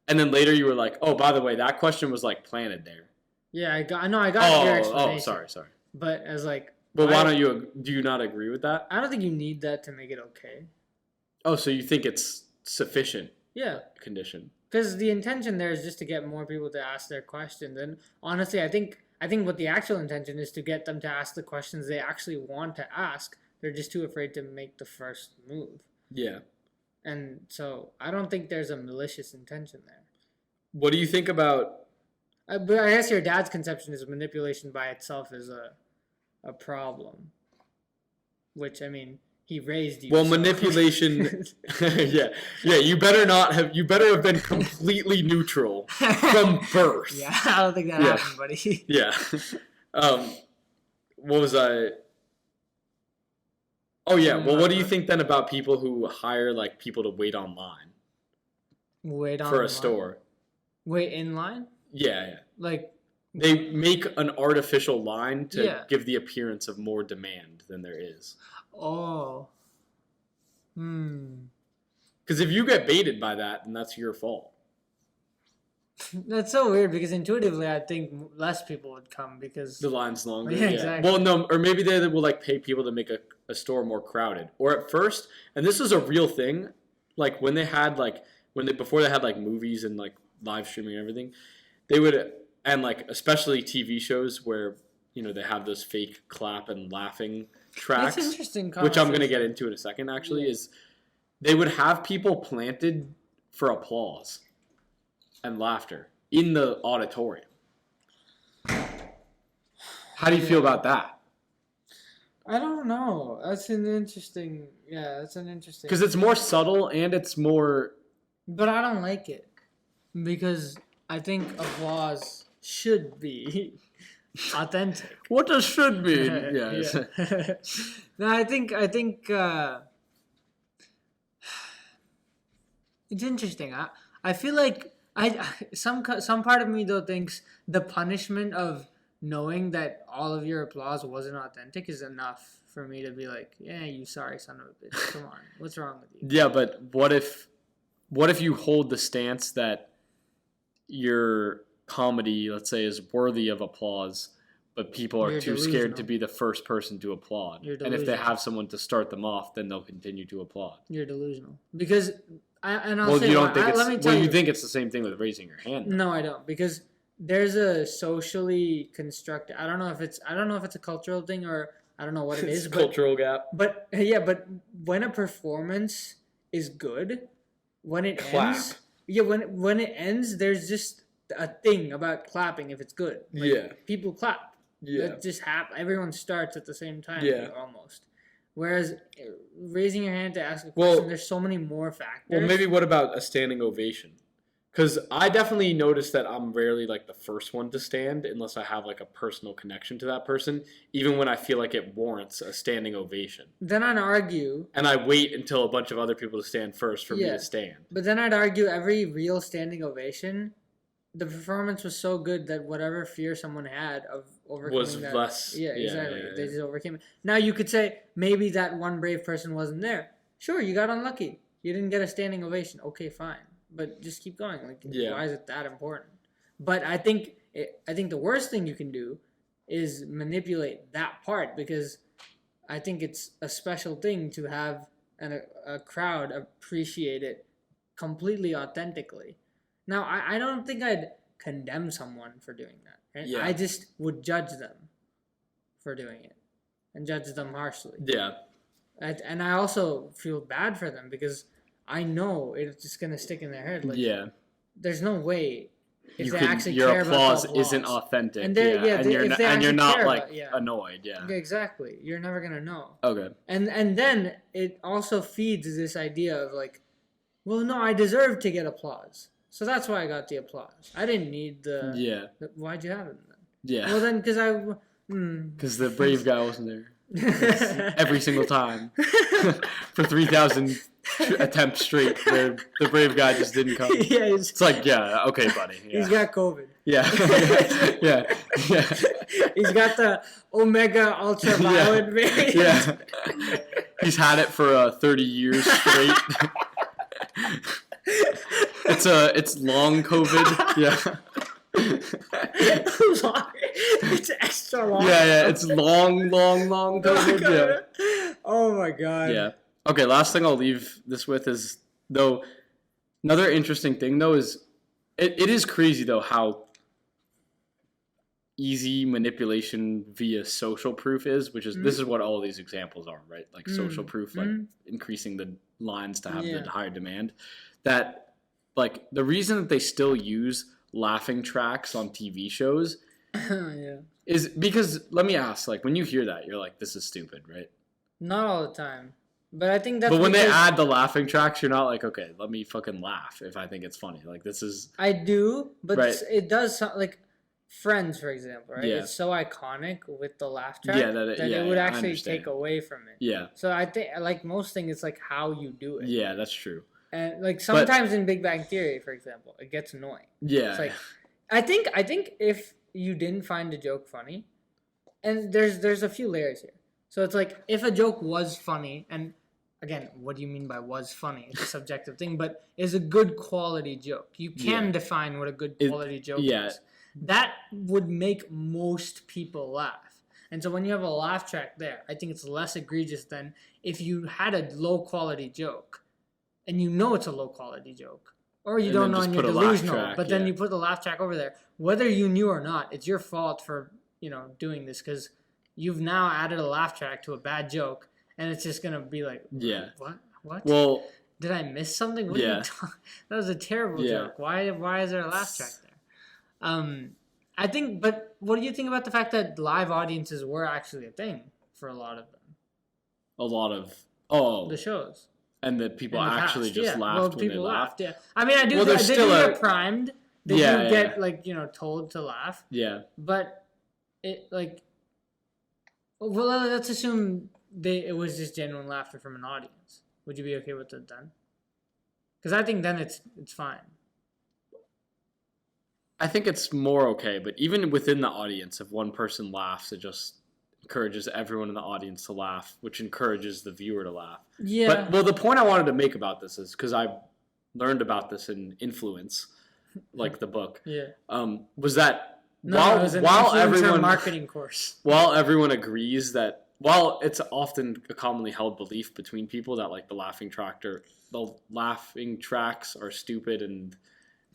And then later you were like, oh, by the way, that question was, like, planted there. Yeah, I got your explanation. Oh, sorry. But as, like... But do you not agree with that? I don't think you need that to make it okay. Oh, so you think it's sufficient? Yeah. Condition. Because the intention there is just to get more people to ask their questions. And honestly, I think what the actual intention is to get them to ask the questions they actually want to ask. They're just too afraid to make the first move. Yeah. And so I don't think there's a malicious intention there. What do you think about... But I guess your dad's conception is manipulation by itself is a problem. Which, I mean, he raised you. Well, manipulation... yeah. You better have been completely neutral from birth. Yeah, I don't think that happened, buddy. Yeah. What was I... Oh, yeah. Well, what do you think then about people who hire, like, people to wait online? For a store. Wait in line? Yeah. Like... They make an artificial line to give the appearance of more demand than there is. Oh. Because if you get baited by that, then that's your fault. That's so weird because intuitively I think less people would come because... The line's longer. Yeah, exactly. Well, no, or maybe they will, like, pay people to make a store more crowded. Or at first, and this is a real thing, like, when they had, like, before they had, like, movies and, like, live streaming and everything, they would... And, like, especially TV shows where, you know, they have those fake clap and laughing tracks. That's interesting. Which I'm going to get into in a second, actually, is they would have people planted for applause and laughter in the auditorium. How do you feel about that? I don't know. That's an interesting... Because it's more subtle and it's more... But I don't like it. Because I think applause... should be authentic. What does should mean? Yes. No, I think it's interesting. I feel like some part of me though thinks the punishment of knowing that all of your applause wasn't authentic is enough for me to be like, yeah, you sorry son of a bitch. Come on, what's wrong with you? Yeah, but what if what if you hold the stance that your comedy, let's say, is worthy of applause, but people are You're too delusional. scared to be the first person to applaud? You're And if they delusional. have someone to start them off, then they'll continue to applaud. You're delusional. Because, I'll Well, say you don't why. think Let me it's tell well. you. You think it's the same thing with raising your hand. Though. No, I don't. Because there's a socially constructed. I don't know if it's a cultural thing or I don't know what it It's is. a cultural gap. But yeah, but when a performance is good, when it Clap. ends, yeah, when it ends, there's just a thing about clapping if it's good. Like, Yeah. people clap. Yeah. That just happens. Everyone starts at the same time. Yeah. Almost. Whereas raising your hand to ask a question, Well, there's so many more factors. Well, maybe what about a standing ovation? Because I definitely notice that I'm rarely like the first one to stand unless I have like a personal connection to that person, even when I feel like it warrants a standing ovation. Then I'd argue. And I wait until a bunch of other people to stand first for me Yeah. to stand. But then I'd argue every real standing ovation, the performance was so good that whatever fear someone had of overcoming Was that, less. yeah, exactly. yeah. They just overcame it. Now you could say maybe that one brave person wasn't there. Sure, you got unlucky. You didn't get a standing ovation. Okay, fine. But just keep going. Like, Yeah. why is it that important? But I think the worst thing you can do is manipulate that part because I think it's a special thing to have a crowd appreciate it completely authentically. Now, I don't think I'd condemn someone for doing that. Right? Yeah. I just would judge them for doing it and judge them harshly. Yeah. And I also feel bad for them because I know it's just going to stick in their head. Like, Yeah. there's no way if You they can, actually your care applause about the isn't applause. authentic. And they're- yeah, and they- you're if not, they and you're actually not care like about- yeah. annoyed. Yeah. Yeah, exactly. You're never going to know. Okay. And then it also feeds this idea of like, well, no, I deserve to get applause. So that's why I got the applause. I didn't need the... Yeah. Why'd you have it then? Yeah. Well, then, because I... Because the brave guy wasn't there. Every single time. For 3,000 attempts straight, the brave guy just didn't come. Yeah, It's like, yeah, okay, buddy. Yeah. he's got COVID. Yeah. yeah. Yeah. He's got the Omega ultraviolet variant. Yeah. He's had it for 30 years straight. It's long COVID. Yeah. It's extra long. Yeah. It's long COVID. Yeah. Oh my god. Yeah. Okay, last thing I'll leave this with is, though, another interesting thing, though, is it is crazy, though, how easy manipulation via social proof is, which is, this is what all these examples are, right? Like social proof, like increasing the lines to have the higher demand. That, like, the reason that they still use laughing tracks on TV shows is because, let me ask, like, when you hear that, you're like, this is stupid, right? Not all the time. But I think that's But when they because add the laughing tracks, you're not like, okay, let me fucking laugh if I think it's funny. Like, this is... I do, but Right. it does sound like Friends, for example, right? Yeah. It's so iconic with the laugh track Yeah, that yeah, it would I actually understand. take away from it. Yeah. So I think, like most things, it's like how you do it. Yeah, that's true. And like sometimes in Big Bang Theory, for example, it gets annoying. Yeah. It's like I think if you didn't find a joke funny, and there's a few layers here. So it's like if a joke was funny, and again, what do you mean by was funny? It's a subjective thing, but is a good quality joke. You can define what a good quality joke is. That would make most people laugh. And so when you have a laugh track there, I think it's less egregious than if you had a low quality joke and you know it's a low quality joke. Or you don't know and you're delusional, but then you put the laugh track over there. Whether you knew or not, it's your fault for, doing this because you've now added a laugh track to a bad joke and it's just going to be like, what? Well, did I miss something? What are you that was a terrible joke. Why is there a laugh track there? I think, but what do you think about the fact that live audiences were actually a thing for a lot of them? A lot of... The shows. And that people In the actually past, just laughed when they people laughed. Yeah. I mean, I do Well, they do get primed. They do get, told to laugh. Yeah. But it, well, let's assume it was just genuine laughter from an audience. Would you be okay with it then? Because I think then it's fine. I think it's more okay, but even within the audience, if one person laughs, it just encourages everyone in the audience to laugh, which encourages the viewer to laugh. Yeah. But the point I wanted to make about this is because learned about this in Influence, like the book. Yeah. Was that No, it was an influencer marketing course. While everyone agrees that, while it's often a commonly held belief between people that like the laughing tracks are stupid and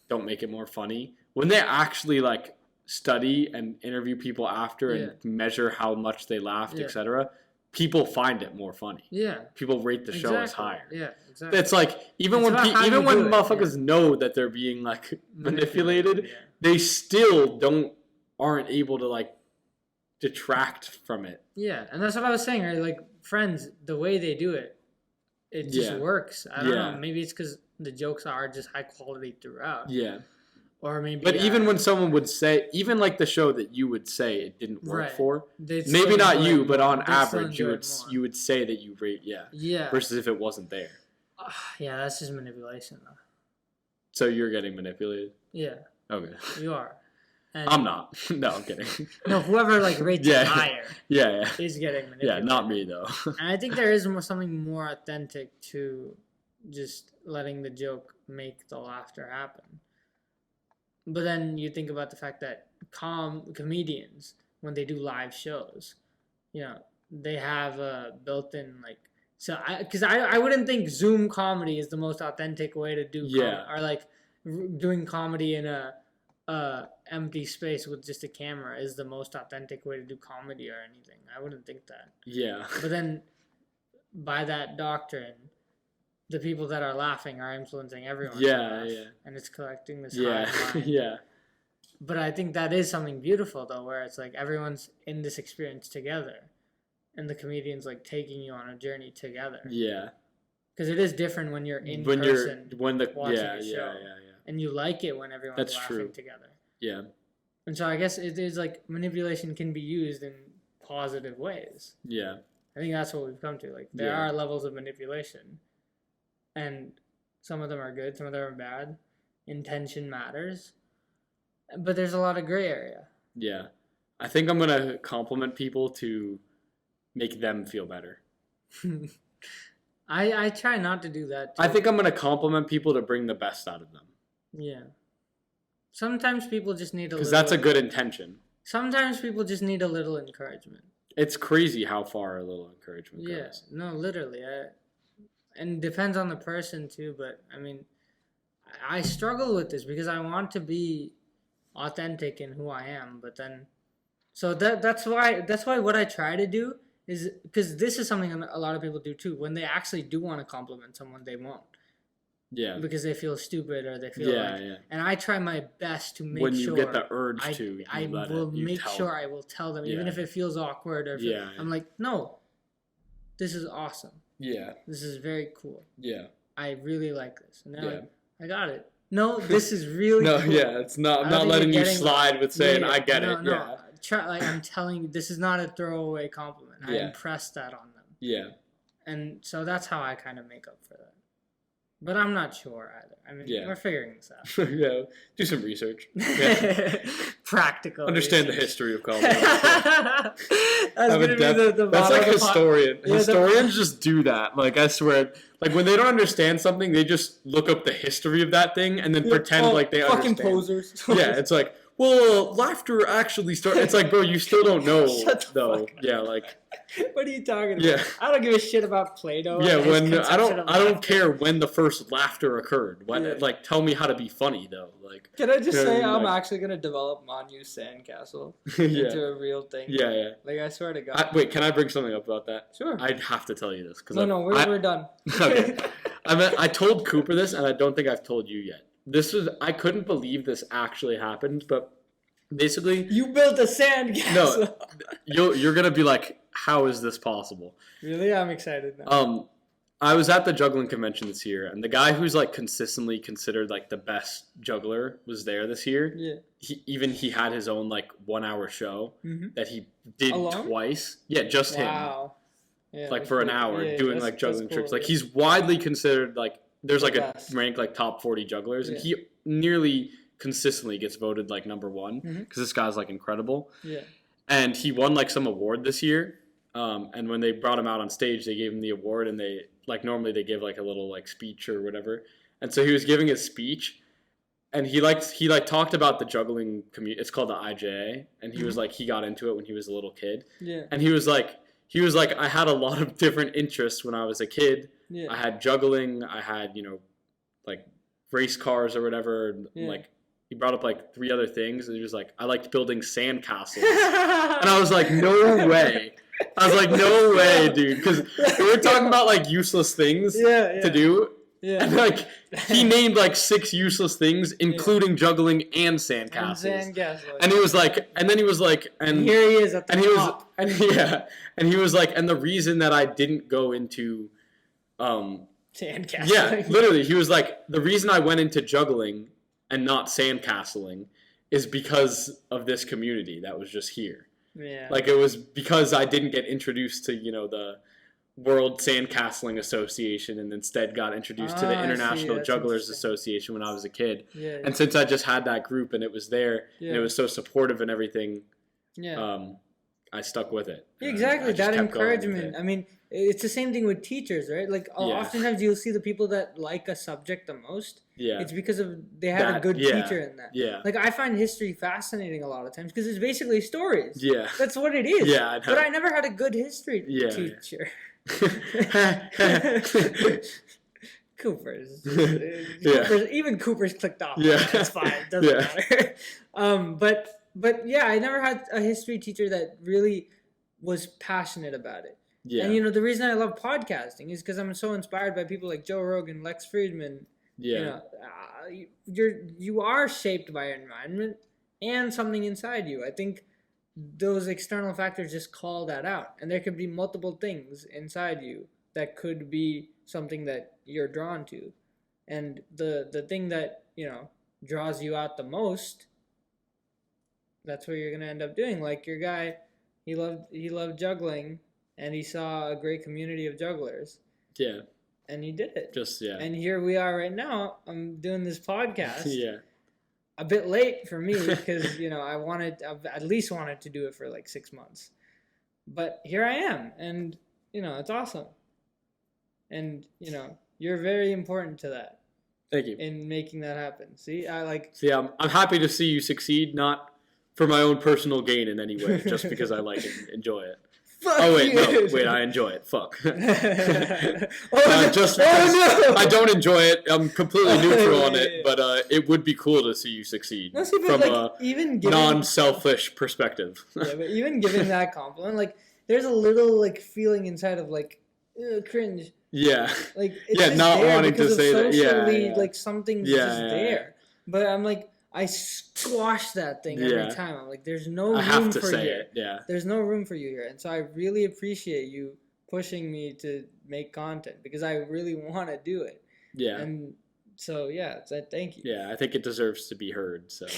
don't make it more funny, when they actually like study and interview people after and measure how much they laughed, etc., people find it more funny. Yeah. People rate the show as higher. Yeah, exactly. It's like even when motherfuckers know that they're being like manipulated, they still aren't able to like detract from it. Yeah, and that's what I was saying, right? Like Friends, the way they do it, it just works. I don't know. Maybe it's because the jokes are just high quality throughout. Yeah. Or maybe. But even when someone would say, even like the show that you would say it didn't work for, maybe not you, but on average you would say that you rate versus if it wasn't there. Yeah, that's just manipulation though. So you're getting manipulated? Yeah. Okay. You are. And I'm not. No, I'm kidding. No, whoever like rates it higher is getting manipulated. Yeah, not me though. And I think there is something more authentic to just letting the joke make the laughter happen. But then you think about the fact that comedians, when they do live shows, they have a built-in like. So because I wouldn't think Zoom comedy is the most authentic way to do or like doing comedy in a empty space with just a camera is the most authentic way to do comedy or anything. I wouldn't think that. Yeah. But then by that doctrine, the people that are laughing are influencing everyone. Yeah. And it's collecting this high line. Yeah. But I think that is something beautiful though, where it's like everyone's in this experience together, and the comedian's like taking you on a journey together. Yeah. Because it is different when you're in person watching a show. And you like it when everyone's laughing together. Yeah. And so I guess it is like manipulation can be used in positive ways. Yeah. I think that's what we've come to. Like there are levels of manipulation. And some of them are good, some of them are bad. Intention matters. But there's a lot of gray area. Yeah. I think I'm going to compliment people to make them feel better. I try not to do that too. I think I'm going to compliment people to bring the best out of them. Yeah. Sometimes people just need a little... Because that's a good intention. Sometimes people just need a little encouragement. It's crazy how far a little encouragement goes. Yeah, no, literally. And it depends on the person too, but I mean, I struggle with this because I want to be authentic in who I am, but then... So that's why what I try to do is... Because this is something a lot of people do too. When they actually do want to compliment someone, they won't. Yeah. Because they feel stupid or they feel And I try my best to make sure... When you get the urge I will make sure I will tell them, even if it feels awkward or I'm like, no, this is awesome. Yeah. This is very cool. Yeah. I really like this. And they're like, I got it. No, this is really cool. Yeah, it's not letting you slide with saying, I get it. No. I'm telling you, this is not a throwaway compliment. I impress that on them. Yeah. And so that's how I kind of make up for that. But I'm not sure either. I mean, we're figuring this out. Yeah, do some research. Yeah. Practical. Understand research. The history of comedy. That's like historian. Yeah, historians just do that. Like, I swear. Like, when they don't understand something, they just look up the history of that thing and then pretend like they fucking understand. Posers. Yeah, it's like, well, laughter actually started. It's like, bro, you still don't know, though. Yeah, like. What are you talking about? Yeah. I don't give a shit about Plato. Yeah, I don't care when the first laughter occurred. Like, tell me how to be funny though. Like, can I just say I'm actually gonna develop Manu Sandcastle into a real thing? Yeah. Like, I swear to God. Wait, can I bring something up about that? Sure. I'd have to tell you this because we're done. Okay. I told Cooper this, and I don't think I've told you yet. I couldn't believe this actually happened, but basically, you built a sandcastle. No, you're gonna be like, how is this possible? Really? I'm excited now. I was at the juggling convention this year, and the guy who's like consistently considered like the best juggler was there this year. Yeah. He had his own like 1 hour show that he did twice. Yeah, just him. Wow. Yeah, like for an hour doing like juggling tricks. Like he's widely considered like there's like a rank like top 40 jugglers, and he nearly consistently gets voted like number one because this guy's like incredible. Yeah. And he won like some award this year. And when they brought him out on stage, they gave him the award, and they like normally they give like a little like speech or whatever. And so he was giving his speech, and he talked about the juggling community. It's called the IJA, and he was like, he got into it when he was a little kid. Yeah. And he was like, I had a lot of different interests when I was a kid. Yeah. I had juggling. I had, like race cars or whatever. Yeah. Like, he brought up like 3 other things, and he was like, I liked building sandcastles. And I was like, no way. I was like, no way, dude. Because we were talking about like useless things to do. Yeah. And like he named like 6 useless things, including juggling and sandcastles. And he was like, and then he was like, and here he is at the top. And he was like, and the reason that I didn't go into sandcastling. Yeah, literally, he was like, the reason I went into juggling and not sandcastling is because of this community that was just here. Yeah. Like, it was because I didn't get introduced to, the World Sandcastling Association, and instead got introduced to the International Jugglers Association when I was a kid. Yeah, and since I just had that group and it was there, and it was so supportive and everything, I stuck with it. Exactly, that encouragement. I mean, it's the same thing with teachers, right? Like, oftentimes you'll see the people that like a subject the most. Yeah. It's because they had a good teacher in that. Yeah. Like, I find history fascinating a lot of times because it's basically stories. Yeah. That's what it is. Yeah. But I never had a good history teacher. Coopers. Even Coopers clicked off. Yeah. That's fine. It doesn't matter. But yeah, I never had a history teacher that really was passionate about it. Yeah. And the reason I love podcasting is because I'm so inspired by people like Joe Rogan, Lex Friedman. Yeah. You are shaped by your environment and something inside you. I think those external factors just call that out, and there could be multiple things inside you that could be something that you're drawn to, and the thing that draws you out the most, that's what you're gonna end up doing. Like your guy, he loved juggling, and he saw a great community of jugglers. Yeah. And he did it. And here we are right now. I'm doing this podcast. Yeah. A bit late for me because I've at least wanted to do it for like 6 months, but here I am, and it's awesome, and you're very important to that. Thank you. In making that happen. See, I'm happy to see you succeed, not for my own personal gain in any way, just because I like it and enjoy it. I enjoy it. Fuck. Just because I don't enjoy it, I'm completely neutral on it, but it would be cool to see you succeed from a non-selfish perspective. Yeah, but even giving that compliment, like, there's a little, feeling inside of, cringe. Yeah. It's not wanting to say that. Yeah. Something's just there. But I'm like, I squash that thing every time. I'm like, there's no room for you. It. Yeah. There's no room for you here. And so I really appreciate you pushing me to make content because I really want to do it. Yeah. And so, thank you. Yeah, I think it deserves to be heard. So.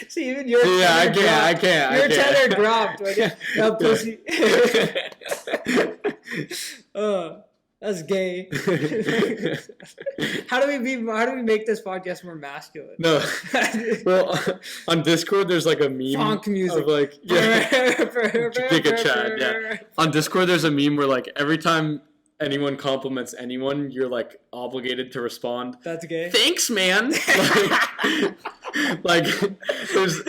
See, even your I can't. Your tenor dropped. Pussy. That's gay. How do we make this podcast more masculine? No. Well, on Discord there's a meme funk music of Giga Chad. Yeah. On Discord there's a meme where every time anyone compliments anyone, you're obligated to respond. That's gay. Thanks, man. There's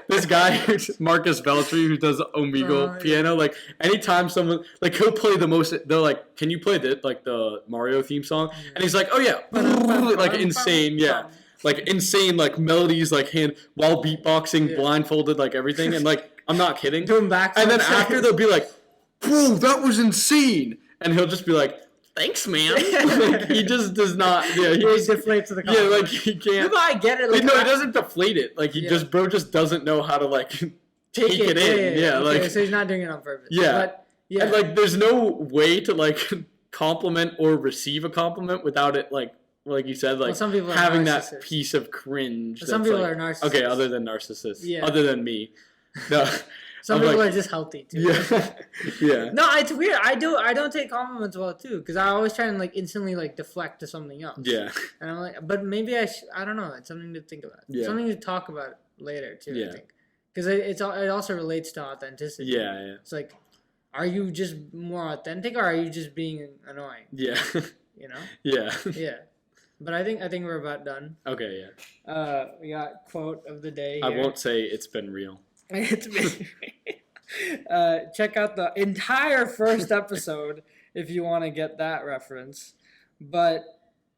this guy Marcus Veltri who does Omegle piano. Anytime someone he'll play the most, they're can you play the Mario theme song? And he's like, oh yeah, insane, insane melodies hand while beatboxing, blindfolded, everything, and I'm not kidding. Doing back. And then after they'll be like, bro, that was insane. And he'll just be like, thanks, man. He just does not. Yeah, he deflates the compliment. He can't. No, I get it. No, he doesn't deflate it. Bro just doesn't know how to take it in. Yeah, okay, so he's not doing it on purpose. Yeah, but, and there's no way to compliment or receive a compliment without it like you said some people having that piece of cringe. Some people are narcissists. Okay, other than narcissists. Yeah. Other than me. No. Some people are just healthy too. Yeah. Yeah. No, it's weird. I don't take compliments well too because I always try and instantly deflect to something else. Yeah. And I'm but maybe I don't know. It's something to think about. Yeah. Something to talk about later too. Yeah. I think because it also relates to authenticity. Yeah. Yeah. It's are you just more authentic or are you just being annoying? Yeah. You know. Yeah. Yeah. But I think we're about done. Okay, yeah. We got quote of the day. I Here. won't say it's been real. It's been. Check out the entire first episode if you want to get that reference. But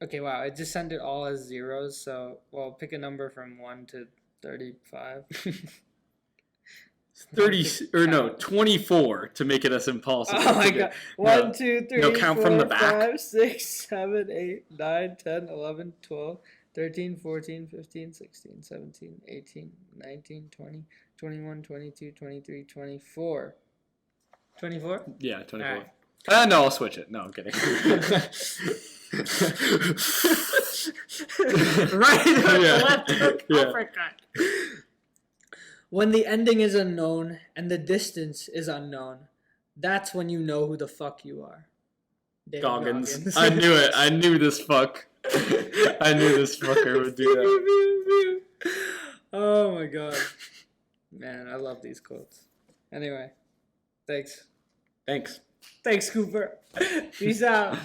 okay, wow, I just sent it all as zeros. So well, pick a number from 1 to 35. 24 to make it as impossible. Oh my god. 1, 2, 3, no, count 4, from the back. 5, 6, 7, 8, 9, 10, 11, 12, 13, 14, 15, 16, 17, 18, 19, 20, 21, 22, 23, 24. 24? Yeah, 24. All right. No, I'll switch it. No, I'm kidding. Right hook, Yeah. left hook, Yeah. uppercut. When the ending is unknown and the distance is unknown, that's when you know who the fuck you are. David Goggins. I knew it. I knew this fuck. I knew this fucker would do that. Oh my god. Man, I love these quotes. Anyway, thanks. Thanks. Thanks, Cooper. Peace out.